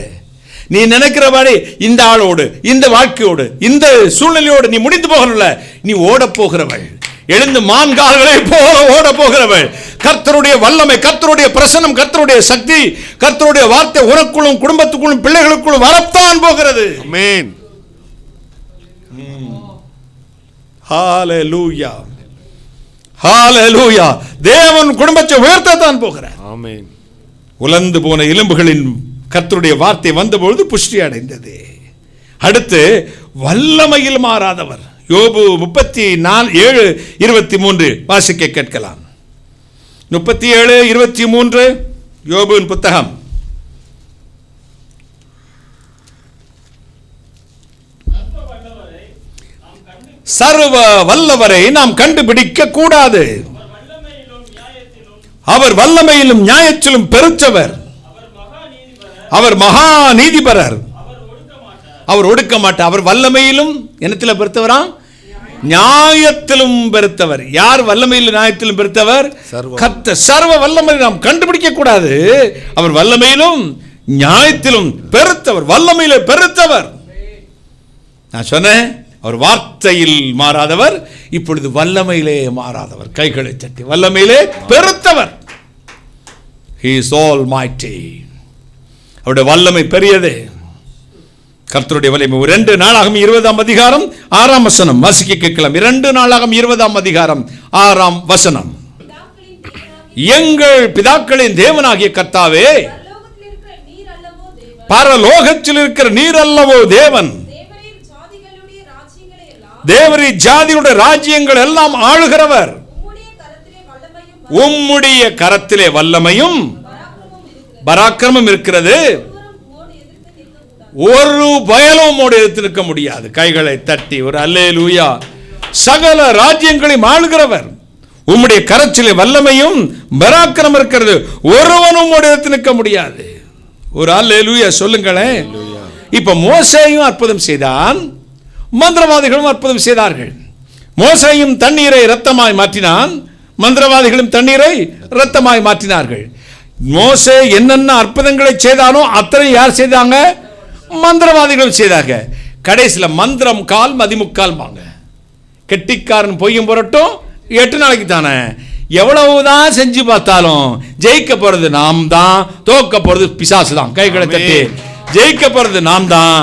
நீ நினைக்கிறபடி இந்த ஆளோடு, இந்த வாழ்க்கையோடு, இந்த சூழ்நிலையோடு நீ முடிந்து போகல. நீ ஓட போகிறவள். எழுந்து மான்கால்களை போல ஓட போகிறவள். கர்த்தருடைய வல்லமை, கர்த்தருடைய பிரசன்னம், கர்த்தருடைய சக்தி, கர்த்தருடைய வார்த்தை உனக்குள்ளும் குடும்பத்துக்குள்ளும் பிள்ளைகளுக்குள்ளும் வரத்தான் போகிறது. ஆமென். ஹalleluya, ஹalleluya. தேவன் குடும்பத்தை உயர்த்தத்தான் போகிறார். ஆமென். உலர்ந்து போன எலும்புகளின் கர்த்தருடைய வார்த்தை வந்தபொழுது புஷ்டி அடைந்தது. அடுத்து வல்லமையில் மாறாதவர். யோபு 37:23 வாசிக்க கேட்கலாம். 37:23 யோபுவின் புத்தகம். சர்வ வல்லவரை நாம் கண்டுபிடிக்க கூடாது. அவர் வல்லமையிலும் நியாயத்திலும் பெருத்தவர். அவர் மகா நீதிபரர். அவர் ஒடுக்க மாட்டார். அவர் வல்லமையிலும் என்னத்தில் பெருத்தவரா? நியாயத்திலும் பெருத்தவர். யார் வல்லமையிலும் நியாயத்திலும் பெருத்தவர்? கர்த்தர். சர்வ வல்லமை நாம் கண்டுபிடிக்க கூடாது. அவர் வல்லமையிலும் நியாயத்திலும் பெருத்தவர். வல்லமையிலே பெருத்தவர். நான் சொன்னேன், அவர் வார்த்தையில் மாறாதவர், இப்பொழுது வல்லமையிலே மாறாதவர். கைகளை தட்டி வல்லமையிலே பெருத்தவர். He is almighty. அவருடைய வல்லமை பெரியது. கர்த்தருடைய வல்லமை. 2 நாளாகமம் 20:6 வாசிக்க கேட்கலாம். 2 நாளாகமம் 20:6 எங்கள் பிதாக்களின் தேவனாகிய கர்த்தாவே, பரலோகத்தில் இருக்கிற நீர் அல்லவோ தேவன். தேவரீர் ஜாதிகளுடைய ராஜ்யங்கள் எல்லாம் ஆளுகிறவர். உம்முடைய கரத்திலே வல்லமையும் பராக்கிரமம் இருக்கிறது. ஒரு பயலும் எதிர்த்து நிற்க முடியாது. கைகளை தட்டி ஒரு அல்லேலூயா. சகல ராஜ்யங்களையும் ஆளுகிறவர். உம்முடைய கரத்திலே வல்லமையும் பராக்கிரமம் இருக்கிறது. ஒருவனும் எதிர்த்து நிற்க முடியாது. ஒரு அல்லேலூயா சொல்லுங்களேன். இப்ப மோசேயும் அற்புதம் செய்தான், மந்திரவாதிகளும் அற்புதம் செய்தார்கள். மோசேயும் தண்ணீரை இரத்தமாய் மாற்றினான், மந்திரவாதிகளும் தண்ணீரை இரத்தமாய் மாற்றினார்கள். மோசே என்னென்ன அற்புதங்களை செய்தானோ அத்தனை யார் செய்தாங்க? மந்திரவாதிகள் செய்தாங்க. கடைசியில் மந்திரம் கால் மதிமுக்கால் வாங்க. கெட்டிக்காரன் பொய்யும் புரட்டும் 8 நாளைக்கு தானே. எவ்வளவுதான் செஞ்சு பார்த்தாலும் ஜெயிக்க போறது நாம் தான், தோக்க போறது பிசாசு தான். கைகளை தட்டி. ஜெயிக்க போறது நாம் தான்.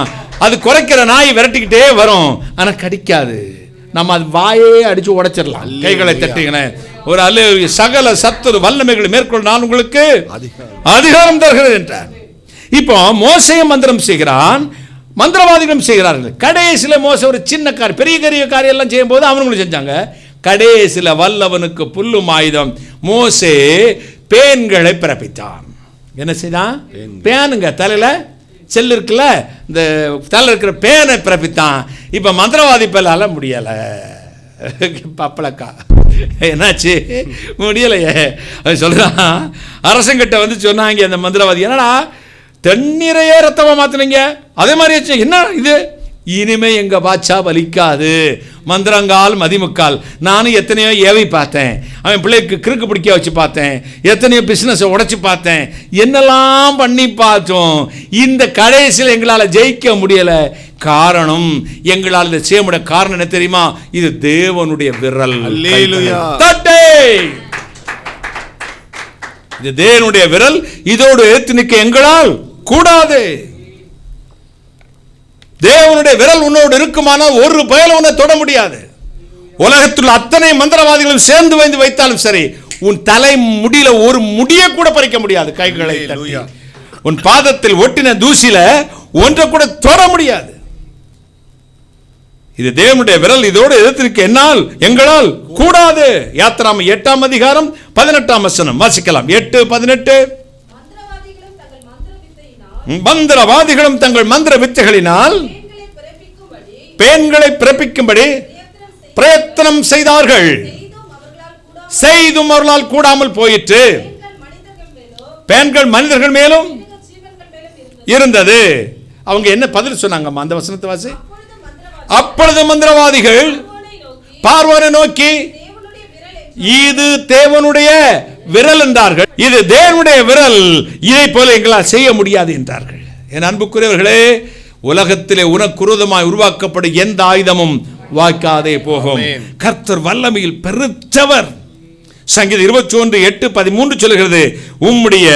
அது குறைக்கிற நாய் விரட்டிக்கிட்டே வரும், ஆனா கடிக்காது. நம்ம அது வாயே அடிச்சு உடைச்சிடலாம். கைகளை தட்டிங்களேன். ஒரு அல்லேலூயா. சகல சத்துரு வல்லமைகளை மேற்கொள்ள நான் உங்களுக்கு அதிகாரம் தருகிறேன் என்றார். இப்போ மோசேயும் மந்திரம் செய்கிறான், மந்திரவாதிகளும் செய்கிறார்கள். கடைசியில் மோசே ஒரு சின்ன காரியம், பெரிய காரியம் எல்லாம் செய்யும் போது அவங்களும் செஞ்சாங்க. கடைசியில் வல்லவனுக்கு புல்லும் ஆயுதம். மோசே பேன்களை பிறப்பித்தான். என்ன செய்தான்? பேனுங்க தலையில செல் இருக்குல்ல, இந்த தலை இருக்கிற பேனை பிறப்பித்தான். இப்ப மந்திரவாதி பேலால முடியல. பப்பளக்கா என்னாச்சு? முடியலையே. அது சொல்றான், அரசங்கிட்ட வந்து சொன்னாங்க அந்த மந்திரவாதி, என்னடா தண்ணீரையே ரத்தமா மாத்தினீங்க, அதே மாதிரி என்ன இது? இனிமே எங்க பாட்சா வலிக்காது. மந்திரங்கால் மதிமுக்கால். நானும் எத்தனையோ ஏவி பார்த்தேன், அவன் பிள்ளைக்கு கிறுக்கு பிடிக்க வச்சு பார்த்தேன், எத்தனையோ பிசினஸை உடைச்சு பார்த்தேன், என்னெல்லாம் பண்ணி பார்த்தோம். இந்த கடைசியில் எங்களால் ஜெயிக்க முடியல. காரணம், எங்களால் இதை செய்ய முடிய காரணம் என்ன தெரியுமா? இது தேவனுடைய விரல். இது தேவனுடைய விரல். இதோடு ஏத்து நிற்க எங்களால் கூடாது. தேவனுடைய விரல் உன்னோடு இருக்குமானால் ஒரு பயல உன்னை தொட முடியாது. உலகத்தில் அத்தனை மந்திரவாதிகளும் சேர்ந்து வைத்து வைத்தாலும் சரி, உன் தலை முடியில ஒரு முடிய கூட பறிக்க முடியாது. கைகளை தட்டி உன் பாதத்தில் ஒட்டின தூசில ஒன்றை கூட தொட முடியாது. இது தேவனுடைய விரல். இதோடு எதிர்த்திருக்க என்னால் எங்களால் கூடாது. யாத்திராம 8:18 வாசிக்கலாம். 8:18 மந்திரவாதிகளும் தங்கள் மந்திர வித்தைகளினால் பெண்களை பிறப்பிக்கும்படி பிரயத்தனம் செய்தார்கள். செய்தும் அவர்களால் கூடாமல் போயிற்று. பெண்கள் மனிதர்கள் மேலும் இருந்தது. அவங்க என்ன பதில் சொன்னாங்க? அந்த வசனத்தை வாசி. அப்பொழுது மந்திரவாதிகள் பார்வோனை நோக்கி, இது தேவனுடைய விரல் என்றார்கள். இது தேவனுடைய விரல், இதை போல எங்களால் செய்ய முடியாது என்றார்கள். என் அன்புக்குரியவர்களே, உலகத்திலே உனக்கு விரோதமாய் உருவாக்கப்படும் எந்த ஆயுதமும் வாய்க்காதே போகும். கர்த்தர் வல்லமையில் பெருத்தவர். சங்கீதம் 21:8-13 சொல்கிறது, உம்முடைய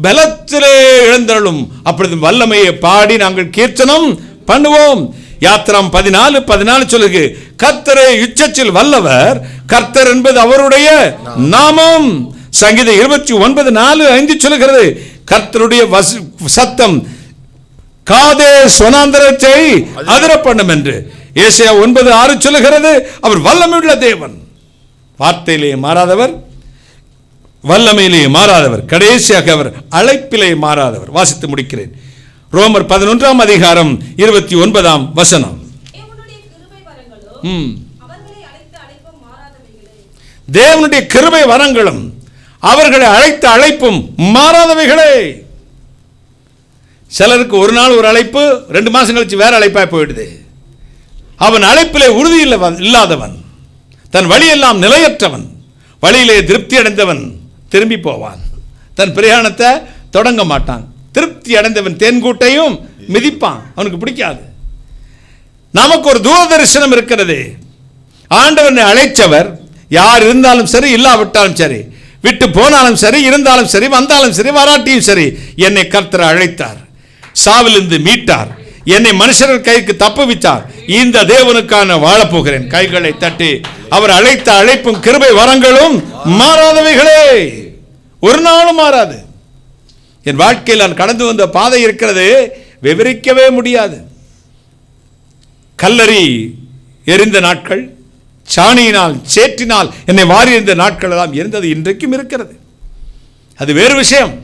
பலத்திலே எழுந்தருளும், அப்பொழுது வல்லமையை பாடி நாங்கள் கீர்த்தனம் பண்ணுவோம். யாத்திராம் 14:14 சொல்லுது, கர்த்தரே உச்சத்தில் வல்லவர், கர்த்தர் என்பது அவருடைய நாமம். சங்கீதம் 29:4-5 சொல்லுகிறது, கர்த்தருடைய சத்தம் காதேஸ் வனாந்தரத்தை அதிர பண்ணும் என்று. ஏசாயா 9:6 சொல்லுகிறது, அவர் வல்லமையுள்ள தேவன், வார்த்தையிலே மாறாதவர், வல்லமையிலே மாறாதவர், கடைசியாக அவர் அழைப்பிலே மாறாதவர். வாசித்து முடிக்கிறேன். ரோமர் 11:29 தேவனுடைய கிருபை வரங்களும் அவர்களை அழைத்த அழைப்பும் மாறாதவைகளே. சிலருக்கு ஒரு நாள் ஒரு அழைப்பு, 2 மாசம் கழிச்சு வேற அழைப்பாய் போயிடுது. அவன் அழைப்பிலே உறுதி இல்லாதவன், தன் வழியெல்லாம் நிலையற்றவன், வழியிலே திருப்தி அடைந்தவன் திரும்பி போவான், தன் பிரயாணத்தை தொடங்க மாட்டான். திருப்தி அடைந்தவன் தேன்கூட்டையும் மிதிப்பான், அவனுக்கு பிடிக்காது. நமக்கு ஒரு தூரதரிசனம் இருக்கிறது. ஆண்டவனை அழைச்சவர் யார் இருந்தாலும் சரி, இல்லாவிட்டாலும் சரி, விட்டு போனாலும் சரி, இருந்தாலும் சரி, வந்தாலும் சரி, வராட்டியும் சரி, என்னை கர்த்தர் அழைத்தார், சாவிலிருந்து மீட்டார், என்னை மனுஷர்கள் கைக்கு தப்புவித்தார். இந்த தேவனுக்கான வாழப்போகிறேன். கைகளை தட்டி அவர் அழைத்த அழைப்பும் கிருபை வரங்களும் மாறாதவைகளே, ஒரு நாளும் மாறாது. என் வாழ்க்கையில் நான் கடந்து வந்த பாதை இருக்கிறது, விவரிக்கவே முடியாது. கல்லறி எரிந்த நாட்கள், சாணியினால் சேற்றினால் என்னை வாரி எறிந்த நாட்கள் எல்லாம் இருந்தது, இன்றைக்கும் இருக்கிறது. அது வேறு விஷயம்.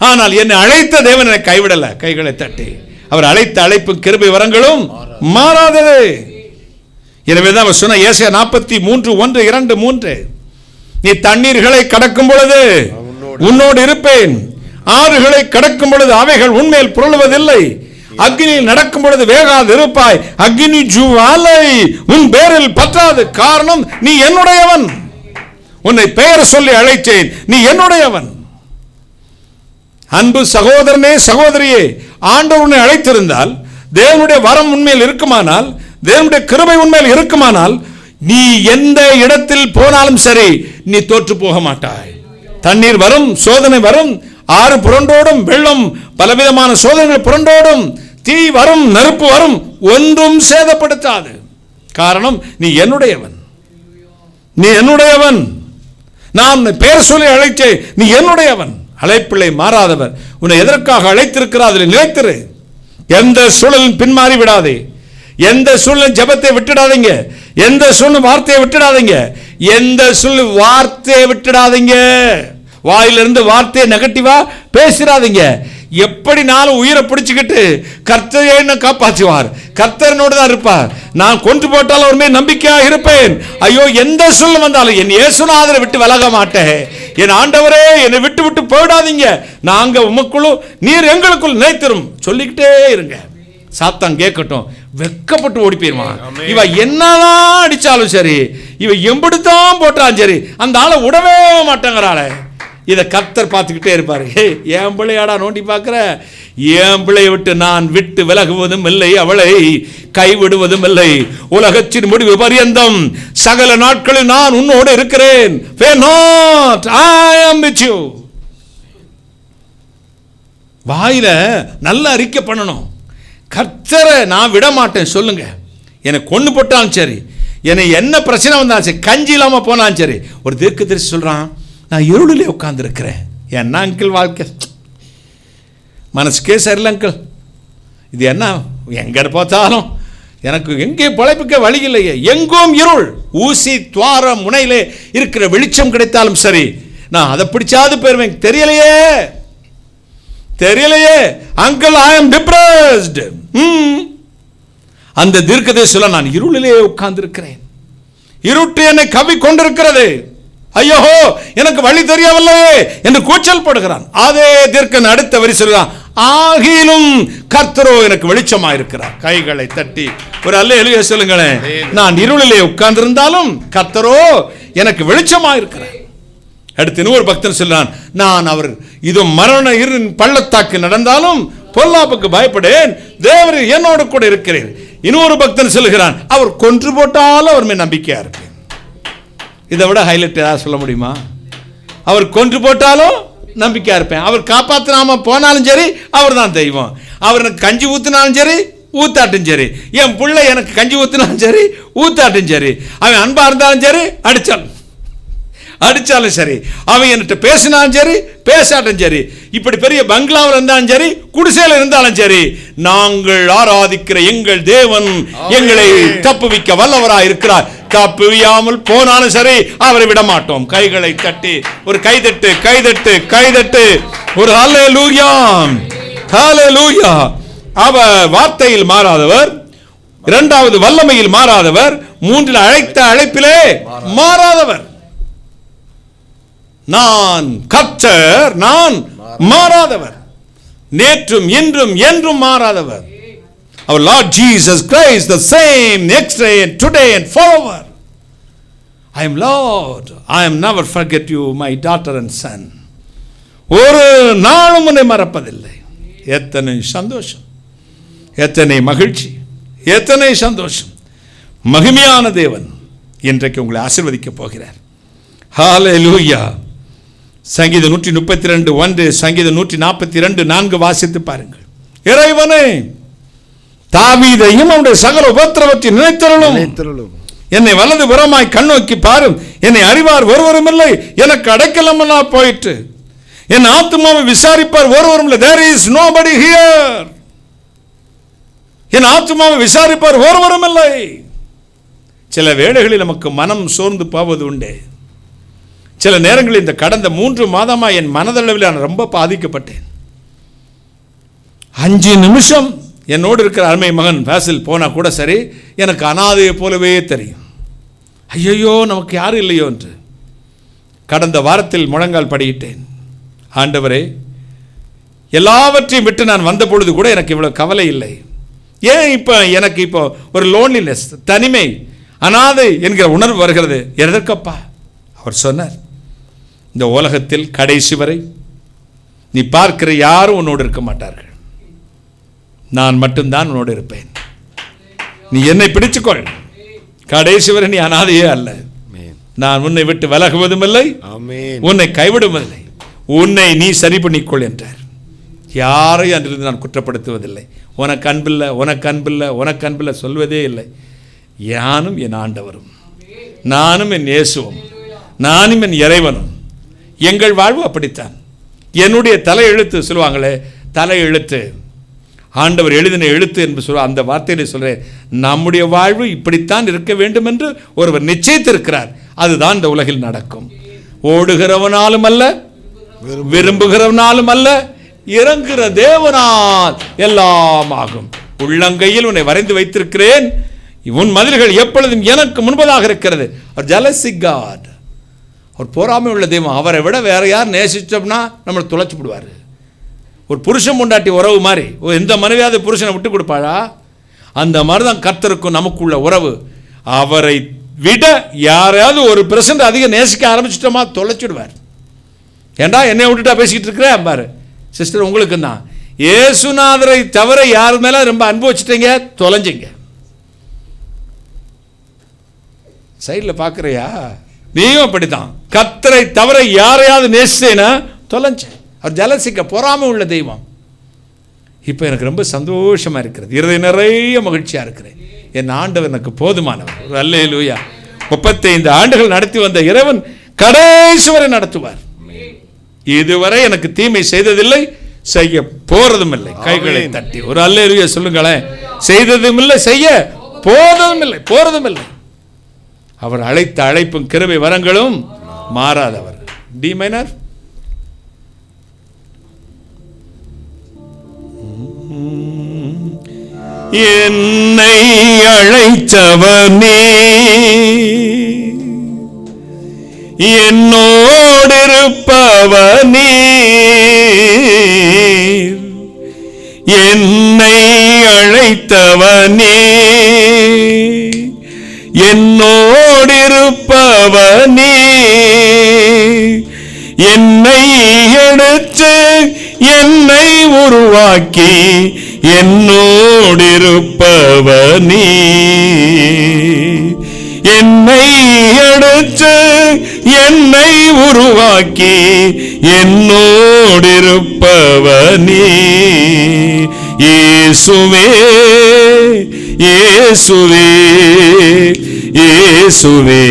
ஆனால் என்னை அழைத்த தேவன் என்னை கைவிடல. கைகளை தட்டி அவர் அழைத்த அழைப்பும் கிருபை வரங்களும் மாறாதது. எனவேதான் அவர் சொன்ன ஏசாயா 43:1-2-3, நீ தண்ணீர்களை கடக்கும் பொழுது உன்னோடு இருப்பேன், ஆறுகளை கடக்கும் பொழுது அவைகள் உன்மேல் புரளுவதில்லை, அக்னியில் நடக்கும் பொழுது வேகாது இருப்பாய், அக்னி ஜுவாலை உன் பேரில் பற்றாது. காரணம், நீ என்னுடையவன், உன்னை பெயர் சொல்லி அழைத்தேன், நீ என்னுடையவன். அன்பு சகோதரனே, சகோதரியே, ஆண்டவர் உன்னை அழைத்திருந்தால், தேவனுடைய வரம் உண்மையில் இருக்குமானால், தேவனுடைய கிருபை உண்மையில் இருக்குமானால், நீ எந்த இடத்தில் போனாலும் சரி, நீ தோற்று போக மாட்டாய். தண்ணீர் வரும், சோதனை வரும், ஆறு புரண்டோடும், வெள்ளம் பலவிதமான சோதனைகள் புரண்டோடும், தீ வரும், நெருப்பு வரும், ஒன்றும் சேதப்படுத்தாது. காரணம், நீ என்னுடையவன், நீ என்னுடையவன். நான் பெயர் சொல்லி அழைத்தேன், நீ என்னுடையவன். அழைப்பிள்ளை மாறாதவர். உன்னை எதற்காக அழைத்திருக்கிறார் அதில் நிலைத்திரு. எந்த சூழலும் பின்மாறி விடாதே, எந்த சூழலும் ஜெபத்தை விட்டுடாதீங்க, எந்த சூழலும் வார்த்தையை விட்டுடாதீங்க, எந்த சூழலும் வார்த்தையை விட்டுடாதீங்க. வாயிலிருந்து வார்த்தையை நெகட்டிவா பேசிடாதீங்க. எப்படி நானும் உயிரை பிடிச்சுக்கிட்டு கர்த்தர் என்ன காப்பாற்றுவார், கர்த்தரனோடு தான் இருப்பார். நான் கொன்று போட்டாலும் ஒரு மேல் நம்பிக்கையாக இருப்பேன். ஐயோ, எந்த சூழல் வந்தாலும் என் இயேசுநாதரை விட்டு விலக மாட்டேன். என் ஆண்டவரே, என்னை விட்டு விட்டு போயிடாதீங்க, நாங்க உமக்குள்ள நீர் எங்களுக்குள் நிலைத்திரும் சொல்லிக்கிட்டே இருங்க. சாத்தான் கேட்கட்டும், வெக்கப்பட்டு ஓடி போயிருவான். இவ என்னதான் அடிச்சாலும் சரி, இவ எம்பிடுத்தான் போட்டாலும் சரி, அந்த ஆளை விடவே மாட்டேங்கிறாள. இதை கர்த்தர் பார்த்துக்கிட்டே இருப்பாரு. என் பிள்ளையாடா நோண்டி பார்க்கிற, என் பிள்ளையை விட்டு நான் விட்டு விலகுவதும் இல்லை, அவளை கைவிடுவதும் இல்லை. உலகத்தின் முடிவு பரியந்தம் சகல நாட்களில் நான் உன்னோடு இருக்கிறேன். Fear not, I am with you. வாயில நல்ல அறிக்கை பண்ணணும். கர்த்தரை நான் விட மாட்டேன் சொல்லுங்க. எனக்கு கொண்டு போட்டாலும் சரி, என்னை என்ன பிரச்சனை வந்தாலும் சரி, கஞ்சி இல்லாம போனாலும் சரி. ஒரு தீர்க்கதரிசி சொல்றான், நான் இருளிலே உட்கார்ந்து இருக்கிறேன். என்ன அங்கிள் வாழ்க்கை, மனசுக்கே சரியில்லை அங்கிள், இது என்ன எங்க பார்த்தாலும் எனக்கு எங்கே பிழைப்புக்க வழி இல்லையே, எங்கும் இருள், ஊசி துவார முனையிலே இருக்கிற வெளிச்சம் கிடைத்தாலும் சரி, நான் அதை பிடிச்சாது போயிருவேன். தெரியலையே தெரியலையே அங்கிள், ஐ எம் டிப்ரெஸ்ட். அந்த தீர்க்கதரிசில நான் இருளிலே உட்கார்ந்திருக்கிறேன், இருட்டு என்னை கவ்வி கொண்டிருக்கிறது, ஐயோ எனக்கு வழி தெரியவில்லையே என்று கூச்சல் போடுகிறான். அதே தீர்க்கன் அடுத்த வரி சொல்கிறான், ஆகிலும் கர்த்தரோ எனக்கு வெளிச்சமாயிருக்கிறார். கைகளை தட்டி ஒரு அல்லேலூயா சொல்லுங்களேன். நான் இருளிலே உட்கார்ந்திருந்தாலும் கர்த்தரோ எனக்கு வெளிச்சமாயிருக்கிறார். அடுத்து இன்னொரு பக்தன் சொல்றான், நான் அவர் இதோ மரண இருளின் பள்ளத்தாக்கு நடந்தாலும் பொல்லாப்புக்கு பயப்படேன், தேவர் என்னோடு கூட இருக்கிறேன். இன்னொரு பக்தன் சொல்லுகிறான், அவர் கொன்று போட்டாலும் அவர் மேல் நம்பிக்கையா இருக்கு. இதை விட ஹைலைட் ஏதாவது சொல்ல முடியுமா? அவர் கொன்று போட்டாலும் நம்பிக்கையா இருப்பேன், அவர் காப்பாத்தினாம போனாலும் சரி அவர் தான் தெய்வம், அவர் எனக்கு கஞ்சி ஊத்தினாலும் சரி ஊத்தாட்டும் சரி, என் பிள்ளை எனக்கு கஞ்சி ஊத்தினாலும் சரி ஊத்தாட்டும் சரி, அவன் அன்பா இருந்தாலும் சரி அடிச்சாலும் சரி, அவன் என்கிட்ட பேசினாலும் சரி பேசாட்டும் சரி, இப்படி பெரிய பங்களாவில் இருந்தாலும் சரி குடிசையில் இருந்தாலும் சரி, நாங்கள் ஆராதிக்கிற எங்கள் தேவன் எங்களை தப்புவிக்க வல்லவராய் இருக்கிறார். தப்புவியாமல் போனாலும் சரி அவரை விட மாட்டோம். கைகளை தட்டி ஒரு கைதட்டு கைதட்டு கைதட்டு ஒரு ஹல்லேலூயா ஹல்லேலூயா. அவர் வார்த்தையில் மாறாதவர், இரண்டாவது வல்லமையில் மாறாதவர், மூன்றில் அழைத்த அழைப்பிலே மாறாதவர். நான் கர்த்தர், நான் மாறாதவர், நேற்றும் இன்றும் என்றும் மாறாதவர். Our Lord Jesus Christ the same yesterday and today and forever. I am Lord, I am never forget you my daughter and son. ஒரு நாளும் உன்னை மறப்பதில்லை. எத்தனை சந்தோஷம், எத்தனை மகிழ்ச்சி, எத்தனை சந்தோஷம். மகிமையான தேவன் இன்றைக்கு உங்களை ஆசீர்வதிக்க போகிறார். ஹல்லேலூயா. சங்கீதம் 132:1, சங்கீதம் 142:4 வாசித்து பாருங்கள். இறைவனே தாவீதையும் அவருடைய சகல உபத்திரவத்தை நினைத்தருளும், என்னை வலது புறமாய் கண்ணோக்கி பாரும், என்னை அறிவார் ஒருவரும் இல்லை, எனக்கு அடைக்கலமல்லா போயிற்று, என் ஆத்துமாவை விசாரிப்பார் ஒருவரும் இல்லை. There is nobody here. என் ஆத்துமாவை விசாரிப்பார் ஒருவரும் இல்லை. சில வேளைகளில் நமக்கு மனம் சோர்ந்து போவது உண்டு. சில நேரங்களில் இந்த கடந்த 3 மாதமா என் மனதளவில் நான் ரொம்ப பாதிக்கப்பட்டேன். 5 நிமிஷம் என்னோடு இருக்கிற அருமை மகன் பாசில் போனா கூட சரி, எனக்கு அனாதையை போலவே தெரியும். ஐயோ நமக்கு யாரும் இல்லையோ என்று கடந்த வாரத்தில் முழங்கால் படியிட்டேன். ஆண்டவரே, எல்லாவற்றையும் விட்டு நான் வந்த பொழுது கூட எனக்கு இவ்வளவு கவலை இல்லை. ஏன் எனக்கு இப்போ ஒரு லோன்லினஸ், தனிமை, அனாதை என்கிற உணர்வு வருகிறது? எதற்கப்பா? அவர் சொன்னார், இந்த உலகத்தில் கடைசி வரை நீ பார்க்கிற யாரும் உன்னோடு இருக்க மாட்டார்கள், நான் மட்டும்தான் உன்னோடு இருப்பேன். நீ என்னை பிடிச்சுக்கொள், கடைசி வரை நீ அனாதையே அல்ல. நான் உன்னை விட்டு விலகுவதும் இல்லை, உன்னை கைவிடுவதில்லை, உன்னை நீ சரி பண்ணிக்கொள் என்றார். யாரையும் அன்றிலிருந்து நான் குற்றப்படுத்துவதில்லை. உனக்கு அன்பில்லை, உனக்கு அன்பில்லை, உனக்கு அன்பில்லை சொல்வதே இல்லை. யானும் என் ஆண்டவரும், நானும் என் இயேசுவும், நானும் என் இறைவனும். எங்கள் வாழ்வு அப்படித்தான். என்னுடைய தலை எழுத்து சொல்லுவாங்களே, தலை எழுத்து, ஆண்டவர் எழுதின எழுத்து என்று சொல்ல, அந்த வார்த்தையில சொல்றேன், நம்முடைய வாழ்வு இப்படித்தான் இருக்க வேண்டும் என்று ஒருவர் நிச்சயித்திருக்கிறார். அதுதான் இந்த உலகில் நடக்கும். ஓடுகிறவனாலும் அல்ல, விரும்புகிறவனாலும் அல்ல, இறங்குகிற தேவனால் எல்லாம் ஆகும். உள்ளங்கையில் உன்னை வரைந்து வைத்திருக்கிறேன், உன் மதில்கள் எப்பொழுதும் எனக்கு முன்பதாக இருக்கிறது. அவர் ஜலசி காட், அவர் பொறாமை உள்ள தெய்வம். அவரை விட வேற யார் நேசிச்சோம்னா நம்மளை துளைச்சு விடுவார். ஒரு புருஷன் பொண்டாட்டி உறவு மாதிரி எந்த மனைவியாவது புருஷனை விட்டு கொடுப்பாளா? அந்த மாதிரி தான் கர்த்தருக்கும் நமக்குள்ள உறவு. அவரை விட யாரையாவது 1% அதிகம் நேசிக்க ஆரம்பிச்சிட்டோமா தொலைச்சிடுவார். ஏண்டா என்னை விட்டுட்டா பேசிக்கிட்டு இருக்கிறேன் பாரு சிஸ்டர், உங்களுக்கு தான். இயேசுநாதரை தவிர யார் மேல ரொம்ப அன்பு வச்சுட்டீங்க, தொலைஞ்சிங்க. சைடில் பார்க்குறியா? நீயும் அப்படித்தான். கர்த்தரை தவிர யாரையாவது நேசித்தேன்னா தொலைஞ்சேன். அவர் ஜலசிக்க பொறாமை உள்ள தெய்வம். இப்போ எனக்கு ரொம்ப சந்தோஷமா இருக்கிறது, இருதய நிறைய மகிழ்ச்சியா இருக்கிறேன். என் ஆண்டவர் எனக்கு போதுமானவர். அல்லேலூயா. 35 ஆண்டுகள் நடத்தி வந்த இறைவன் கடைசி வரை நடத்துவார். இதுவரை எனக்கு தீமை செய்ததில்லை, செய்ய போறதும் இல்லை. கைகளை தட்டி ஒரு அல்லேலூயா சொல்லுங்களேன். செய்ததும் இல்லை, செய்ய போறதும் இல்லை, போறதும் இல்லை. அவர் அழைத்த அழைப்பும் கிருபை வரங்களும் மாறாதவர். D minor. என்னை அழைத்தவனே, என்னோடிருப்பவனே, என்னை அழைத்தவனே, என்னோடிருப்பவனே, என்னை எடுத்து என்னை உருவாக்கி என்னோடிருப்பவனே, என்னை எடுத்து என்னை உருவாக்கி என்னோடிருப்பவனே, இயேசுவே இயேசுவே இயேசுவே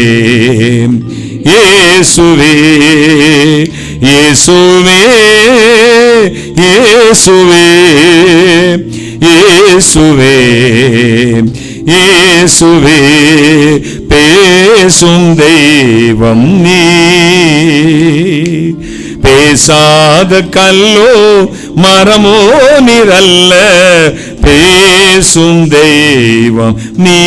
இயேசுவே இயேசுவே இயேசுவே இயேசுவே இயேசுவே பேசும் தெய்வம் நீ, பேசாத கல்லோ மரமோ நிரல்ல, பேசும் தெய்வம் நீ.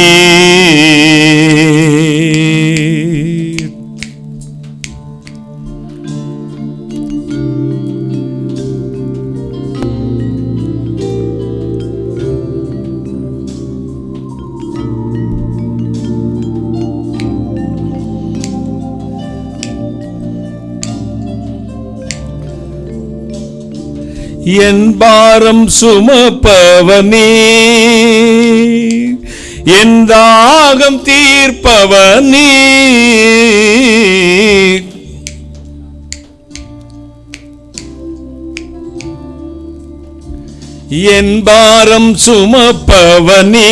என் பாரம் சுமப்பவனே, என் தாகம் தீர்ப்பவனே, என் பாரம் சுமப்பவனே,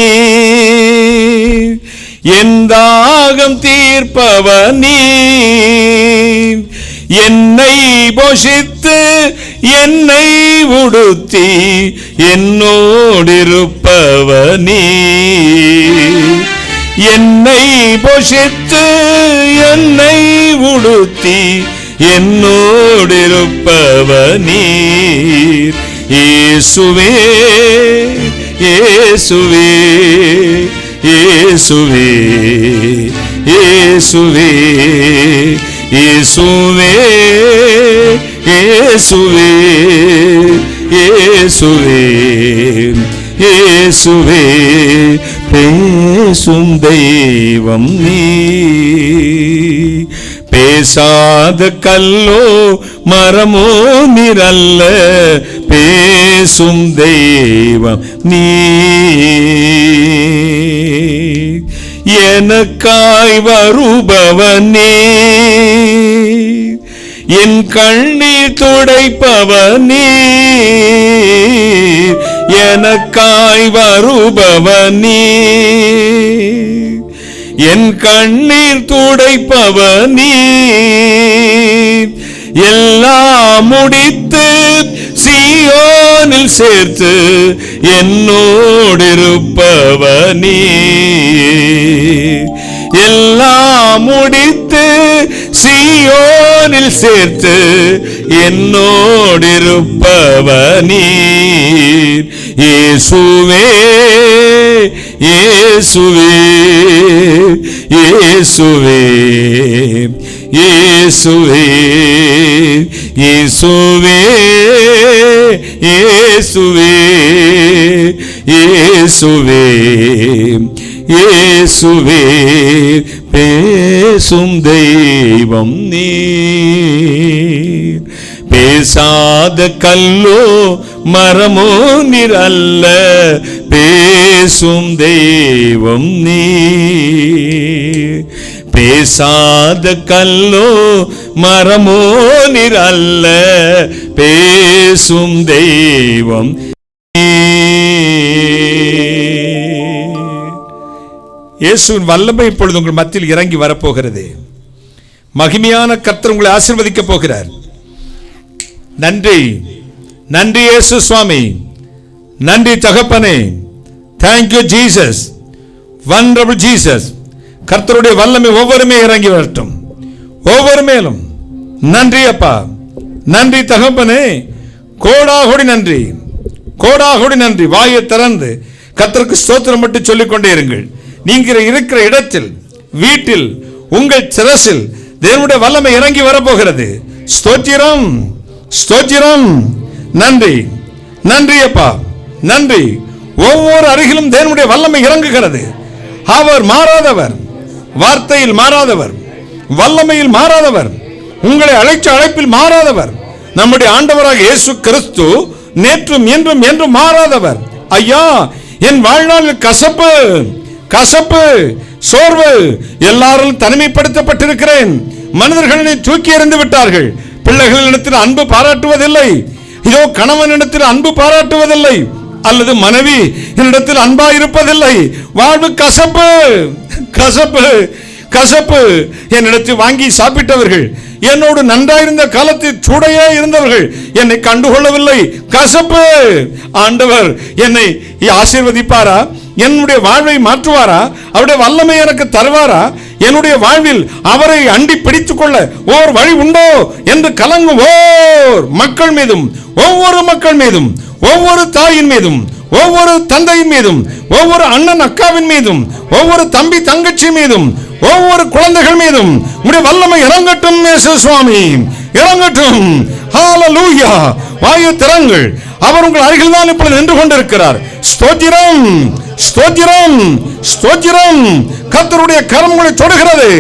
என் தாகம் தீர்ப்பவனே, என்னை போஷித்து என்னை உடுத்தி என்னோடிருப்பவனே, என்னை போஷித்து என்னை உடுத்தி என்னோடிருப்பவனே, இயேசுவே இயேசுவே இயேசுவே இயேசுவே இயேசுவே இயேசுவே இயேசுவே இயேசுவே பேசும் தெய்வம் நீ, பேசாத கல்லோ மரமோ நிரல்ல, பேசும் தெய்வம் நீ. எனக்காய் வருபவனே, என் கண்ணீர் துடைப்பவனே, எனக்காய் வருபவனே, என் கண்ணீர் துடைப்பவனே, எல்லாம் முடித்து சீயோனில் சேர்த்து என்னோடிருப்பவனே, எல்லாம் முடித்து சீயோனில் சேர்த்து என்னோடிருப்பவனே, இயேசுவே இயேசுவே இயேசுவே இயேசுவே இயேசுவே இயேசுவே இயேசுவே இயேசுவே பேசும் தெய்வம் நீர், பேசாத கல்லோ மரமோ நிரல்ல, பேசும் தெய்வம் நீர், பேசாத கல்லோ மரமோ நிரல்ல, பேசும் தெய்வம் இயேசுவின் வல்லமை இப்பொழுது உங்கள் மத்தியில் இறங்கி வரப்போகிறது. மகிமையான கர்த்தர் உங்களை ஆசீர்வதிக்கப் போகிறார். நன்றி நன்றி இயேசு சுவாமி, நன்றி தகப்பனே. Thank you Jesus, wonderful Jesus. கர்த்தருடைய வல்லமை ஒவ்வொருமே இறங்கி வரட்டும், ஒவ்வொரு மேலும். நன்றி அப்பா, நன்றி தகப்பனே, கோடாகோடி நன்றி, கோடாகோடி நன்றி. வாயை திறந்து கர்த்தருக்கு ஸ்தோத்திரம் மட்டும் சொல்லிக் கொண்டே இருங்கள். நீங்கள் இருக்கிற இடத்தில், வீட்டில், உங்கள் சிரசில் தேவனுடைய வல்லமை இறங்கி வரப்போகிறது. ஸ்தோத்திரம், ஸ்தோத்திரம். நன்றி, நன்றி அப்பா, நன்றி. ஒவ்வொரு அருகிலும் தேவனுடைய வல்லமை இறங்குகிறது. அவர் மாறாதவர், வார்த்தையில் மாறாதவர், வல்லமையில் மாறாதவர், உங்களை அழைச்ச அழைப்பில் மாறாதவர். நம்முடைய ஆண்டவராக இயேசு கிறிஸ்து நேற்றும் என்றும் என்றும் மாறாதவர். ஐயா, என் வாழ்நாளில் கசப்பு, கசப்பு, சோர்வு, எல்லாரும் தனிமைப்படுத்தப்பட்டிருக்கிறேன். மனிதர்களை தூக்கி எறிந்து விட்டார்கள். பிள்ளைகளிடத்தில் அன்பு பாராட்டுவதில்லை. இதோ கணவனிடத்தில் அன்பு பாராட்டுவதில்லை, அல்லது மனைவி என்னிடத்தில் அன்பா இருப்பதில்லை. வாழ்வு கசப்பு, கசப்பு, கசப்பு. என்னிடத்தில் வாங்கி சாப்பிட்டவர்கள், என்னோடு நன்றாயிருந்த காலத்தில் சூடையே இருந்தவர்கள் என்னை கண்டுகொள்ளவில்லை. கசப்பு. ஆண்டவர் என்னை ஆசீர்வதிப்பாரா? என்னுடைய வாழ்வை மாற்றுவாரா? அவருடைய வல்லமை எனக்கு தருவாரா? என்னுடைய வாழ்வில் அவரை அண்டி பிடித்துக் கொள்ள ஓர் வழி உண்டோ என்று கலங்கும் ஓர் மக்கள் மீதும், ஒவ்வொரு மக்கள் மீதும், ஒவ்வொரு தாயின் மீதும், ஒவ்வொரு தந்தையின் மீதும், ஒவ்வொரு அண்ணன் அக்காவின் மீதும், ஒவ்வொரு தம்பி தங்கச்சி மீதும், ஒவ்வொரு குழந்தைகள் மீதும் உடைய வல்லமை இறங்கட்டும். இயேசு சுவாமி இறங்கட்டும். ஹalleluya. வாயு திறங்கள். அவர் உங்கள் அருகில் தான் இப்பொழுது நின்று கொண்டிருக்கிறார். ஸ்தோத்திரம், ஸ்தோத்திரம், ஸ்தோத்திரம். கர்த்தருடைய கரம் உங்களை தொடுகிறது.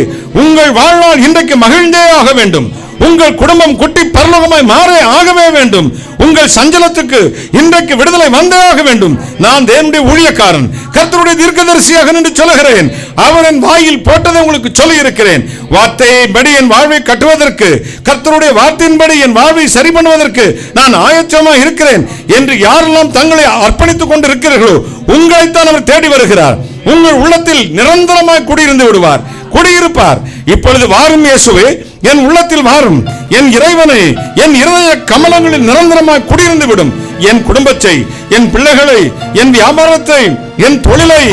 உங்கள் வாழ்நாள் இன்றைக்கு மகிழ்ந்தே ஆக வேண்டும். உங்கள் குடும்பம் குட்டி பரலோகமாய் மாறே ஆகவே வேண்டும். உங்கள் சஞ்சலத்துக்கு இன்றைக்கு விடுதலை வந்தே ஆக வேண்டும். நான் தேவனுடைய ஊழியக்காரன், கர்த்தருடைய தீர்க்கதரிசியாக நின்று சொல்லுகிறேன். அவரின் வாயில் போட்டதை உங்களுக்கு சொல்லி இருக்கிறேன். வார்த்தையின்படி என் வாழ்வை கட்டுவதற்கு, கர்த்தருடைய வார்த்தையின்படி என் வாழ்வை சரி பண்ணுவதற்கு நான் ஆயத்தமாக இருக்கிறேன் என்று யாரெல்லாம் தங்களை அர்ப்பணித்துக் கொண்டிருக்கிறீர்களோ உங்களைத்தான் அவர் தேடி வருகிறார். உங்கள் உள்ளத்தில் நிரந்தரமாய் குடியிருந்து விடுவார், குடியிருப்பார். இப்பொழுது வாரும் இயேசுவே, என் உள்ளத்தில் வாரும். என் இறைவனை என் இருதய கமலங்களில் நிரந்தரமாய் குடியிருந்து விடும். என் குடும்பத்தை, என் பிள்ளைகளை, என் வியாபாரத்தை, என் தொழிலை,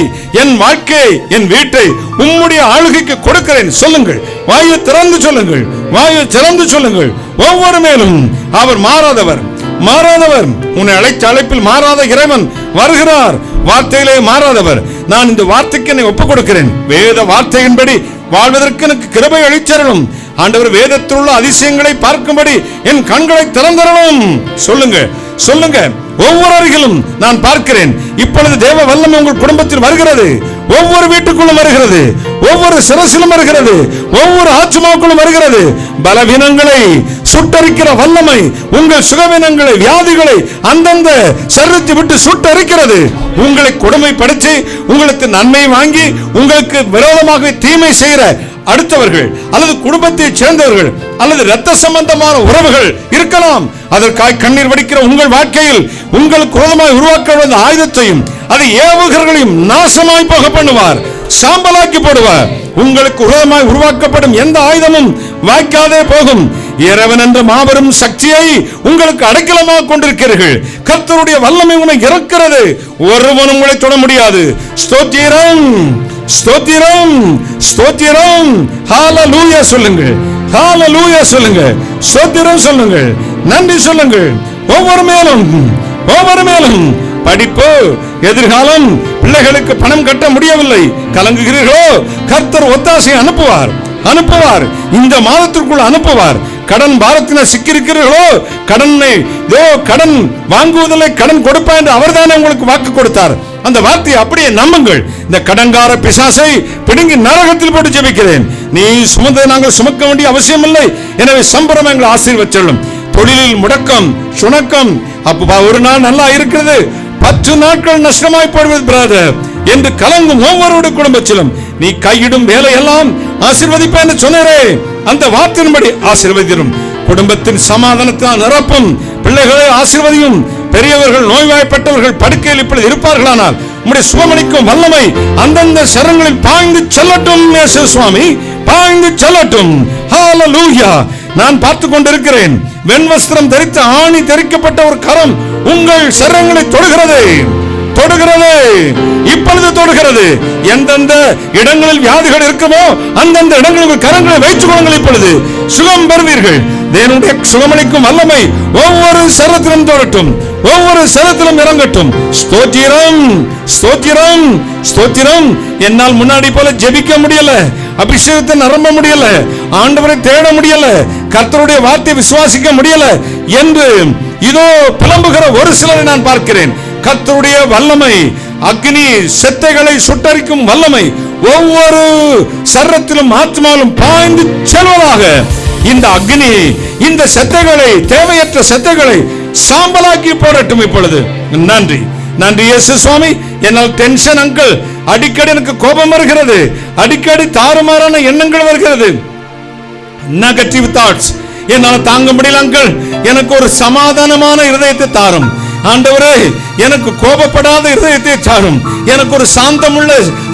என் வாழ்க்கை, என் வீட்டை உம்முடைய ஆளுகைக்கு கொடுக்கிறேன். சொல்லுங்கள், வாயு திறந்து சொல்லுங்கள், வாயு திறந்து சொல்லுங்கள். ஒவ்வொரு மேலும் அவர் மாறாதவர், மாறாதவர். உன்னை அழைத்த அழைப்பில் மாறாத இறைவன் வருகிறார். வார்த்தையிலே மாறாதவர். நான் இந்த வார்த்தைக்கு என்னை ஒப்புக் கொடுக்கிறேன். வேத வார்த்தையின்படி வாழ்வதற்கு எனக்கு கிருபை அளித்தருளும். ஆண்டவர், வேதத்தில் உள்ள அதிசயங்களை பார்க்கும்படி என் கண்களை திறந்தருளும். சொல்லுங்க, சொல்லுங்க. ஒவ்வொரு அருகிலும் நான் பார்க்கிறேன். இப்பொழுது தேவ வல்லமை உங்கள் குடும்பத்தில் வருகிறது. ஒவ்வொரு வீட்டுக்குள்ளும் வருகிறது, ஒவ்வொரு சிரசிலும் வருகிறது, ஒவ்வொரு ஆத்மாவுக்குள்ளும் வருகிறது. பலவீனங்களை சுட்டரிக்கிற வல்லமை உங்கள் சுகவீனங்களை, வியாதிகளை அந்தந்த சரீரத்தை விட்டு சுட்டரிக்கிறது. உங்களை கொடுமைப்படுத்தி உங்களுக்கு நன்மை வாங்கி உங்களுக்கு விரோதமாக தீமை செய்கிற அடுத்தவர்கள் அல்லது குடும்பத்தை சேர்ந்தவர்கள் அல்லது இரத்த சம்பந்தமான உறவுகள் இருக்கலாம். அதற்காக கண்ணீர் வடிக்கிற உங்கள் வாழ்க்கையில் உங்களுக்கு விரோதமாய் உருவாக்க ஆயுதத்தையும் அதை ஏவுகளையும் நாசமாய் போக பண்ணுவார், சாம்பலாக்கி போடுவார். உங்களுக்கு விரோதமாய் உருவாக்கப்படும் எந்த ஆயுதமும் வாய்க்காதே போகும். இறைவன் என்ற மாபெரும் சக்தியை உங்களுக்கு அடைக்கலமாக கொண்டிருக்கிறீர்கள். கர்த்தருடைய வல்லமை உன்னை இறக்கிறது. ஒருவனும் உங்களை தொட முடியாது. ஸ்தோத்திரம், ஸ்தோத்திரம், ஸ்தோத்திரம். ஹalleluya சொல்லுங்கள், ஹalleluya சொல்லுங்கள், ஸ்தோத்திரம் சொல்லுங்கள், நன்றி சொல்லுங்கள். ஒவ்வொரு மேலும், ஒவ்வொரு மேலும் படிப்பு, எதிர்காலம், பிள்ளைகளுக்கு பணம் கட்ட முடியவில்லை, கலங்குகிறீர்களோ? கர்த்தர் ஒத்தாசை அனுப்புவார், அனுப்புவார். இந்த மாதத்திற்குள் அனுப்புவார். கடன் பாரத்தின சிக்கியிருக்கிறீர்களோ? கடனை கடன் வாங்குவதில்லை, கடன் கொடுப்பா என்று அவர்தானே உங்களுக்கு வாக்கு கொடுத்தார். அந்த வார்த்தையை அப்படியே நம்புங்கள். இந்த கடன்கார பிசாசை பிடுங்கி நரகத்தில் போட்டு ஜெபிக்கிறேன். நீ சுமந்ததை நாங்கள் சுமக்க வேண்டிய அவசியம் இல்லை. எனவே சம்பரம் எங்களை ஆசீர்வதிச்சலும். தொழிலில் முடக்கம், சுணக்கம், அப்ப ஒரு நாள் நல்லா இருக்கிறது, 10 நாட்கள் நஷ்டமாய் போடுவது பிரதர் என்று கலங்கும் ஒவ்வொரு குடும்பத்திலும் நீ கையிடும் வேலையெல்லாம் ஆசீர்வதிப்பேன் என்று சொன்னரே, அந்த வார்த்தையின்படி ஆசீர்வதிரும். குடும்பத்தின் சமாதானத்தால் நிரப்பும். பிள்ளைகளை ஆசீர்வதியும். பெரியவர்கள், நோய்வாய்ப்பட்டவர்கள் படுக்கையில் இப்பொழுது இருப்பார்களானால் உம்முடைய சுகமளிக்கும் வல்லமை அந்தந்த சரங்களில் பாய்ந்து செல்லட்டும். இயேசு சுவாமி, பாய்ந்து செல்லட்டும். ஹalleluya. நான் பார்த்து கொண்டிருக்கிறேன். வெண்வஸ்திரம் தரித்த ஆணி தரிக்கப்பட்ட ஒரு கரம் உங்கள் சரங்களை தொடுகிறது, தொடுகிறது, இப்பொழுது தொடுகிறது. எந்தெந்த இடங்களில் வியாதிகள் இருக்குமோ அந்தந்த இடங்களில் கரங்களை வைத்துக் கொள்ளுங்கள். இப்பொழுது சுகம் பெறுவீர்கள். தேவனுடைய சுகமளிக்கும் வல்லமை ஒவ்வொரு சரத்திலும் தொடட்டும், ஒவ்வொரு சரத்திலும் இறங்கட்டும். ஸ்தோத்திரம், ஸ்தோத்திரம், ஸ்தோத்திரம். என்னால் முன்னாடி போல ஜெபிக்க முடியல, அபிஷேகத்தை நிரம்ப முடியல, ஆண்டவரை தேட முடியல, கர்த்தருடைய வார்த்தை விசுவாசிக்க முடியல என்று இதோ புலம்புகிற ஒரு சிலரை நான் பார்க்கிறேன். கர்த்தருடைய வல்லமை, அக்னி செத்தைகளை சுட்டரிக்கும் வல்லமை ஒவ்வொரு சரத்திலும் ஆத்மாவிலும் பாய்ந்து செல்வதாக இந்த அக்னி இந்த செத்தைகளை, தேவையற்ற செத்தைகளை சாம்பலாக்கி போடட்டும் இப்பொழுது. நன்றி, நன்றி இயேசு சுவாமி. என்னால் டென்ஷன் அங்கிள், அடிக்கடி எனக்கு கோபம் வருகிறது, அடிக்கடி தாறுமாறான எண்ணங்கள் வருகிறது, நெகட்டிவ் தாட்ஸ் என்னால் தாங்க முடியல அங்கிள். எனக்கு ஒரு சமாதானமான இருதயத்தை தாரும் ஆண்டவரே, எனக்கு கோபப்படாத இருதயத்தை தாரும், எனக்கு ஒரு சாந்தமுள்ள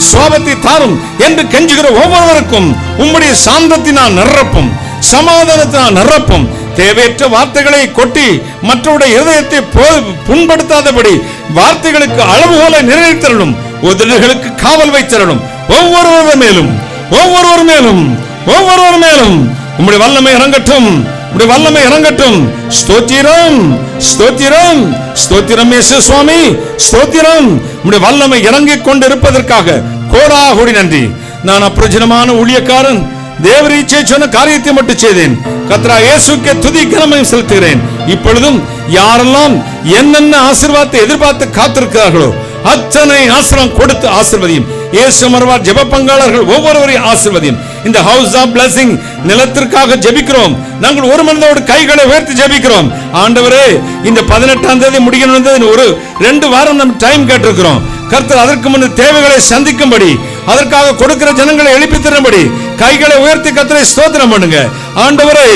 சுபாவத்தை தாரும் என்று கெஞ்சுகிற ஒவ்வொருவருக்கும் உம்முடைய சாந்தத்தினால் நிரப்பும், சமாதானத்தினால் நிரப்பும். தேவையற்ற வார்த்தைகளை கொட்டி மற்றவருடைய இருதயத்தை புண்படுத்தாதபடி வார்த்தைகளுக்கு அளவுகோலை நிறைவேற்றலும், உதடுகளுக்கு காவல் வைத்தரலும். ஒவ்வொருவர் மேலும், ஒவ்வொருவர் மேலும், ஒவ்வொருவர் மேலும் உம்முடைய வல்லமை இறங்கட்டும், உம்முடைய வல்லமை இறங்கட்டும். ஸ்தோத்திரம், ஸ்தோத்திரம், ஸ்தோத்திரம் இயேசு சுவாமி, ஸ்தோத்திரம். உம்முடைய வல்லமை இறங்கிக் கொண்டு இருப்பதற்காக கோடாகோடி நன்றி. நான் அப்பிரயோஜனமான ஊழியக்காரன், தேவரீச்சை சொன்ன காரியத்தை மட்டும் செய்தேன். கர்த்தராகிய இயேசுவுக்கே துதி கனமையும் செலுத்துகிறேன். இப்பொழுதும் யாரெல்லாம் என்னென்ன ஆசீர்வாதத்தை எதிர்பார்த்து காத்திருக்கிறார்களோ அத்தனை ஆசீர்வாதம் கொடுத்து ஆசீர்வதியும். இயேசு மறுவார் ஜெப பங்காளர்கள் ஒவ்வொருவரையும் ஆசீர்வதியும். இந்த ஹவுஸ் ஆஃப் பிளஸிங் நிலத்திற்காக ஜெபிக்கிறோம். நாங்கள் ஒரு மனதோடு கைகளை உயர்த்தி ஜெபிக்கிறோம். ஆண்டவரே, இந்த 18ஆம் தேதி முடிக்கணும், ஒரு 2 வாரம் நம்ம டைம் கேட்டிருக்கிறோம். கர்த்தர் அதற்கு முன் தேவைகளை சந்திக்கும்படி, அதற்காக கொடுக்கிற ஜனங்களை எழுப்பி தரும்படி கைகளை உயர்த்தி கர்த்தரை ஸ்தோத்திரம் பண்ணுங்க. ஆண்டவரே,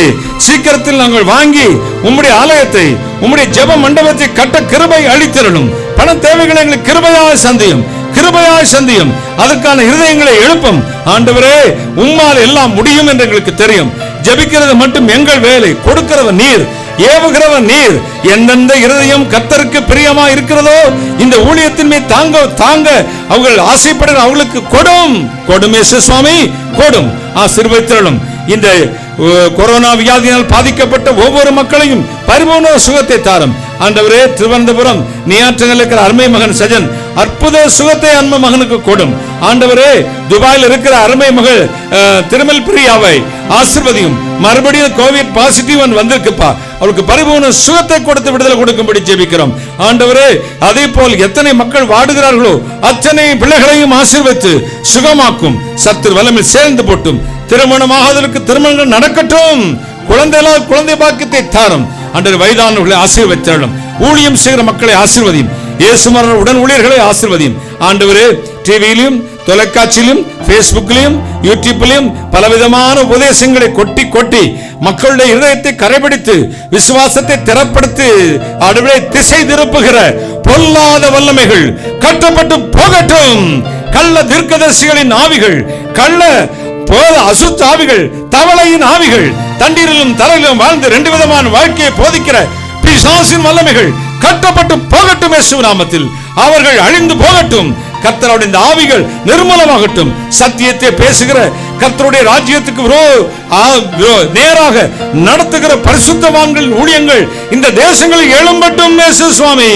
சீக்கிரத்தில் நாங்கள் வாங்கி உம்முடைய ஆலயத்தை, உம்முடைய ஜெப மண்டபத்தை கட்ட கிருபை அளித்தரணும். பண தேவைகளை எங்களுக்கு கிருபையாக சந்தியும், கிருபையாய் சந்தியும். அதற்கான இருதயங்களை எழுப்பும். ஆண்டவரே, உம்மால் எல்லாம் முடியும் என்று எங்களுக்கு தெரியும். ஜெபிக்கிறது மட்டும் எங்கள் வேலை, கொடுக்கிறவர் நீர், ஏவுகிறவர் நீர். எந்தெந்த இருதயம் கர்த்தருக்கு பிரியமா இருக்கிறதோ இந்த ஊழியத்தின் மீது தாங்க தாங்க அவர்கள் ஆசைப்படுகிற அவர்களுக்கு கொடும், கொடும் இயேசு சுவாமி, கொடும், ஆசீர்வதித்தருளும். இந்த கொரோனா வியாதியால் பாதிக்கப்பட்ட ஒவ்வொரு மக்களையும் பரிபூர்ண சுகத்தை தாரும். ஆண்டவரே, திருவனந்தபுரம் நியாற்றங்கள் இருக்கிற அருமை மகன் சஜன் அற்புத சுகத்தை அன்பு மகனுக்கு கொடும். ஆண்டவரே, துபாயில் இருக்கிற அருமை மகள் திருமல் பிரியாவை ஆசீர்வதியும். மறுபடியும் கோவிட் பாசிட்டிவ் வந்திருக்குப்பா, அவளுக்கு பரிபூர்ண சுகத்தை கொடுத்து விடுதலை கொடுக்கும்படி ஜெபிக்கிறோம். ஆண்டவரே, அதே போல் எத்தனை மக்கள் வாடுகிறார்களோ அத்தனை பிள்ளைகளையும் ஆசீர்வதித்து சுகமாக்கும். சத்துரு வல்லமையில் சேர்ந்து போட்டும். திருமணமாவதற்கு திருமணங்கள் நடக்கட்டும். குழந்தை பாக்கியத்தை தாரும். ஆண்டவரே, வயதானவர்களை ஆசீர்வதித்தருளும். ஊழியம் செய்கிற மக்களை ஆசீர்வதியும். இயேசுமரன் உடன் ஊழியர்களை ஆசீர்வதியும். ஆண்டவரே, டிவியிலும், தொலைக்காட்சியிலும், பேஸ்புக்கிலும், யூடியூப்பிலும் பலவிதமான உபதேசங்களை கொட்டி கொட்டி மக்களுடைய இதயத்தை கரைபிடித்து விசுவாசத்தை திறப்படுத்தி அடுவரை திசை திருப்புகிற பொல்லாத வல்லமைகள் கட்டப்பட்டு போகட்டும். கள்ள தீர்க்கதரிசிகளின் ஆவிகள், கள்ள அசுத்த ஆவிகள், தவளையின் ஆவிகள், தண்ணீரிலும் தரையிலும் வாழ்ந்து 2 விதமான வாழ்க்கையை போதிக்கிற பிசாசின் வல்லமைகள் கட்டப்பட்டு போகட்டும். இயேசு நாமத்தில் அவர்கள் அழிந்து போகட்டும். கர்த்தருடைய இந்த ஆவிகள் நிர்மூலமாகட்டும். சத்தியத்தை பேசுகிற கர்த்தருடைய ராஜ்யத்துக்கு நேராக நடத்துகிற பரிசுத்தவான்கள் ஊழியங்கள் இந்த தேசங்களில் எழும்பட்டும். இயேசு சுவாமி,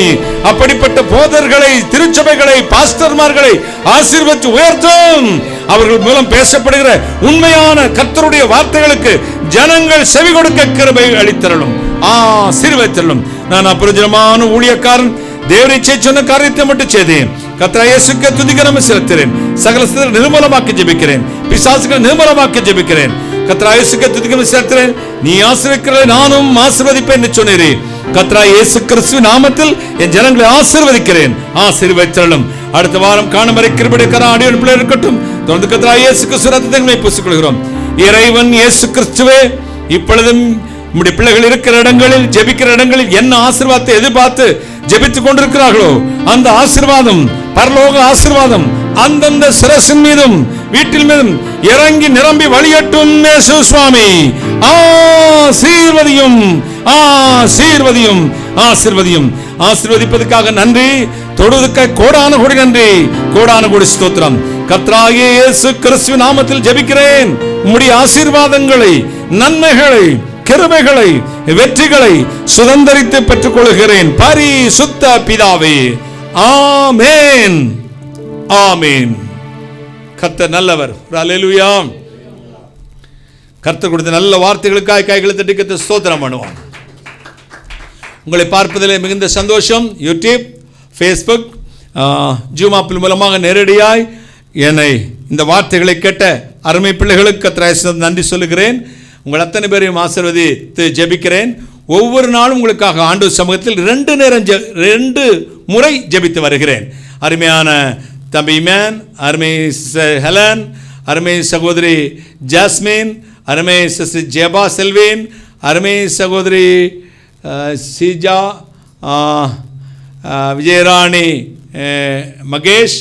அப்படிப்பட்ட போதர்களை, திருச்சபைகளை, பாஸ்டர்மார்களை ஆசீர்வதித்து உயர்த்தும். அவர்கள் மூலம் பேசப்படுகிற உண்மையான கர்த்தருடைய வார்த்தைகளுக்கு ஜனங்கள் செவி கொடுக்க கிருபை அளித்தரலும், ஆசீர்வதித்தரலும். நான் அப்பிரயோஜனமான ஊழியக்காரன், தேவரீச்சை சொன்ன காரியத்தை மட்டும் செய்தேன். கர்த்தராகிய இயேசுவுக்கே துதி கனமை செலுத்துகிறேன். சகல நிர்மூலமாக்கி ஜெபிக்கிறேன். பிசாசுகளை நிர்மூலமாக்கி ஜெபிக்கிறேன். கர்த்தராகிய இயேசுவுக்கே துதி கனமை செலுத்துகிறேன். நீ ஆசீர்வதிக்கிறதை நானும் ஆசீர்வதிப்பேன் என்று சொன்னீரே. கர்த்தராகிய இயேசு கிறிஸ்து நாமத்தில் என் ஜனங்களை ஆசீர்வதிக்கிறேன். ஆசீர்வதித்தரலும். அடுத்த வாரம் காணும் வரை கிருபையுடைய கரம் அடியோடு பிள்ளை இருக்கட்டும். தொடர்ந்து கர்த்தராகிய இயேசு கிறிஸ்து ரத்தத்தை பூசிக்கொள்கிறோம். இறைவன் இயேசு கிறிஸ்துவே, இப்பொழுதும் நம்முடைய பிள்ளைகள் இருக்கிற இடங்களில், ஜெபிக்கிற இடங்களில் என்ன ஆசீர்வாதத்தை எதிர்பார்த்து ஜெபித்துக் கொண்டிருக்கிறார்களோ அந்த ஆசீர்வாதம், பரலோக ஆசீர்வாதம் அந்தந்த சிரசின் மீதும் வீட்டில் மீதும் இறங்கி நிரம்பி வழியட்டும். இயேசு சுவாமி, ஆசீர்வதியும், ஆசீர்வதியும், ஆசீர்வதியும். ஆசீர்வதிப்பதற்காக நன்றி, தொடுவதற்காக கோடான கோடி நன்றி, கோடான கோடி ஸ்தோத்திரம். கர்த்தராகிய இயேசு கிறிஸ்துவின் நாமத்தில் ஜெபிக்கிறேன். உம்முடைய ஆசீர்வாதங்களை, நன்மைகளை, கிருபைகளை வெற்றிகளை சுதந்தரித்து பெற்றுக் கொள்கிறேன் பரிசுத்த பிதாவே. ஆமென் ஆமென். கர்த்தர் நல்லவர். அல்லேலூயா. கர்த்தர் கொடுத்த நல்ல வார்த்தைகளுக்காக கைகளை தட்டி கர்த்தர் ஸ்தோத்திரம் பண்ணுவோம். உங்களை பார்ப்பதில் மிகுந்த சந்தோஷம். யூடியூப், ஃபேஸ்புக், ஜூம் ஆப்பிள் மூலமாக நேரடியாய் என்னை இந்த வார்த்தைகளை கேட்ட அருமை பிள்ளைகளுக்கு கர்த்தர் நன்றி சொல்லுகிறேன். உங்கள் அத்தனை பேரையும் ஆசீர்வதித்து ஜெபிக்கிறேன். ஒவ்வொரு நாளும் உங்களுக்காக ஆண்டவர் சமூகத்தில் 2 முறை ஜெபித்து வருகிறேன். அருமையான தம்பி இமான், அருமை ஹெலன், அருமை சகோதரி ஜாஸ்மின், அருமை சிஸ்டர் ஜெபா செல்வின், அருமை சகோதரி சீஜா, விஜயராணி மகேஷ்,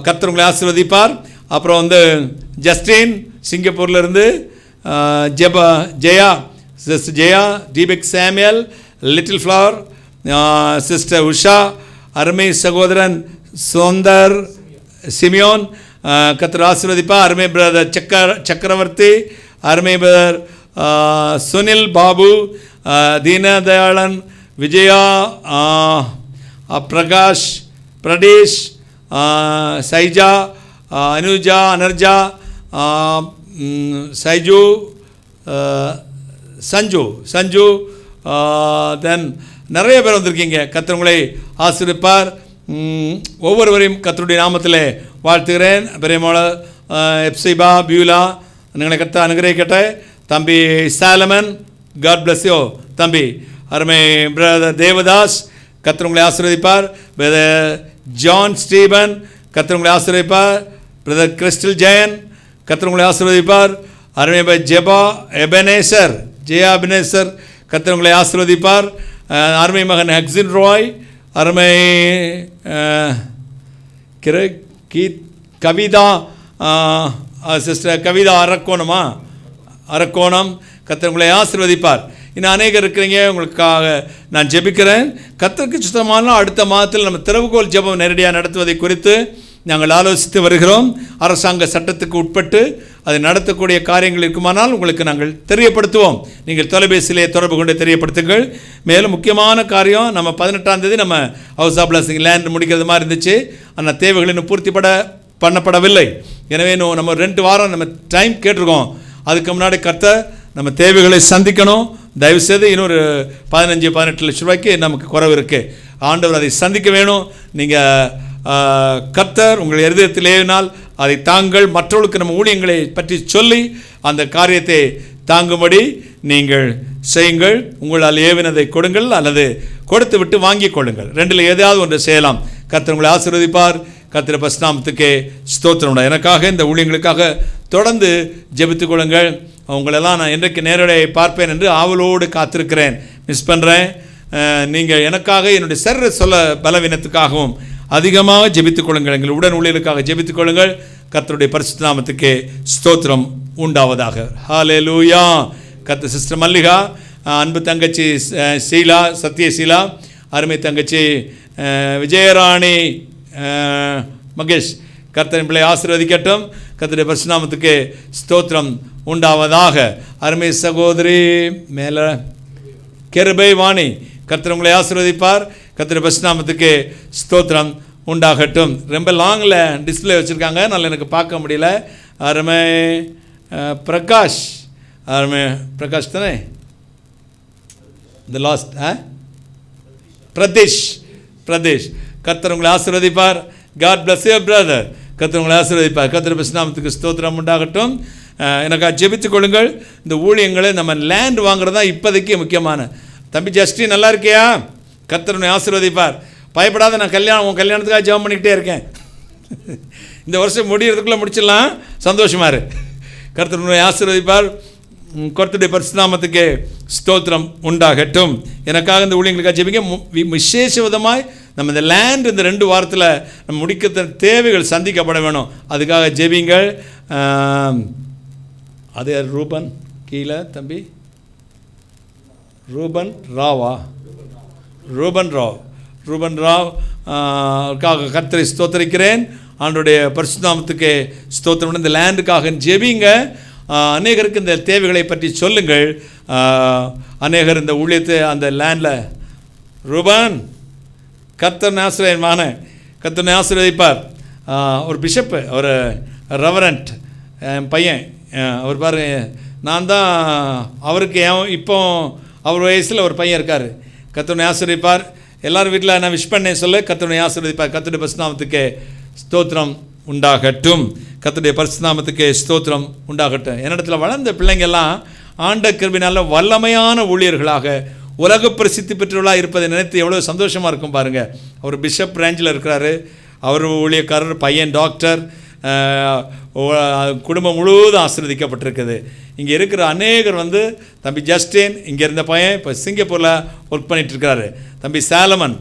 கர்த்தர் உங்களை ஆசீர்வதிப்பார். அப்புறம் ஜஸ்டின் சிங்கப்பூர்லேருந்து, Jaya, sister Jaya, Deepak Samuel, little flower, sister Usha, அருமை சகோதரன் சுந்தர் சிமியோன், கர்த்தர் ஆசீர்வதிப்பார். அருமை பிரதர் சக்கரவர்த்தி, அருமை பிரதர் சுனில் பாபு, தீனதயாளன், விஜயா, பிரகாஷ், பிரதீஷ், சைஜா, அனுஜா, அனர்ஜா, சைஜு, சஞ்சு, தென் நிறைய பேர் வந்திருக்கீங்க. கர்த்தர் உங்களை ஆசீர்வதிப்பார். ஒவ்வொருவரையும் கர்த்தருடைய நாமத்தில் வாழ்த்துகிறேன். பெரியமோள எப்சிபா பியூலா நிங்களை கர்த்தர் அனுகிரகிக்கட்டே. தம்பி சாலமன், காட் பிளஸ் யூ தம்பி. அருமை பிரதர் தேவதாஸ், கர்த்தர் உங்களை ஆசீர்வதிப்பார். பிரதர் ஜான் ஸ்டீபன், கர்த்தர் உங்களை ஆசீர்வதிப்பார். பிரதர் கிறிஸ்டல் ஜெயன், கர்த்தர் உங்களை ஆசீர்வதிப்பார். அருமை ஜெபா எபனேசர், ஜெயா எபனேசர், கர்த்தர் உங்களை ஆசீர்வதிப்பார். அருமை மகன் ஹக்ஸின் ராய், அருமை கவிதா, சிஸ்டர் கவிதா அரக்கோணம், கர்த்தர் உங்களை ஆசீர்வதிப்பார். இன்னும் அநேகர் இருக்கிறீங்க, உங்களுக்காக நான் ஜெபிக்கிறேன். கர்த்தருக்கு சுத்தமான அடுத்த மாதத்தில் நம்ம திறவுகோல் ஜெபம் நேரடியாக நடத்துவதை குறித்து நாங்கள் ஆலோசித்து வருகிறோம். அரசாங்க சட்டத்துக்கு உட்பட்டு அதை நடத்தக்கூடிய காரியங்கள் இருக்குமானால் உங்களுக்கு நாங்கள் தெரியப்படுத்துவோம். நீங்கள் தொலைபேசியிலே தொடர்பு கொண்டு தெரியப்படுத்துங்கள். மேலும் முக்கியமான காரியம், நம்ம 18ஆம் தேதி நம்ம ஹவுஸ் ஆஃப் பிளஸிங் லேண்ட் முடிக்கிறது மாதிரி இருந்துச்சு. அந்த தேவைகள் இன்னும் பூர்த்தி பண்ணப்படவில்லை. எனவே இன்னும் நம்ம 2 வாரம் நம்ம டைம் கேட்டிருக்கோம். அதுக்கு முன்னாடி கர்த்தர் நம்ம தேவைகளை சந்திக்கணும். தயவுசெய்து இன்னொரு 15-18 லட்சம் ரூபாய்க்கு நமக்கு குறைவு இருக்குது. ஆண்டவர் அதை சந்திக்க வேணும். நீங்கள் கர்த்தர் உங்கள் இருதயத்திலேனால் அதை தாங்கள் மற்றவர்களுக்கு நம்ம ஊழியங்களை பற்றி சொல்லி அந்த காரியத்தை தாங்கும்படி நீங்கள் செய்யுங்கள். உங்களால் ஏவினதை கொடுங்கள் அல்லது கொடுத்து விட்டு வாங்கிக் கொள்ளுங்கள். 2ல் ஏதாவது ஒன்று செய்யலாம். கர்த்தர் உங்களை ஆசீர்வதிப்பார். கர்த்தர் பரிசுத்தநாமத்துக்கு ஸ்தோத்திரம். எனக்காக இந்த ஊழியங்களுக்காக தொடர்ந்து ஜெபித்துக் கொள்ளுங்கள். உங்களெல்லாம் நான் என்றைக்கு நேரடியை பார்ப்பேன் என்று ஆவலோடு காத்திருக்கிறேன். மிஸ் பண்ணுறேன். நீங்கள் எனக்காக என்னுடைய சரீர சொல்ல பலவீனத்துக்காகவும் அதிகமாக ஜெபித்துக் கொள்ளுங்கள். எங்கள் உடன் ஊழியர்களுக்காக ஜெபித்துக் கொள்ளுங்கள். கர்த்தருடைய பரிசுத்த நாமத்துக்கு ஸ்தோத்திரம் உண்டாவதாக. ஹல்லேலூயா. கர்த்தர் சிஸ்டர் மல்லிகா, அன்பு தங்கச்சி சீலா, சத்யசீலா, அருமை தங்கச்சி விஜயராணி மகேஷ், கர்த்தரின் பிள்ளை ஆசீர்வதிக்கட்டும். கர்த்தருடைய பரிசுத்த நாமத்துக்கு ஸ்தோத்திரம் உண்டாவதாக. அருமை சகோதரி மேல கிருபை வாணி, கர்த்தர் உங்களை ஆசீர்வதிப்பார். கர்த்தருடைய பரிசுத்த நாமத்துக்கு ஸ்தோத்திரம் உண்டாகட்டும். ரொம்ப லாங்கில் டிஸ்பிளே வச்சுருக்காங்க, அதனால் எனக்கு பார்க்க முடியல. அருமை பிரகாஷ், அருமை பிரகாஷ் தானே, இந்த லாஸ்ட் பிரதீஷ், கர்த்தர் உங்களை ஆசீர்வதிப்பார். God bless you brother. கர்த்தர் உங்களை ஆசீர்வதிப்பார். கர்த்தருடைய பரிசுத்த நாமத்துக்கு ஸ்தோத்திரம் உண்டாகட்டும். எனக்காக ஜெபித்துக் கொள்ளுங்கள். இந்த ஊழியங்களை நம்ம லேண்ட் வாங்குறது தான் இப்போதைக்கு முக்கியமான. தம்பி ஜஸ்டி நல்லா இருக்கியா? கர்த்தர் உன்னை ஆசீர்வதிப்பார். பயப்படாத, நான் உன் கல்யாணத்துக்காக ஜெபம் பண்ணிக்கிட்டே இருக்கேன். இந்த வருஷம் முடிகிறதுக்குள்ளே முடிச்சிடலாம். சந்தோஷமாக இரு. கர்த்தர் உன்னை ஆசீர்வதிப்பார். கர்த்தருடைய பரிசுத்த நாமத்துக்கு ஸ்தோத்திரம் உண்டாகட்டும். எனக்காக இந்த ஊழியங்களுக்காக ஜெபிங்க. விசேஷ விதமாய் நம்ம இந்த லேண்ட் இந்த 2 வாரத்தில் நம்ம முடிக்கிற தேவைகள் சந்திக்கப்பட வேணும். அதுக்காக ஜெபிங்கள். அது ரூபன் கீழே தம்பி ரூபன் ராவ் கர்த்தரை ஸ்தோத்தரிக்கிறேன். ஆண்டோடைய பரிசுத்த நாமத்துக்கு ஸ்தோத்திரம். இந்த லேண்டுக்காக ஜெபிங்க. அநேகருக்கு இந்த தேவைகளை பற்றி சொல்லுங்கள். அநேகர் இந்த ஊழியத்தை அந்த லேண்டில் ரூபான் கர்த்தர் ஆசிரியமான கர்த்தர் ஆசீர்வதிப்பார். ஒரு பிஷப்பு, ஒரு ரெவரண்ட் பையன், அவர் பாரு, நான் தான் அவருக்கு இப்போ அவர் வயசில் ஒரு பையன் இருக்கார். கர்த்தர் ஆசீர்வதிப்பார். எல்லாரும் வீட்டில் நான் விஷ் பண்ணேன் சொல்ல, கர்த்தர் ஆசீர்வதிப்பார். கர்த்தருடைய பரிசுநாமத்துக்கு ஸ்தோத்திரம் உண்டாகட்டும். கர்த்தருடைய பரிசுநாமத்துக்கு ஸ்தோத்திரம் உண்டாகட்டும். என்னிடத்துல வளர்ந்த பிள்ளைங்கள்லாம் ஆண்ட கிருபையினால வல்லமையான ஊழியர்களாக உலக பிரசித்தி பெற்றவர்களாக இருப்பதை நினைத்து எவ்வளோ சந்தோஷமாக இருக்கும் பாருங்கள். அவர் பிஷப் பிரான்ச்சில் இருக்கிறாரு, அவர் ஊழியக்காரர், பையன் டாக்டர், குடும்பம் முழுவதும் ஆசீர்வதிக்கப்பட்டிருக்குது. இங்கே இருக்கிற அநேகர் தம்பி ஜஸ்டின், இங்கே இருந்த பையன் இப்போ சிங்கப்பூரில் ஒர்க் பண்ணிகிட்ருக்கிறாரு. தம்பி சாலமன்,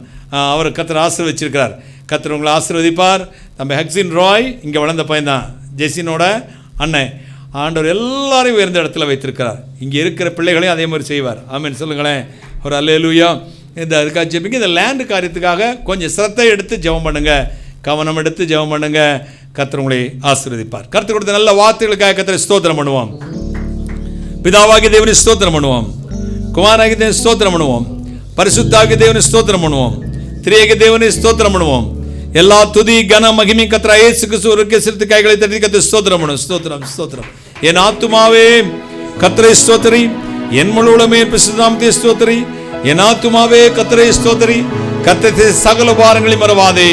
அவர் கர்த்தர் ஆசீர்வதிச்சிருக்கிறார். கர்த்தர் உங்களை ஆசீர்வதிப்பார். தம்பி ஹக்ஸின் ராய், இங்கே வளர்ந்த பையன் தான், ஜெசினோட அண்ணன். ஆண்டவர் எல்லாரையும் உயர்ந்த இடத்துல வைத்திருக்கிறார். இங்கே இருக்கிற பிள்ளைகளையும் அதே மாதிரி செய்வார். ஆமென் சொல்லுங்களேன், ஒரு அல்லேலூயா. இந்த அதுக்காக ஜெபிங்க. இந்த லேண்டு காரியத்துக்காக கொஞ்சம் சிரத்தை எடுத்து ஜெபம் பண்ணுங்க, கவனம் எடுத்து ஜெபம் பண்ணுங்க. கர்த்தர் உங்களை ஆசீர்வதிப்பார். கர்த்தர் கொடுத்த நல்ல வார்த்தைகளுக்காக கர்த்தரை ஸ்தோத்திரம் பண்ணுவோம். பிதாவாகிய தேவனை ஸ்தோத்திரம் பண்ணுவோம், குமாரனாகிய தேவனை ஸ்தோத்திரம் பண்ணுவோம், பரிசுத்தாகிய தேவனை ஸ்தோத்திரம் பண்ணுவோம், திரியேக தேவனை ஸ்தோத்திரம் பண்ணுவோம். எல்லா துதி கன மகிமை கர்த்தர் இயேசு கிறிஸ்துவுக்கு செலுத்தி கைகளை தட்டி கர்த்தரை ஸ்தோத்திரம் பண்ணுவோம். ஸ்தோத்திரம் ஸ்தோத்திரம். என் ஆத்துமாவே கர்த்தரை ஸ்தோத்திரி, என் முழு உள்ளமே பரிசுத்த நாமத்தை ஸ்தோத்திரி. என் ஆத்துமாவே கர்த்தரை ஸ்தோத்திரி, கர்த்தருடைய சகல பாரங்களையும் மறவாதே.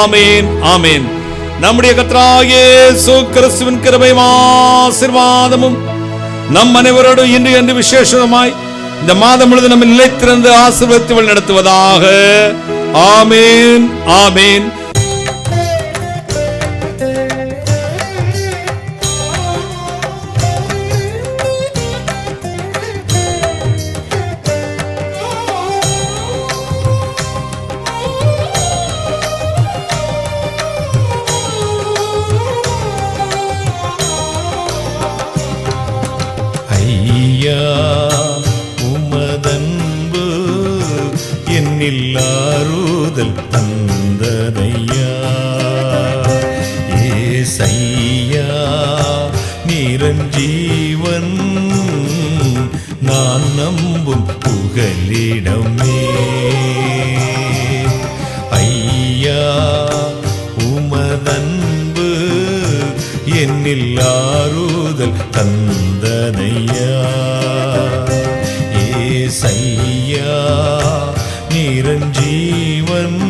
ஆமேன் ஆமேன். நம்முடைய கர்த்தராகிய இயேசு கிறிஸ்துவின் கிருபையும் ஆசீர்வாதமும் நம் அனைவரோடும் இன்று என்று விசேஷமாய் இந்த மாதம் முழுவதும் நம்ம நிலைத்திருந்து ஆசீர்வதித்து வழி நடத்துவதாக. ஆமேன் ஆமேன். உமதன்பு என்னில் ஆறுதல் தந்ததையா. ஏசையா நிரஞ்சீவன் நான் நம்பும் புகலிடமே. ஐயா உமதன்பு என்னில் ஆறுதல் தந்ததையா. ஏசையா நிரஞ்சீவன்